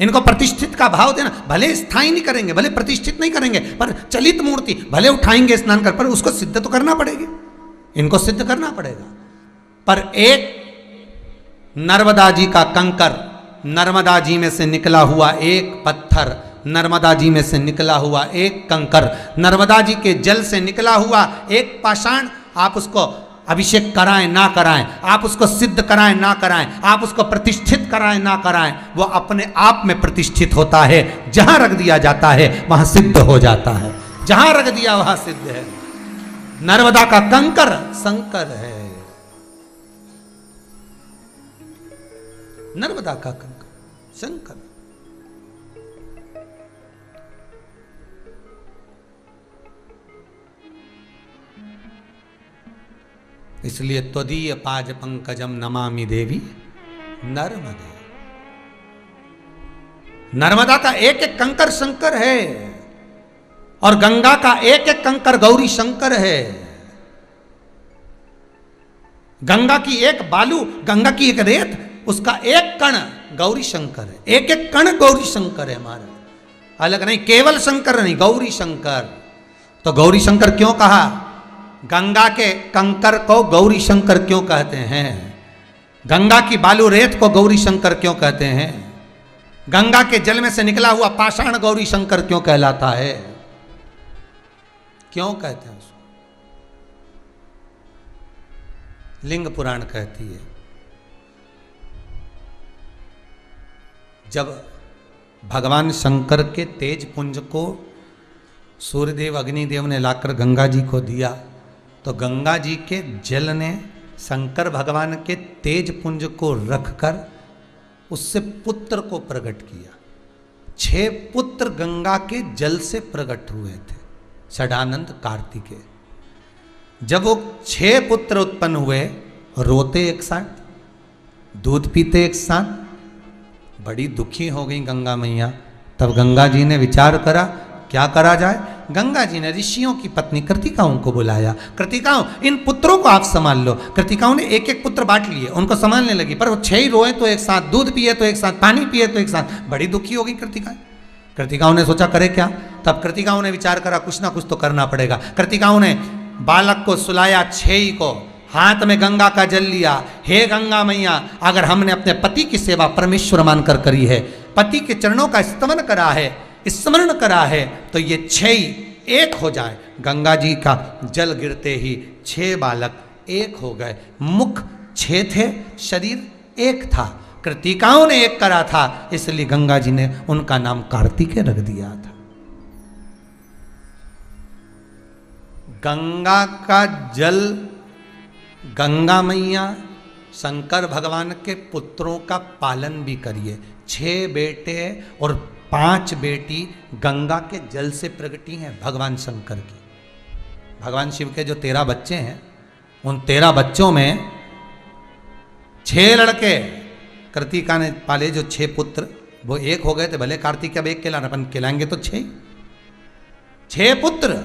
इनको प्रतिष्ठित का भाव देना, भले स्थायी नहीं करेंगे, भले प्रतिष्ठित नहीं करेंगे, पर चलित मूर्ति भले उठाएंगे स्नान कर, पर उसको सिद्ध तो करना पड़ेगी, इनको सिद्ध करना पड़ेगा। पर एक नर्मदा जी का कंकर, नर्मदा जी में से निकला हुआ एक पत्थर, नर्मदा जी में से निकला हुआ एक कंकर, नर्मदा जी के जल से निकला हुआ एक पाषाण, आप उसको अभिषेक कराएं ना कराएं, आप उसको सिद्ध कराएं ना कराएं, आप उसको प्रतिष्ठित कराएं ना कराएं, वो अपने आप में प्रतिष्ठित होता है। जहां रख दिया जाता है वहां सिद्ध हो जाता है, जहां रख दिया वहां सिद्ध है। नर्मदा का कंकर शंकर है, नर्मदा का कंकर शंकर। इसलिए त्वदीय पाज पंकजम नमामि देवी नर्मदे। नर्मदा का एक एक कंकर शंकर है और गंगा का एक एक कंकर गौरी शंकर है। गंगा की एक बालू, गंगा की एक रेत, उसका एक कण गौरी शंकर है, एक एक कण गौरी शंकर है हमारा, अलग नहीं, केवल शंकर नहीं, गौरी शंकर। तो गौरी शंकर क्यों कहा? गंगा के कंकर को गौरी शंकर क्यों कहते हैं? गंगा की बालू रेत को गौरी शंकर क्यों कहते हैं? गंगा के जल में से निकला हुआ पाषाण गौरी शंकर क्यों कहलाता है? क्यों कहते हैं उसको? लिंग पुराण कहती है, जब भगवान शंकर के तेज पुंज को सूर्यदेव अग्निदेव ने लाकर गंगा जी को दिया, तो गंगा जी के जल ने शंकर भगवान के तेज पुंज को रखकर उससे पुत्र को प्रकट किया। 6 पुत्र गंगा के जल से प्रकट हुए थे, षडानंद कार्तिकेय। जब वो 6 पुत्र उत्पन्न हुए, रोते एक साथ, दूध पीते एक साथ, बड़ी दुखी हो गई गंगा मैया। तब गंगा जी ने विचार करा क्या करा जाए। गंगा जी ने ऋषियों की पत्नी कृतिकाओं को बुलाया, कृतिकाओं इन पुत्रों को आप संभाल लो। कृतिकाओं ने एक एक पुत्र बांट लिए, उनको संभालने लगी, पर वो 6 ही रोए तो एक साथ, दूध पिए तो एक साथ, पानी पिए तो एक साथ, बड़ी दुखी हो गई कृतिकाएं। कृतिकाओं ने सोचा करे क्या? तब कृतिकाओं ने विचार करा कुछ ना कुछ तो करना पड़ेगा। कृतिकाओं ने बालक को सुलाया, 6 ही को, हाथ में गंगा का जल लिया। हे गंगा मैया, अगर हमने अपने पति की सेवा परमेश्वर मानकर करी है, पति के चरणों का स्तमन करा है, स्मरण करा है, तो ये 6 ही एक हो जाए। गंगा जी का जल गिरते ही 6 बालक एक हो गए। मुख 6 थे, शरीर एक था। कृतिकाओं ने एक करा था, इसलिए गंगा जी ने उनका नाम कार्तिकेय रख दिया था। गंगा का जल, गंगा मैया शंकर भगवान के पुत्रों का पालन भी करिए। 6 बेटे और 5 बेटी गंगा के जल से प्रगटी हैं भगवान शंकर की। भगवान शिव के जो 13 बच्चे हैं, उन 13 बच्चों में 6 लड़के कृतिका ने पाले, जो 6 पुत्र वो एक हो गए थे। भले कार्तिक अब एक कहलाना, अपन कहलाएंगे तो 6 पुत्र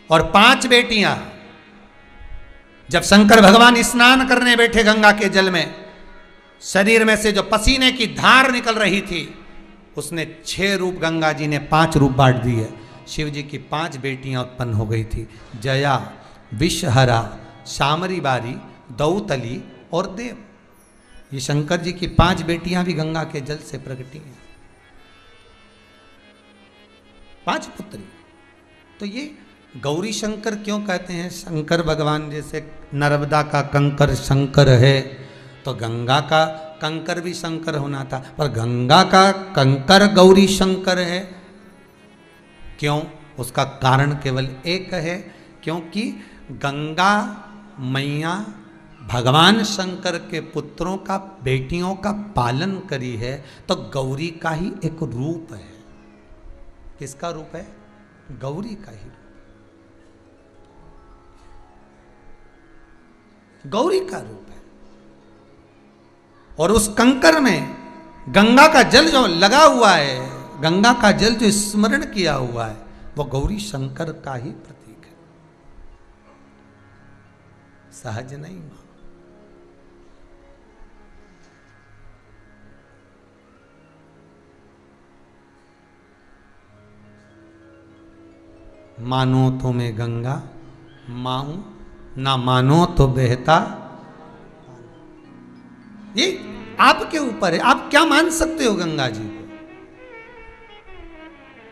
और 5 बेटियां। जब शंकर भगवान स्नान करने बैठे गंगा के जल में, शरीर में से जो पसीने की धार निकल रही थी, उसने 6 रूप, गंगा जी ने 5 रूप बांट दिए। शिव जी की 5 बेटियां उत्पन्न हो गई थी, जया, विषहरा, शामरी बारी, दौतली और देव। ये शंकर जी की 5 बेटियां भी गंगा के जल से प्रकटी हैं, 5 पुत्री। तो ये गौरी शंकर क्यों कहते हैं? शंकर भगवान जैसे नर्मदा का कंकर शंकर है, तो गंगा का कंकर भी शंकर होना था, पर गंगा का कंकर गौरी शंकर है। क्यों? उसका कारण केवल एक है, क्योंकि गंगा मैया भगवान शंकर के पुत्रों का, बेटियों का पालन करी है, तो गौरी का ही एक रूप है। किसका रूप है? गौरी का ही रूप, गौरी का रूप है। और उस कंकर में गंगा का जल जो लगा हुआ है, गंगा का जल जो स्मरण किया हुआ है, वो गौरी शंकर का ही प्रतीक है, सहज नहीं। मानो तो मैं गंगा माऊं, ना मानो तो बहता। ये आपके ऊपर है, आप क्या मान सकते हो गंगा जी को।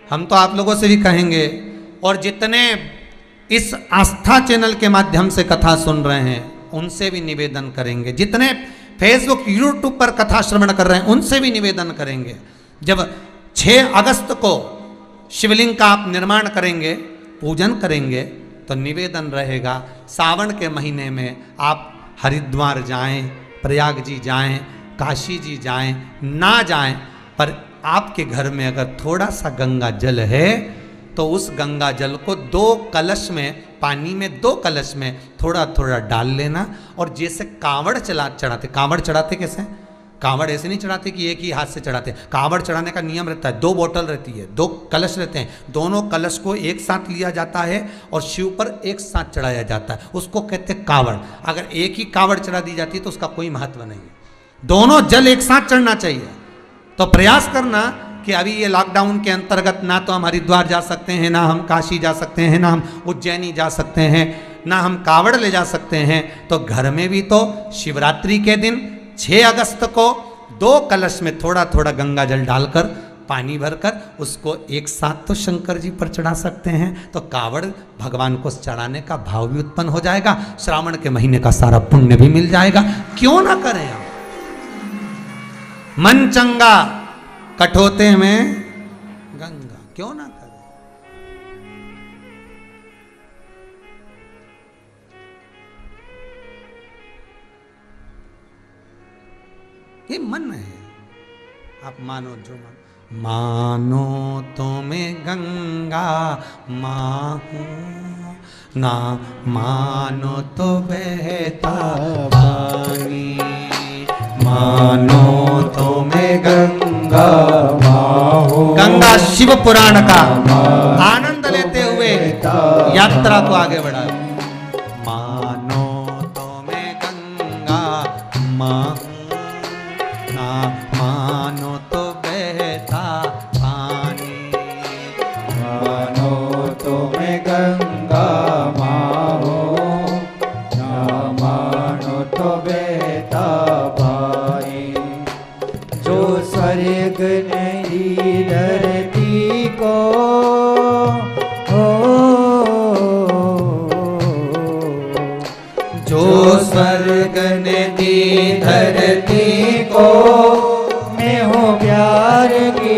हम तो आप लोगों से भी कहेंगे, और जितने इस आस्था चैनल के माध्यम से कथा सुन रहे हैं उनसे भी निवेदन करेंगे, जितने फेसबुक यूट्यूब पर कथा श्रवण कर रहे हैं उनसे भी निवेदन करेंगे, जब 6 अगस्त को शिवलिंग का आप निर्माण करेंगे, पूजन करेंगे, तो निवेदन रहेगा सावन के महीने में आप हरिद्वार जाएं, प्रयाग जी जाएं, काशी जी जाएं, ना जाएं, पर आपके घर में अगर थोड़ा सा गंगा जल है तो उस गंगा जल को 2 कलश में, पानी में 2 कलश में थोड़ा थोड़ा डाल लेना। और जैसे कांवड़ चढ़ाते, कांवड़ चढ़ाते कैसे? कांवड़ ऐसे नहीं चढ़ाते कि एक ही हाथ से चढ़ाते। कांवड़ चढ़ाने का नियम रहता है, 2 बोतल रहती है, 2 कलश रहते हैं, दोनों कलश को एक साथ लिया जाता है और शिव पर एक साथ चढ़ाया जाता है, उसको कहते हैं कांवड़। अगर एक ही कांवड़ चढ़ा दी जाती है तो उसका कोई महत्व नहीं है, दोनों जल एक साथ चढ़ना चाहिए। तो प्रयास करना कि अभी ये लॉकडाउन के अंतर्गत ना तो हम हरिद्वार जा सकते हैं, ना हम काशी जा सकते हैं, ना हम उज्जैनी जा सकते हैं, ना हम कांवड़ ले जा सकते हैं, तो घर में भी तो शिवरात्रि के दिन 6 अगस्त को 2 कलश में थोड़ा थोड़ा गंगा जल डालकर, पानी भरकर उसको एक साथ तो शंकर जी पर चढ़ा सकते हैं। तो कांवड़ भगवान को चढ़ाने का भाव भी उत्पन्न हो जाएगा, श्रावण के महीने का सारा पुण्य भी मिल जाएगा। क्यों ना करें आप? मन चंगा कठोते में गंगा, क्यों ना करें? ये मन है, आप मानो जो मानो तो मैं गंगा माँ हूँ, ना मानो तो बहता पानी। मानो तो मैं गंगा माँ हूँ। गंगा शिव पुराण का आनंद लेते हुए यात्रा को आगे बढ़ा। मानो तो मैं गंगा माँ हूँ, ना मानो तो बहता पानी। मानो तो मैं गंगा माँ हूँ, ना मानो तो बहता पानी। जो स्वर्ग नहीं धरती को जो स्वर्ग ने दी धरती को, मैं हूँ प्यार की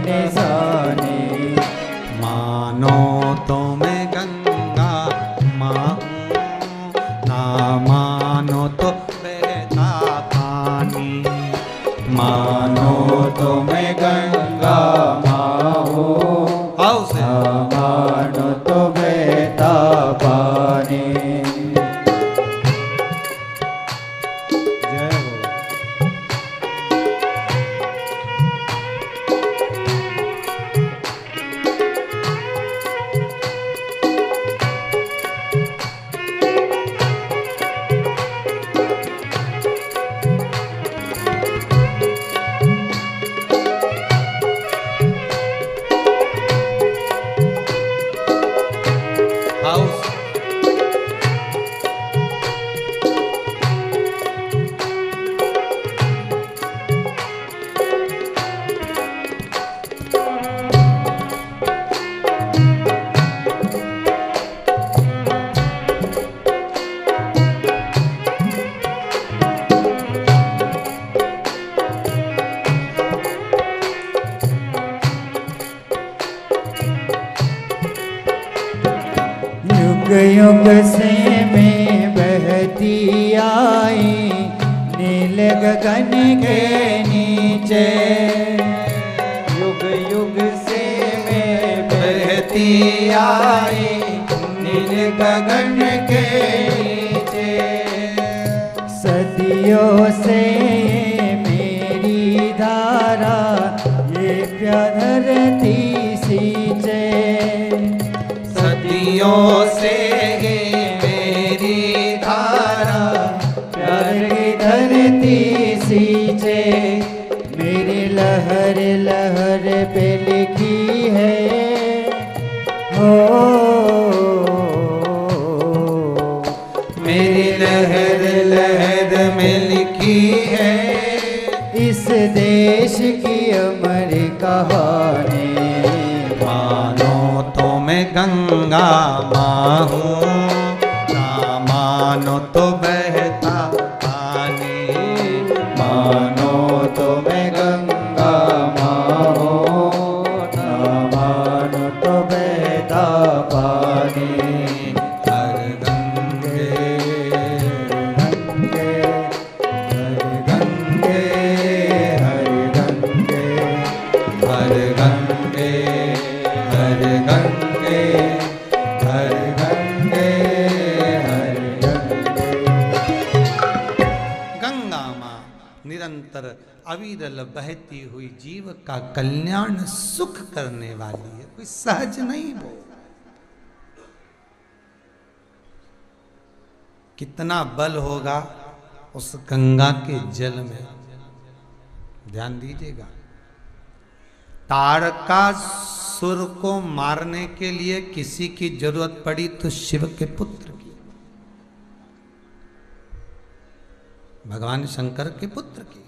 निशानी। मानो तो मैं गंगा माँ हूँ, ना मानो तो बहता पानी। मानो तो मैं गंगा माँ हूँ, आओ से ना मानो तो बहता पानी। जय हो। आओ युग युग से मैं बहती आई नील गगन के नीचे। युग युग से मैं बहती आई नील गगन के नीचे। सदियों से मेरी धारा ये प्यार धरती सींचे। सदियों से मेरी धारा प्यार की धरती सींचे। मेरी लहर लहर पे लिखी है हो। मेरी लहर लहर में लिखी है इस देश की अमर कहानी। मानो तो मैं गंगा माँ हूँ, ना मानो तो बहता पानी। मानो तो मैं गंगा माँ हूँ, ना मानो तो बहता पानी। हर गंगे गंगे हर गंगे हर गंगे हर गंगे हर गंगे हर गंगे हर गंगे। गंगा माँ निरंतर अविरल बहती हुई जीव का कल्याण सुख करने वाली है, कोई सहज नहीं वो। कितना बल होगा उस गंगा के जल में, ध्यान दीजिएगा। तारकासुर को मारने के लिए किसी की जरूरत पड़ी तो शिव के पुत्र की, भगवान शंकर के पुत्र की।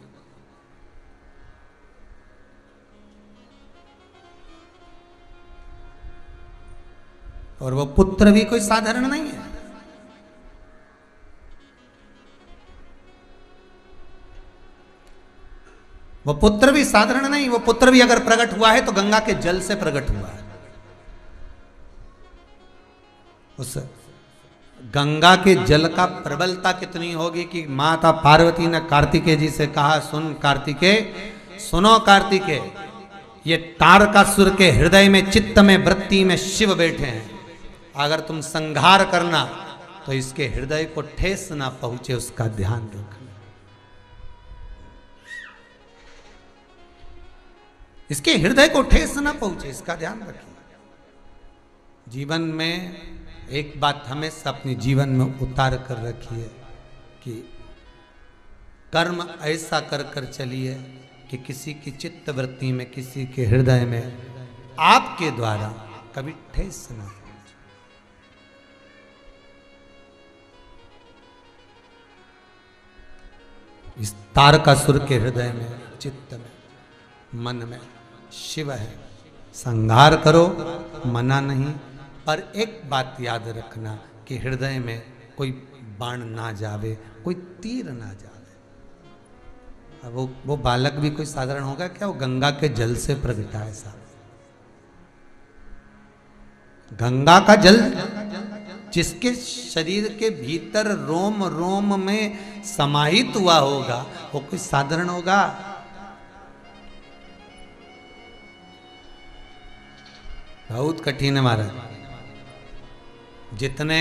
और वो पुत्र भी कोई साधारण नहीं है। वो पुत्र भी साधारण नहीं, वो पुत्र भी अगर प्रकट हुआ है तो गंगा के जल से प्रकट हुआ है। उस गंगा के जल का प्रबलता कितनी होगी कि माता पार्वती ने कार्तिकेय जी से कहा, सुन कार्तिकेय, सुनो कार्तिकेय, ये तारकासुर के हृदय में, चित्त में, वृत्ति में शिव बैठे हैं। अगर तुम संहार करना तो इसके हृदय को ठेस ना पहुंचे, उसका ध्यान रखना। इसके हृदय को ठेस ना पहुंचे, इसका ध्यान रखिए। जीवन में एक बात हमेशा अपने जीवन में उतार कर रखिए कि कर्म ऐसा कर कर चलिए कि किसी की चित्त वृत्ति में, किसी के हृदय में आपके द्वारा कभी ठेस ना पहुंचे। इस तारकासुर के हृदय में, चित्त में, मन में शिव है। संहार करो, मना नहीं, पर एक बात याद रखना कि हृदय में कोई बाण ना जावे, कोई तीर ना जावे। अब वो बालक भी कोई साधारण होगा क्या? वो गंगा के जल से प्रगटा है साहब। गंगा का जल जिसके शरीर के भीतर रोम रोम में समाहित हुआ होगा, वो कोई साधारण होगा? बहुत कठिन है महाराज। जितने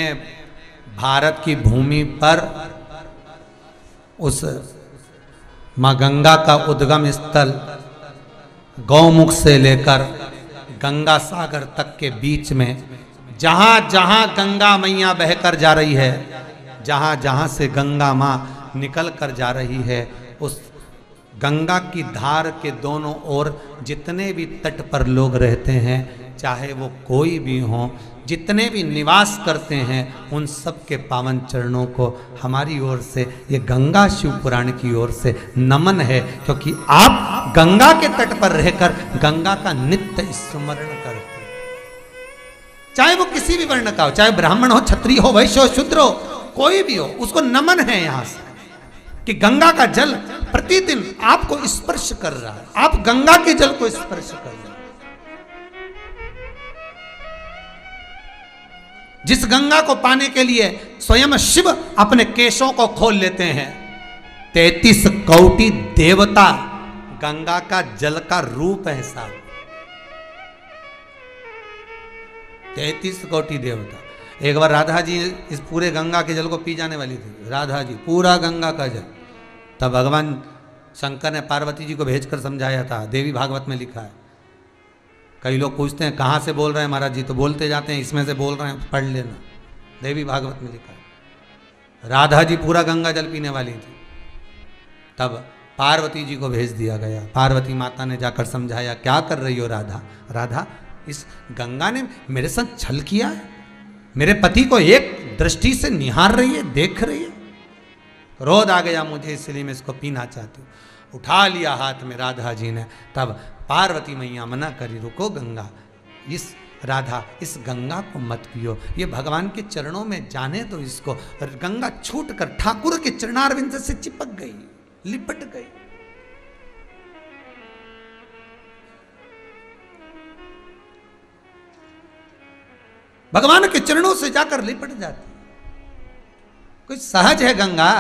भारत की भूमि पर उस मां गंगा का उद्गम स्थल गौमुख से लेकर गंगा सागर तक के बीच में जहां जहां गंगा मैया बहकर जा रही है, जहां जहां से गंगा मां निकल कर जा रही है, उस गंगा की धार के दोनों ओर जितने भी तट पर लोग रहते हैं, चाहे वो कोई भी हो, जितने भी निवास करते हैं, उन सब के पावन चरणों को हमारी ओर से, ये गंगा शिव पुराण की ओर से नमन है। क्योंकि आप गंगा के तट पर रहकर गंगा का नित्य स्मरण करते हैं। चाहे वो किसी भी वर्ण का हो, चाहे ब्राह्मण हो, क्षत्रिय हो, वैश्य हो, शूद्र हो, कोई भी हो, उसको नमन है यहां से कि गंगा का जल प्रतिदिन आपको स्पर्श कर रहा है। आप गंगा के जल को स्पर्श कर रहे हैं। जिस गंगा को पाने के लिए स्वयं शिव अपने केशों को खोल लेते हैं। 33 कोटि देवता गंगा का जल का रूप है साहब। 33 कोटि देवता। एक बार राधा जी इस पूरे गंगा के जल को पी जाने वाली थी, राधा जी पूरा गंगा का जल। तब भगवान शंकर ने पार्वती जी को भेजकर समझाया था, देवी भागवत में लिखा है। कई लोग पूछते हैं कहाँ से बोल रहे हैं महाराज जी, तो बोलते जाते हैं इसमें से बोल रहे हैं, पढ़ लेना, देवी भागवत में लिखा है। राधा जी पूरा गंगा जल पीने वाली थी, तब पार्वती जी को भेज दिया गया। पार्वती माता ने जाकर समझाया, क्या कर रही हो राधा? राधा, इस गंगा ने मेरे साथ छल किया है, मेरे पति को एक दृष्टि से निहार रही है, देख रही है, क्रोध आ गया मुझे, इसलिए मैं इसको पीना चाहती हूँ। उठा लिया हाथ में राधा जी ने। तब पार्वती मैया मना करी, रुको गंगा, इस राधा इस गंगा को मत पियो, ये भगवान के चरणों में जाने दो इसको। गंगा छूटकर ठाकुर के चरणारविंद से चिपक गई, लिपट गई। भगवान के चरणों से जाकर लिपट जाती। कुछ सहज है गंगा,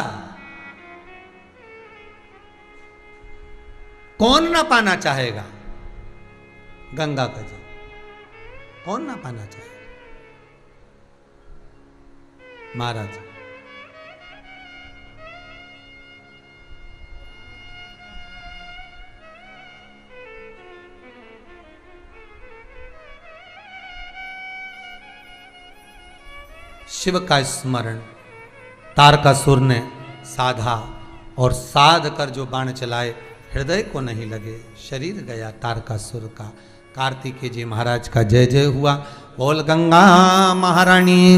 कौन ना पाना चाहेगा गंगा का जल? कौन ना पाना चाहेगा? महाराज शिव का स्मरण तारकासुर ने साधा, और साध कर जो बाण चलाए हृदय को नहीं लगे, शरीर गया तारकासुर का। कार्तिकेय जी महाराज का जय जय हुआ। बोल गंगा महारानी